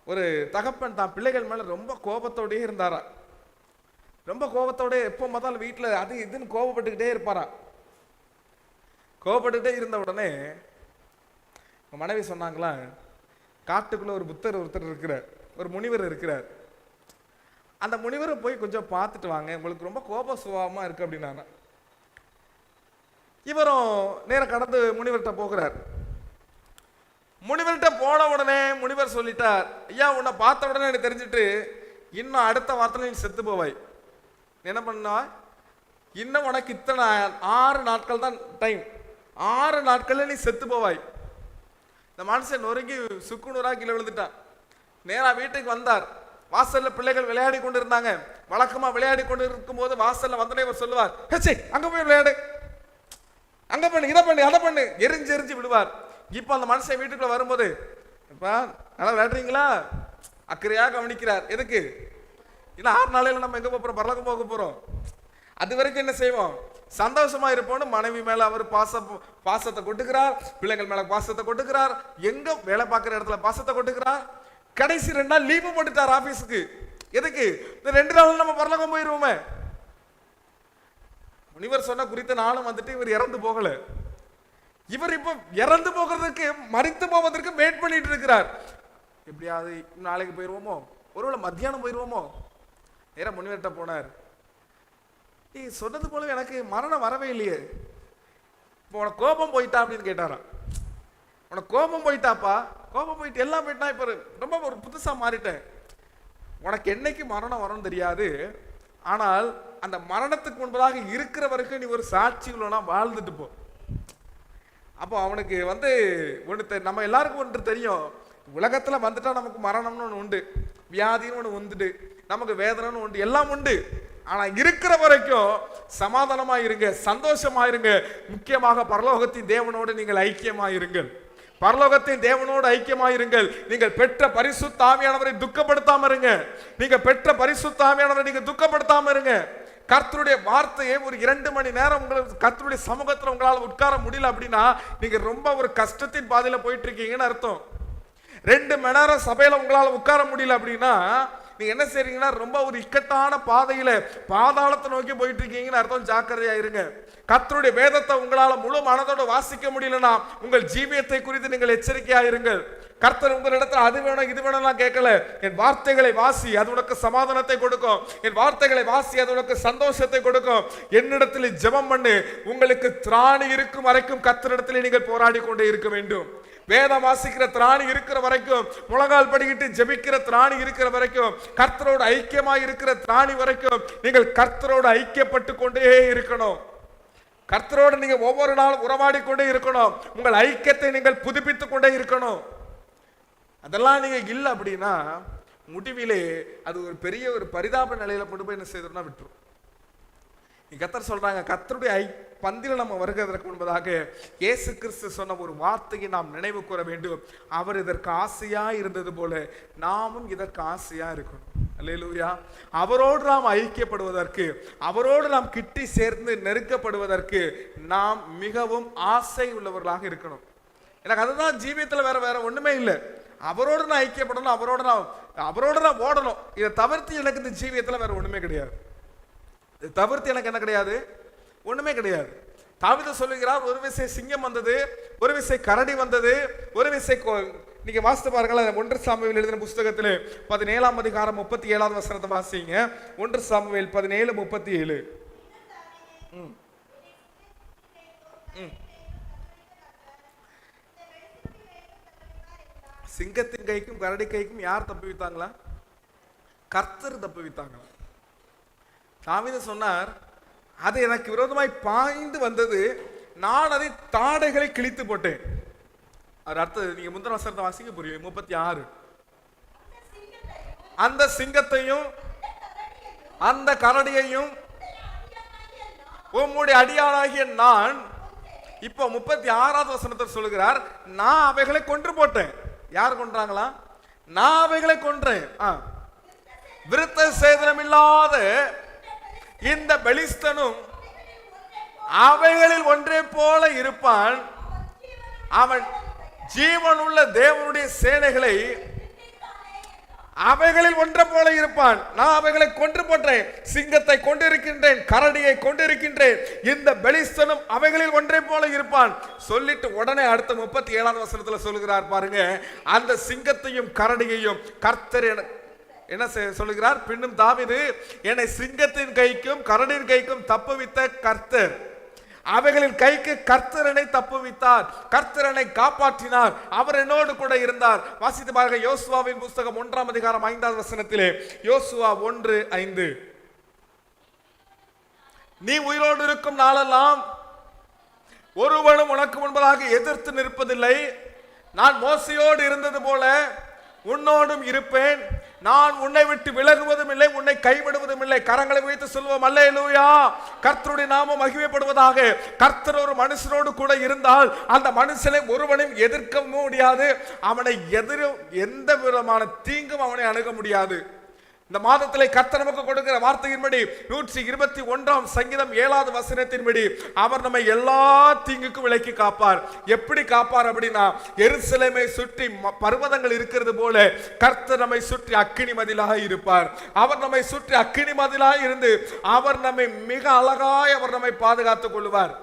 ஒரு தகப்பன் தான் பிள்ளைகள் மேல ரொம்ப கோபத்தோடயே இருந்தாரா. ரொம்ப கோபத்தோட எப்போ பார்த்தாலும் வீட்டில் அது இதுன்னு கோபப்பட்டுக்கிட்டே இருப்பாரா. கோபப்பட்டுக்கிட்டே இருந்த உடனே மனைவி சொன்னாங்களா, காட்டுக்குள்ள ஒரு புத்தர் ஒருத்தர் இருக்கிறார், ஒரு முனிவர் இருக்கிறார். அந்த முனிவரை போய் கொஞ்சம் பார்த்துட்டு வாங்க, உங்களுக்கு ரொம்ப கோப சுபாவமா இருக்கு அப்படின்னா. இவரும் நேரம் கடந்து முனிவர்கிட்ட போகிறார். முனிவர்கிட்ட போன உடனே முனிவர் சொல்லிட்டார், ஐயா உன்னை பார்த்த உடனே எனக்கு தெரிஞ்சுட்டு இன்னும் அடுத்த வாரத்தில் நீ செத்து போவாய். என்ன பண்ணா, இன்னும் உனக்கு இத்தனை 6 நாட்கள் தான் டைம், 6 நாட்கள்ல நீ செத்து போவாய். இந்த மனுஷன் நொறுங்கி சுக்குநூறா கீழே விழுந்துட்டான். நேரா வீட்டுக்கு வந்தார். வாசல்ல பிள்ளைகள் விளையாடி கொண்டு இருந்தாங்க. வழக்கமா விளையாடி கொண்டு இருக்கும் போது வாசல்ல வந்தனே இவர் சொல்லுவார், அங்க போய் விளையாடு, அங்க பண்ணு, இதை பண்ணு, அதை பண்ணு, எரிஞ்சு விடுவார். இப்ப அந்த மனுஷன் வீட்டுக்குள்ள வரும்போது, இப்ப நல்லா விளையாடுறீங்களா, அக்கறையா கவனிக்கிறார். எதுக்கு? இல்ல 6 நாளையில நம்ம எங்க போறோம், பரலோகம் போக போறோம். அது வரைக்கும் என்ன செய்வோம், சந்தோஷமா இருப்போம்னு மனைவி மேல அவர் பாசத்தை கொட்டுக்கிறார், பிள்ளைகள் மேல பாசத்தை கொட்டுக்கிறார், எங்க வேலை பார்க்கிற இடத்துல பாசத்தை கொட்டுக்கிறார். கடைசி 2 நாள் லீவு போட்டுட்டார் ஆபீஸுக்கு. எதுக்கு? இந்த 2 நாள் நம்ம பரலோகம் போயிருவோமே. முனிவர் சொன்ன குறித்த நாளும் வந்துட்டு இவர் இறந்து போகல. இவர் இப்ப இறந்து போகிறதுக்கு, மரித்து போவதற்கு வெயிட் பண்ணிட்டு இருக்கிறார். எப்படியாவது நாளைக்கு போயிருவோமோ, ஒருவேளை மத்தியானம் போயிருவோமோ. நேரம் முனிவர்கிட்ட போனார். நீ சொன்னது போல எனக்கு மரணம் வரவே இல்லையே, இப்போ உனக்கு கோபம் போயிட்டா அப்படின்னு கேட்டாராம். உனக்கு கோபம் போயிட்டாப்பா? கோபம் போயிட்டு எல்லாம் போயிட்டா, இப்போ ரொம்ப ஒரு புதுசா மாறிட்டேன். உனக்கு என்னைக்கு மரணம் வரும்னு தெரியாது, ஆனால் அந்த மரணத்துக்கு முன்பதாக இருக்கிற வரைக்கும் நீ ஒரு சாட்சி உள்ளனா வாழ்ந்துட்டு போ. அப்போ அவனுக்கு வந்து ஒன்று, நம்ம எல்லாருக்கும் ஒன்று தெரியும், உலகத்துல வந்துட்டா நமக்கு மரணம்னு ஒன்று உண்டு, வியாதின்னு ஒன்று உண்டு, நமக்கு வேதனைன்னு உண்டு, எல்லாம் உண்டு. ஆனா இருக்கிற வரைக்கும் சமாதானமா இருங்க, சந்தோஷமா இருங்க. முக்கியமாக பரலோகத்தின் தேவனோடு நீங்கள் ஐக்கியமாயிருங்கள். பரலோகத்தின் தேவனோடு ஐக்கியமாயிருங்கள். நீங்கள் பெற்ற பரிசுத்த ஆவியானவரை துக்கப்படுத்தாம இருங்க. நீங்க பெற்ற பரிசுத்த ஆவியானவரை நீங்க துக்கப்படுத்தாம இருங்க. கர்த்தருடைய வார்த்தையை ஒரு 2 மணி நேரம் உங்களுக்கு கர்த்தருடைய சமூகத்தில் உங்களால் உட்கார முடியல அப்படின்னா நீங்க ரொம்ப ஒரு கஷ்டத்தின் பாதையில போயிட்டு இருக்கீங்கன்னு அர்த்தம். 2 மணி நேரம் சபையில உங்களால் உட்கார முடியல அப்படின்னா நீங்க என்ன செய்றீங்கன்னா ரொம்ப ஒரு இக்கட்டான பாதையில பாதாளத்தை நோக்கி போயிட்டு இருக்கீங்கன்னு அர்த்தம். ஜாக்கிரதையா இருங்க. கர்த்தருடைய வேதத்தை உங்களால முழு மனதோட வாசிக்க முடியலன்னா உங்கள் ஜீவியத்தை குறித்து நீங்கள் எச்சரிக்கையா இருங்கள். கர்த்தர் உங்களிடத்துல அது வேணும் இது வேணும்லாம் கேட்கல. என் வார்த்தைகளை வாசி, அது உனக்கு சமாதானத்தை கொடுக்கும். என் வார்த்தைகளை வாசி, அது உனக்கு சந்தோஷத்தை கொடுக்கும். என்னிடத்தில் ஜெபம் பண்ணு, உங்களுக்கு திராணி இருக்கும் வரைக்கும் கர்த்தரிடத்தில் நீங்கள் போராடி கொண்டே இருக்க வேண்டும். வேதம் வாசிக்கிற திராணி இருக்கிற வரைக்கும், முழங்கால் படிக்கிட்டு ஜெபிக்கிற திராணி இருக்கிற வரைக்கும், கர்த்தரோடு ஐக்கியமாய் இருக்கிற திராணி வரைக்கும் நீங்கள் கர்த்தரோடு ஐக்கியப்பட்டு கொண்டே இருக்கணும். கர்த்தரோடு நீங்க ஒவ்வொரு நாளும் உறவாடி கொண்டே இருக்கணும். உங்கள் ஐக்கியத்தை நீங்கள் புதுப்பித்துக் கொண்டே இருக்கணும். அதெல்லாம் நீங்க இல்லை அப்படின்னா முடிவிலே அது ஒரு பெரிய ஒரு பரிதாப நிலையில கொண்டு போய் என்ன செய்யறோம்னா விட்டுரும். கர்த்தர் சொல்றாங்க, கர்த்தருடைய பந்தில நம்ம வருகிறதற்கு முன்பதாக இயேசு கிறிஸ்து சொன்ன ஒரு வார்த்தையை நாம் நினைவு கூற வேண்டும். அவர் இதற்கு ஆசையா இருந்தது போல நாமும் இதற்கு ஆசையா இருக்கணும். அல்லேலூயா. அவரோடு நாம் ஐக்கியப்படுவதற்கு, அவரோடு நாம் கிட்டி சேர்ந்து நெருக்கப்படுவதற்கு நாம் மிகவும் ஆசை உள்ளவர்களாக இருக்கணும். எனக்கு அதுதான் ஜீவியத்தில் வேற ஒண்ணுமே இல்லை. அவரோடு நான் ஐக்கியப்படணும், அவரோடு நான் ஓடணும். இதை தவிர்த்து எனக்கு இந்த ஜீவியத்தில் வேற ஒண்ணுமே கிடையாது. தவிர்த்து எனக்கு என்ன கிடையாது? ஒண்ணுமே கிடையாது. தாவீது சொல்லுகிறார், ஒரு விசை சிங்கம் வந்தது, ஒரு விசை கரடி வந்தது, ஒரு விசை நீங்க வாசித்து பாருங்களேன். 1 சாமுவேல் எழுதின புஸ்தகத்தில் 17ஆம் அதிகாரம் 37வது வசனத்தை வாசிங்க. 1 சாமுவேல் 17:37. சிங்கத்தின் கைக்கும் கரடி கைக்கும் யார் தப்புவித்தாங்களா? கர்த்தர் தப்புவித்தாங்களா? தாவீது சொன்னார், அது எனக்கு விரோதமாய் பாய்ந்து வந்தது, நான் அதை தாடைகளை கிழித்து போட்டேன். அது அடுத்தது நீங்க முந்தின வசனத்தை வாசிக்க புரியும். 36. அந்த சிங்கத்தையும் அந்த கரடியையும் உம்முடைய அடியானாகிய நான், இப்போ 36வது வசனத்தை சொல்லுகிறார், நான் அவைகளை கொன்று போட்டேன். யார் கொன்றாங்களா? நான் அவைகளை கொன்றேன். விருத்த சேதனம் இல்லாத இந்த பெலிஸ்தனும் அவைகளில் ஒன்றே போல இருப்பான். அவன் ஜீவன் உள்ள தேவனுடைய சேனைகளை அவைகளில் ஒன்றை போல இருப்பான். நான் அவைகளை கொன்று போட்டேன். சிங்கத்தை கொண்டிருக்கின்றேன், கரடியை கொண்டிருக்கின்றேன், இந்த பெலிஸ்தனும் அவைகளில் ஒன்றை போல இருப்பான். சொல்லிட்டு உடனே அடுத்த 37வது வசனத்துல சொல்லுகிறார் பாருங்க, அந்த சிங்கத்தையும் கரடியையும் கர்த்தர் என்ன சொல்லுகிறார்? பின்னும் தாவீது, என்னை சிங்கத்தின் கைக்கும் கரடியின் கைக்கும் தப்புவித்த கர்த்தர், அவைகளின் கைக்கு கர்த்தரனை தப்புவித்தார், கர்த்தரனை காப்பாற்றினார், அவர் என்னோடு கூட இருந்தார். வாசித்து பாருங்க, யோசுவாவின் புஸ்தகம் 1ஆம் அதிகாரம் 5வது வசனத்திலே, யோசுவா 1:5. நீ உயிரோடு இருக்கும் நாளெல்லாம் ஒருவனும் உனக்கு முன்பதாக எதிர்த்து நிற்பதில்லை. நான் மோசையோடு இருந்தது போல உன்னோடும் இருப்பேன். நான் உன்னை விட்டு விலகுவதும் இல்லை, உன்னை கைவிடுவதும் இல்லை. கரங்களை வைத்து சொல்வோம் அல்லேலூயா. கர்த்தருடைய நாமம் மகிமைப்படுவதாக. கர்த்தர் ஒரு மனுஷனோடு கூட இருந்தால் அந்த மனுஷனை ஒருவனையும் எதிர்க்க முடியாது. அவனை எந்த விதமான தீங்கும் அவனை அணுக முடியாது. இந்த மாதத்திலே கர்த்தர் நமக்கு கொடுக்கிற வார்த்தையின்படி 121ஆம் சங்கீதம் 7வது வசனத்தின்படி அவர் நம்மை எல்லா தீங்குக்கும் விலக்கி காப்பார். எப்படி காப்பார் அப்படின்னா, எருசலேமை சுற்றி பர்வதங்கள் இருக்கிறது போல கர்த்தர் நம்மை சுற்றி அக்கினி மதிலாக இருப்பார். அவர் நம்மை சுற்றி அக்கினி மதிலாக இருந்து அவர் நம்மை மிக அழகாய் அவர் நம்மை பாதுகாத்துக் கொள்வார்.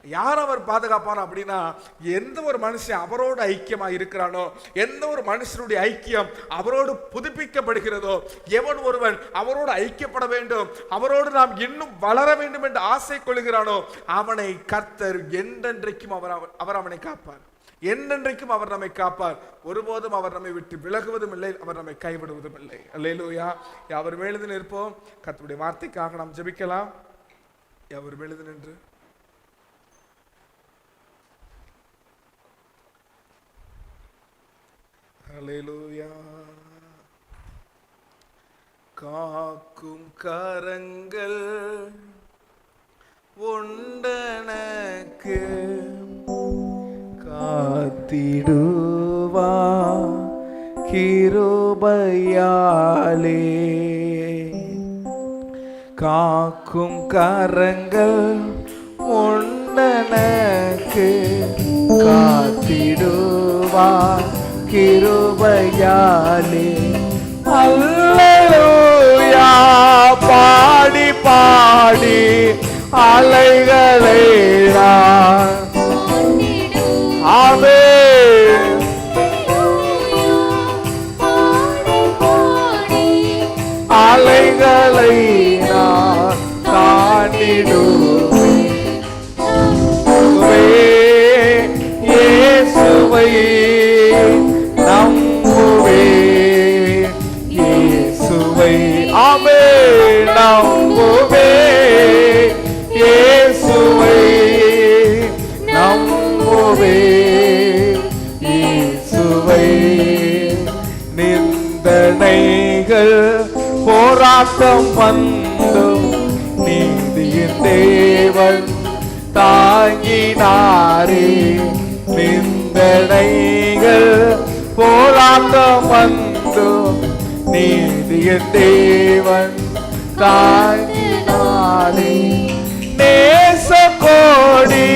யார் அவர் பாதுகாப்பார் அப்படின்னா, எந்த ஒரு மனுஷன் அவரோடு ஐக்கியமா இருக்கிறானோ, எந்த ஒரு மனுஷனுடைய ஐக்கியம் அவரோடு புதுப்பிக்கப்படுகிறதோ, எவன் ஒருவன் அவரோடு ஐக்கியப்பட வேண்டும், அவரோடு நாம் இன்னும் வளர வேண்டும் என்று ஆசை கொள்கிறானோ, அவனை கர்த்தர் என்றென்றைக்கும் அவர் அவனை காப்பார். என்றென்றைக்கும் அவர் நம்மை காப்பார். ஒருபோதும் அவர் நம்மை விட்டு விலகுவதும் இல்லை, அவர் நம்மை கைவிடுவதும் இல்லை. அல்லேலூயா. அவர் எழுதி நிற்போம். கர்த்தருடைய வார்த்தைக்காக நாம் ஜெபிக்கலாம். அவர் எழுதி நின்று அல்லேலூயா. காக்கும் கரங்கள் உண்டனக்கு காத்திடுவா கிருபையாலே. காக்கும் கரங்கள் உண்டனக்கு காத்திடுவா கிருபையாலே. அல்லேலூயா. பாடி பாடி அலைகளை ஆமென் அலைகளை நான் தாண்டிடுவேன். இயேசுவை இயேசுவை ஆமே நம்புவே இயேசுவை நம்புவே இயேசுவை நிந்தனைகள் போராட்டம் வந்தும் நீதியின் தேவன் தாங்கினாரே நிந்தனைகள் போராட்டம் வந்தும் நீதியின் தேவன் தாங்கினாரே நேச கோடி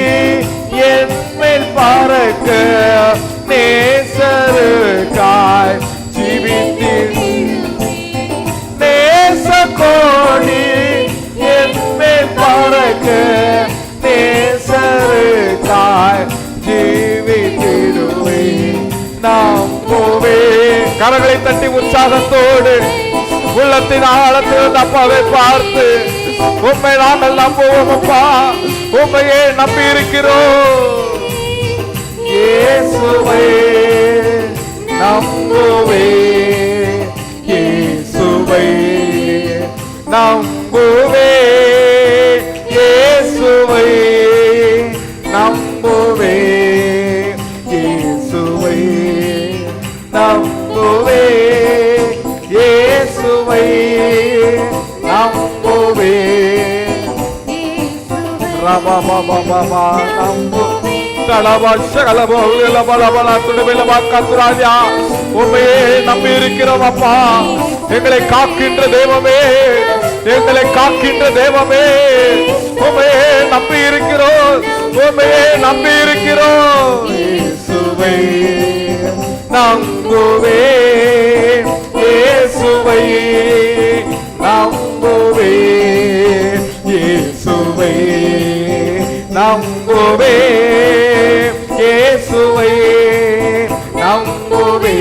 என்மேல் பறக்க நேசருக்காய் ஜீவித்தீர் நேச கோடி என்மேல் பறக்க நேசருக்காய் ஜீவித்திடுவே நம்புவே கரங்களை தட்டி உற்சாகத்தோடு உள்ளத்தின் ஆழத்தில் அப்பாவை பார்த்து உண்மை நாங்கள் நம்புவோம் அப்பா உண்மையே நம்பி இருக்கிறோம் இயேசுவை நம்புவே இயேசுவை நம்புவே இயேசுவை நம்புவே இயேசுவை நம்புவே இயேசுவை நம்புவே ரபா பாபா பாபா நம்பு உண்மையே நம்பி இருக்கிறோம் அப்பா எங்களை காக்கின்ற தெய்வமே எங்களை காக்கின்ற தெய்வமே உண்மையே நம்பி இருக்கிறோம் உண்மையே நம்பி இருக்கிறோம் இயேசுவை நம்புவே இயேசுவை நம்புவே இயேசுவை நம்புவே இயேசுவை நம்புவே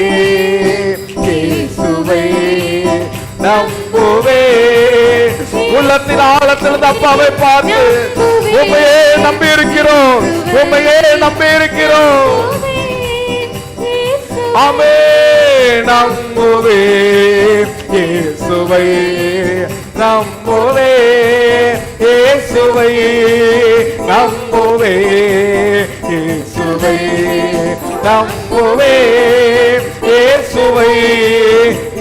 இயேசுவை நம்புவே உள்ளத்தின் ஆழத்தில் அப்பாவை பார்த்து உண்மையே நம்பி இருக்கிறோம் உண்மையே நம்பி இருக்கிறோம் ஆமே நம்புவே இயேசுவை நம்புவே இயேசுவை நம்புவே இயேசுவை நம்புவே இயேசுவை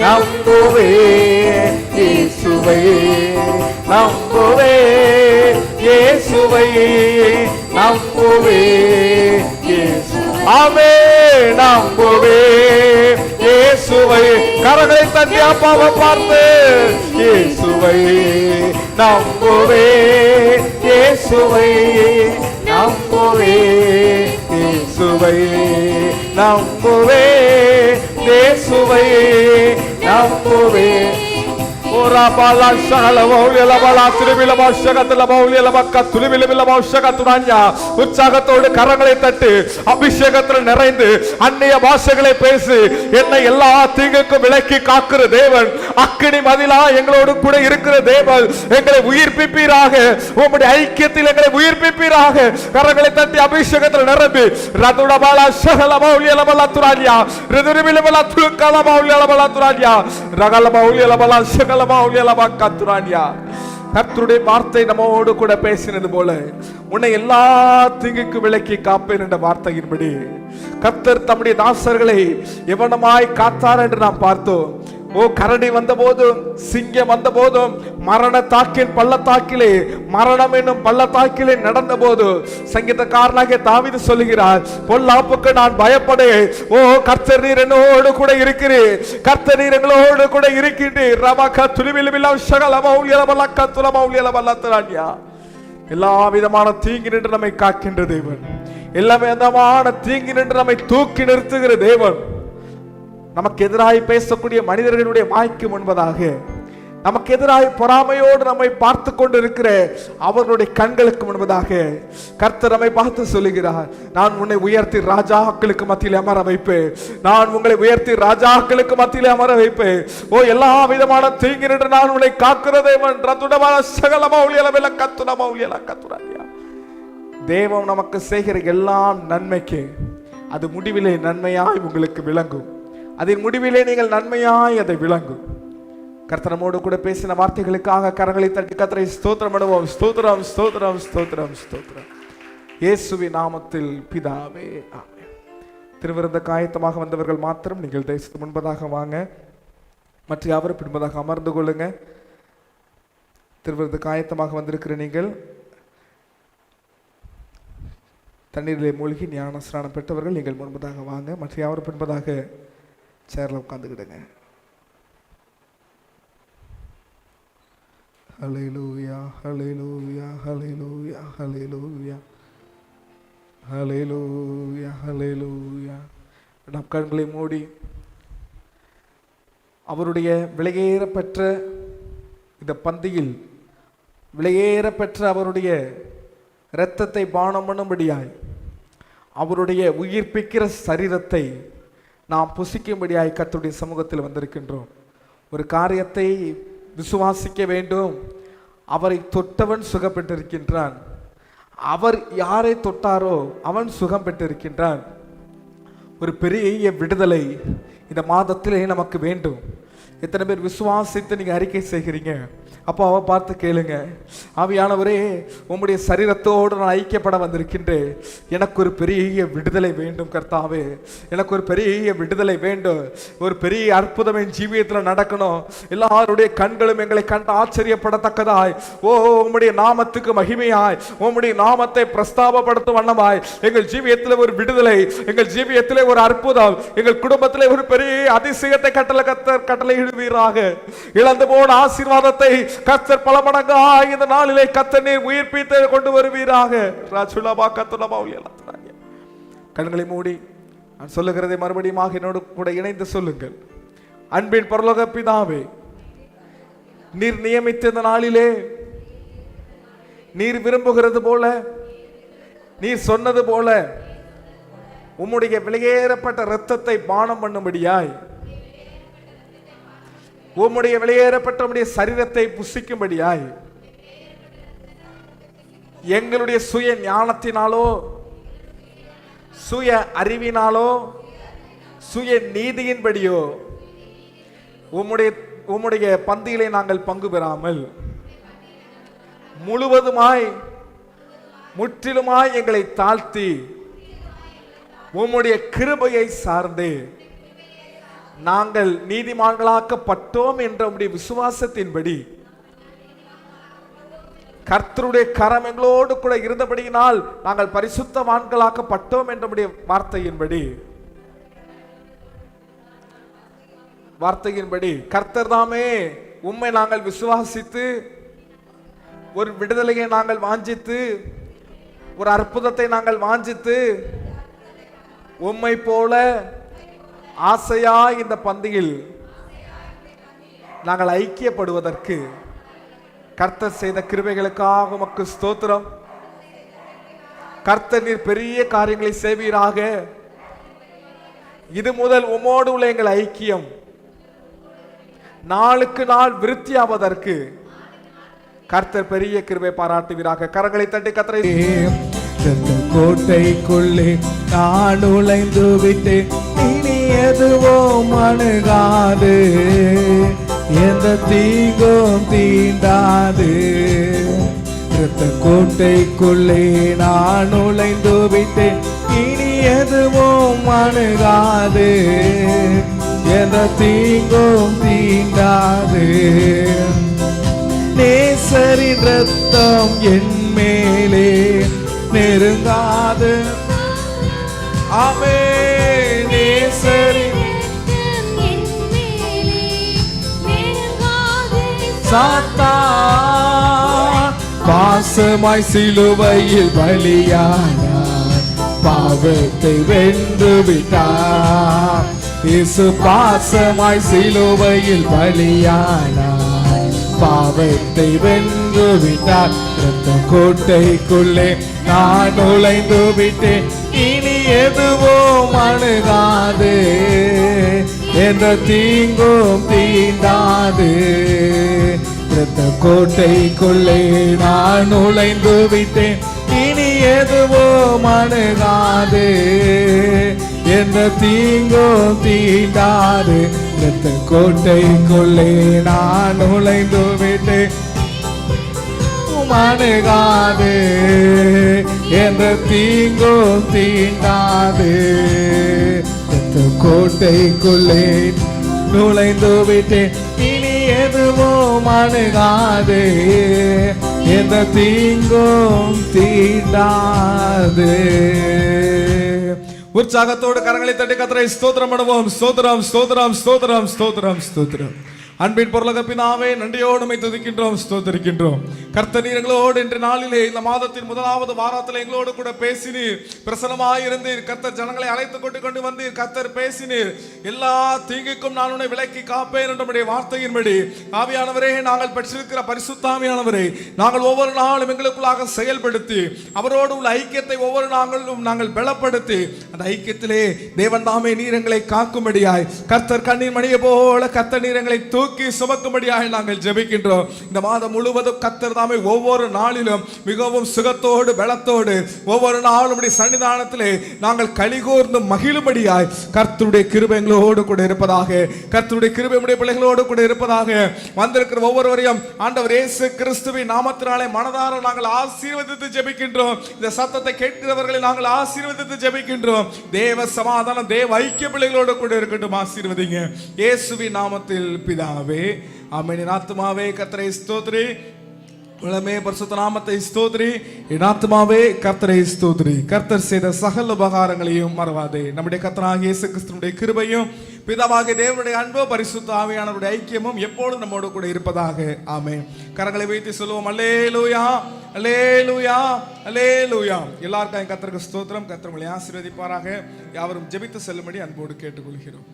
நம்புவே இயேசுவை நம்புவே இயேசுவை நம்புவே இயேசு ஆமே நம்புவே இயேசுவை கரங்களை தட்டி அப்பாவை பார்த்து இயேசுவை நம்புவே இயேசுவை நம்புவே இயேசுவை நம்புவே இயேசுவை நம்புவே உற்சாகத்தோடு கரங்களை தட்டு அபிஷேகத்தில் நிறைந்து அந்நிய பாஷைகளை பேசி என்னை எல்லா தீங்குக்கும் விலக்கி காக்கிற தேவன் அக்கினி மதிலா எங்களோடு கூட இருக்கிற தேவன் எங்களை உயிர்ப்பிப்பீராக உம்முடைய ஐக்கியத்தில் எங்களை உயிர்ப்பிப்பீராக கரங்களை தட்டி அபிஷேகத்தில் நிரம்பி ரதுடபாலா ஷகலமௌலியலபலா துராஜ்யா ரிதுரிபிலபலா துலுக்கலமௌலியலபலா துராஜ்யா ரகலமௌலியலபலா ஷகல கர்த்தருடைய வார்த்தை நம்மோடு கூட பேசினது போல உன்னை எல்லா தீங்குக்கு விலக்கி காப்பேன் என்ற வார்த்தையின்படி கர்த்தர் தம்முடைய தாசர்களை எவனமாய் காத்தார் என்று நாம் பார்த்தோம். ஓ கரடி வந்த போதும் சிங்கம் வந்த போதும் மரண தாக்கின் பள்ளத்தாக்கிலே மரணம் என்னும் பள்ளத்தாக்கிலே நடந்த போது சங்கீதக்காரனாகிய தாவீது சொல்லுகிறார் பொல்லாப்புக்கு நான் பயப்படேன். ஓ கர்த்தர் நீர் என்னோடு கூட இருக்கிறீர் கர்த்தர் நீர் எங்களோடு கூட இருக்கின்றீர் ரபக துலிவிலுமில்லா ஷகலமௌலியலபலக்க துலமௌலியலபலத்தரான்யா எல்லா விதமான தீங்கி நின்று நம்மை காக்கின்ற தேவன் எல்லா விதமான தீங்கி நின்று நம்மை தூக்கி நிறுத்துகிற தேவன் நமக்கு எதிராய் பேசக்கூடிய மனிதர்களுடைய வாய்க்கு முன்பதாக நமக்கு எதிராய் பொறாமையோடு நம்மை பார்த்து கொண்டு இருக்கிற அவர்களுடைய கண்களுக்கு முன்பதாக கர்த்தர் நம்மை பார்த்து சொல்லுகிறார் நான் உன்னை உயர்த்தி ராஜாக்களுக்கு மத்தியில் அமர வைப்பேன் நான் உங்களை உயர்த்தி ராஜாக்களுக்கு மத்தியில் அமர வைப்பேன். ஓ எல்லா விதமான தீங்கு நின்று நான் உன்னை காக்கிற தேவன் தேவன் நமக்கு செய்கிற எல்லா நன்மைக்கு அது முடிவிலே நன்மையாய் உங்களுக்கு விளங்கும். அதன் முடிவிலே நீங்கள் நன்மையாய் அதை விளங்கும். கர்த்தர் நம்மோடு கூட பேசின வார்த்தைகளுக்காக கரங்களை தட்டி கர்த்தரை ஸ்தோத்திரம் பண்ணுவோம். ஸ்தோத்திரம், ஸ்தோத்திரம், ஸ்தோத்திரம், ஸ்தோத்திரம். இயேசுவின் நாமத்தில் பிதாவே, ஆமென். திருவிருந்த காயத்தமாக வந்தவர்கள் மாத்திரம் நீங்கள் தேசத்து முன்பதாக வாங்க, மற்ற யாவரும் பின்பதாக அமர்ந்து கொள்ளுங்க. திருவிருந்த காயத்தமாக வந்திருக்கிற நீங்கள் தண்ணீரிலே மூழ்கி ஞான ஸ்நானம் பெற்றவர்கள் நீங்கள் முன்பதாக வாங்க, மற்ற யாவரும் பின்பதாக சேர்ல உட்கார்ந்துக்கிடுங்க. ஹல்லேலூயா, ஹல்லேலூயா, ஹல்லேலூயா, ஹல்லேலூயா, ஹல்லேலூயா, ஹல்லேலூயா. நம் கண்களை மூடி அவருடைய விலையேறப்பெற்ற இந்த பந்தியில் விலையேறப்பெற்ற அவருடைய இரத்தத்தை பானம் பண்ணும்படியாய், அவருடைய உயிர்ப்பிக்கிற சரீரத்தை நாம் புசிக்கும்படியாய் கர்த்தருடைய சமூகத்தில் வந்திருக்கின்றோம். ஒரு காரியத்தை விசுவாசிக்க வேண்டும். அவரை தொட்டவன் சுகம் பெற்றிருக்கின்றான். அவர் யாரை தொட்டாரோ அவன் சுகம் பெற்றிருக்கின்றான். ஒரு பெரிய விடுதலை இந்த மாதத்திலே நமக்கு வேண்டும். எத்தனை பேர் விசுவாசித்து நீங்க அறிக்கை செய்கிறீங்க? அப்போ அவ பார்த்து கேளுங்க, ஆவியானவரே, உம்முடைய சரீரத்தோடு நான் ஐக்கியப்பட வந்திருக்கின்றேன். எனக்கு ஒரு பெரிய விடுதலை வேண்டும் கர்த்தாவே, எனக்கு ஒரு பெரிய விடுதலை வேண்டும். ஒரு பெரிய அற்புதம் என் ஜீவியத்தில் நடக்கணும். எல்லாருடைய கண்களும் எங்களை கண்டு ஆச்சரியப்படத்தக்கதாய், ஓ உம்முடைய நாமத்துக்கு மகிமையாய், உம்முடைய நாமத்தை பிரஸ்தாபப்படுத்தும் வண்ணமாய் எங்கள் ஜீவியத்தில் ஒரு விடுதலை, எங்கள் ஜீவியத்திலே ஒரு அற்புதம், எங்கள் குடும்பத்திலே ஒரு பெரிய அதிசயத்தை கட்டளை இடுவீராக. இழந்து போன ஆசீர்வாதத்தை கர்த்தர் பல மடங்காய் இந்த நாளிலே கர்த்தர் நீர் உயிர்ப்பித்து கொண்டு வருவீராக. ராஜுலபா கத்துலபா. கண்களை மூடி நான் சொல்லுகிறதை மறுபடியும் என்னோடு கூட இணைந்து சொல்லுங்கள். அன்பின் பரலோக பிதாவே, நீர் நியமித்த இந்த நாளிலே நீர் விரும்புகிறது போல, நீர் சொன்னது போல உம்முடைய விலையேறப்பட்ட இரத்தத்தை பானம் பண்ணும்படியாய், உம்முடைய வெளியேறப்பட்ட உம்முடைய சரீரத்தை புசிக்கும்படியாய், எங்களுடைய சுய ஞானத்தினாலோ சுய அறிவினாலோ சுய நீதியின்படியோ உம்முடைய பந்தியிலே நாங்கள் பங்கு பெறாமல் முழுவதுமாய் முற்றிலுமாய் எங்களை தாழ்த்தி உம்முடைய கிருபையை சார்ந்து நாங்கள் நீதிமான்களாக்கப்பட்டோம் என்ற உம்முடைய விசுவாசத்தின்படி, கர்த்தருடைய கரம் எங்களோடு கூட இருந்தபடியினால் நாங்கள் பரிசுத்தவான்களாக்கப்பட்டோம் என்ற உம்முடைய வார்த்தையின்படி கர்த்தர் தாமே உம்மை நாங்கள் விசுவாசித்து ஒரு விடுதலையை நாங்கள் வாஞ்சித்து, ஒரு அற்புதத்தை நாங்கள் வாஞ்சித்து, உம்மை போல ஆசையாய் இந்த பந்தியில் நாங்கள் ஐக்கியப்படுவதற்கு கர்த்தர் செய்த கிருபைகளுக்காக உமக்கு ஸ்தோத்திரம். கர்த்தர் நீர் பெரிய காரியங்களை செய்வீராக. இது முதல் உம்மோடு உள்ள எங்கள் ஐக்கியம் நாளுக்கு நாள் விருத்தியாவதற்கு கர்த்தர் பெரிய கிருபை பாராட்டுவீராக. கரங்களை தட்டி கர்த்தரை கோட்டைக்குள்ளே நான் நுழைந்து விட்டு இனி எதுவும் அணுகாது, எந்த தீங்கும் தீண்டாது. கோட்டைக்குள்ளே நான் நுழைந்து விட்டு இனி எதுவும் அணுகாது, எந்த தீங்கும் தீண்டாது. நேசரின் ரத்தம் என் மேலே நெருங்காது. ஆமே, நேசரின் சாத்தான் பாசமாய் சிலுவையில் பலியானார், பாவத்தை வென்று விட்டார். இயேசு பாசமாய் சிலுவையில் பலியானார், பாவத்தை வென்று விட்டார். இரத்த கோட்டைக்குள்ளே நான் நுழைந்து விட்டேன், இனி எதுவும் அணுகாது, எந்த தீங்கும் தீண்டாது. இரத்த கோட்டைக்குள்ளே நான் நுழைந்து விட்டேன், இனி எதுவும் அணுகாது, எந்த தீங்கும் தீண்டாது. இரத்த கோட்டைக்குள்ளே நான் நுழைந்து விட்டேன். அணுகாது எந்த தீங்கும் தீண்டாது. இரத்த கோட்டைக்குள்ளே நுழைந்து விட்டேன். இனி எதுவும் அணுகாது எந்த தீங்கும் தீண்டாது. உற்சாகத்தோடு கரங்களை தட்டி கர்த்தரை ஸ்தோத்திரம் பண்ணுவோம். ஸ்தோத்திரம் ஸ்தோத்திரம் ஸ்தோத்திரம் ஸ்தோத்திரம் ஸ்தோத்திரம். அன்பின் பொருளக பிதாவே, நன்றியோடு துதிக்கின்றோம், ஸ்தோத்திரிக்கின்றோம். கர்த்தர் நீர் எங்களோடு இன்று நாளிலே இந்த மாதத்தின் முதலாவது வாரத்தில் எங்களோடு கூட பேசினீர், பிரசன்னமாயிருந்தீர். கர்த்தர் ஜனங்களை அழைத்து கொண்டு வந்தீர். கர்த்தர் பேசினீர். எல்லா தீங்குக்கும் நான் உன்னை விலக்கி காப்பேன் என்ற வார்த்தையின்படி ஆவியானவரே, நாங்கள் பெற்றிருக்கிற பரிசுத்த ஆவியானவரை நாங்கள் ஒவ்வொரு நாளும் எங்களுக்குள்ளாக செயல்படுத்தி அவரோடு உள்ள ஐக்கியத்தை ஒவ்வொரு நாங்களும் நாங்கள் பலப்படுத்தி அந்த ஐக்கியத்திலே தேவன் தாமே நீர் எங்களை காக்கும்படியாய், கர்த்தர் கண்ணீர் மணியை போல கர்த்தர் நீர் எங்களை தூக்கி சுமக்கும்படியாக நாங்கள் ஜெபிக்கின்றோம். இந்த மாதம் முழுவதும் கர்த்தர் தாமே ஒவ்வொரு நாளிலும் மிகவும் சுகத்தோடு பலத்தோடு ஒவ்வொரு நாளும் சன்னிதானத்திலே நாங்கள் கலிகூர்ந்து மகிழும்படியாய் கர்த்தருடைய கிருபை எங்களோடு கூட இருப்பதாக, கர்த்தருடைய கிருபை உடைய பிள்ளைகளோடு கூட இருப்பதாக. வந்திருக்கிற ஒவ்வொருவரையும் ஆண்டவர் இயேசு கிறிஸ்துவின் நாமத்தினாலே மனதார நாங்கள் ஆசீர்வதித்து ஜெபிக்கின்றோம். இந்த சத்தத்தை கேட்கிறவர்களை நாங்கள் ஆசீர்வதித்து ஜெபிக்கின்றோம். தேவ சமாதானம், தேவ ஐக்கிய பிள்ளைகளோடு கூட இருக்கட்டும். ஆசீர்வதிங்க இயேசுவின் நாமத்தில் பிதாவே, ஆமென். என் ஆத்துமாவே கர்த்தரை ஸ்தோத்திரி, உலகமே பரிசுத்த நாமத்தை ஸ்தோத்திரி. என் ஆத்துமாவே கர்த்தரை ஸ்தோத்திரி. கர்த்தர் செய்த சகல உபகாரங்களையும் மறவாதே. நம்முடைய கர்த்தராகிய இயேசு கிறிஸ்துவினுடைய கிருபையும் பிதாவாகிய தேவனுடைய அன்பு பரிசுத்த ஆவியானவருடைய ஐக்கியமும் எப்பொழுதும் நம்மோடு கூட இருப்பதாக. ஆமென். கரங்களை வைத்து சொல்லுவோம், அல்லேலூயா அல்லேலூயா அல்லேலூயா. எல்லாருக்கும் கர்த்தருக்கு ஸ்தோத்திரம். கர்த்தர் உங்களை ஆசீர்வதிப்பாராக. யாவரும் ஜெபித்து செல்லும்படி அன்போடு கேட்டுக்கொள்கிறோம்.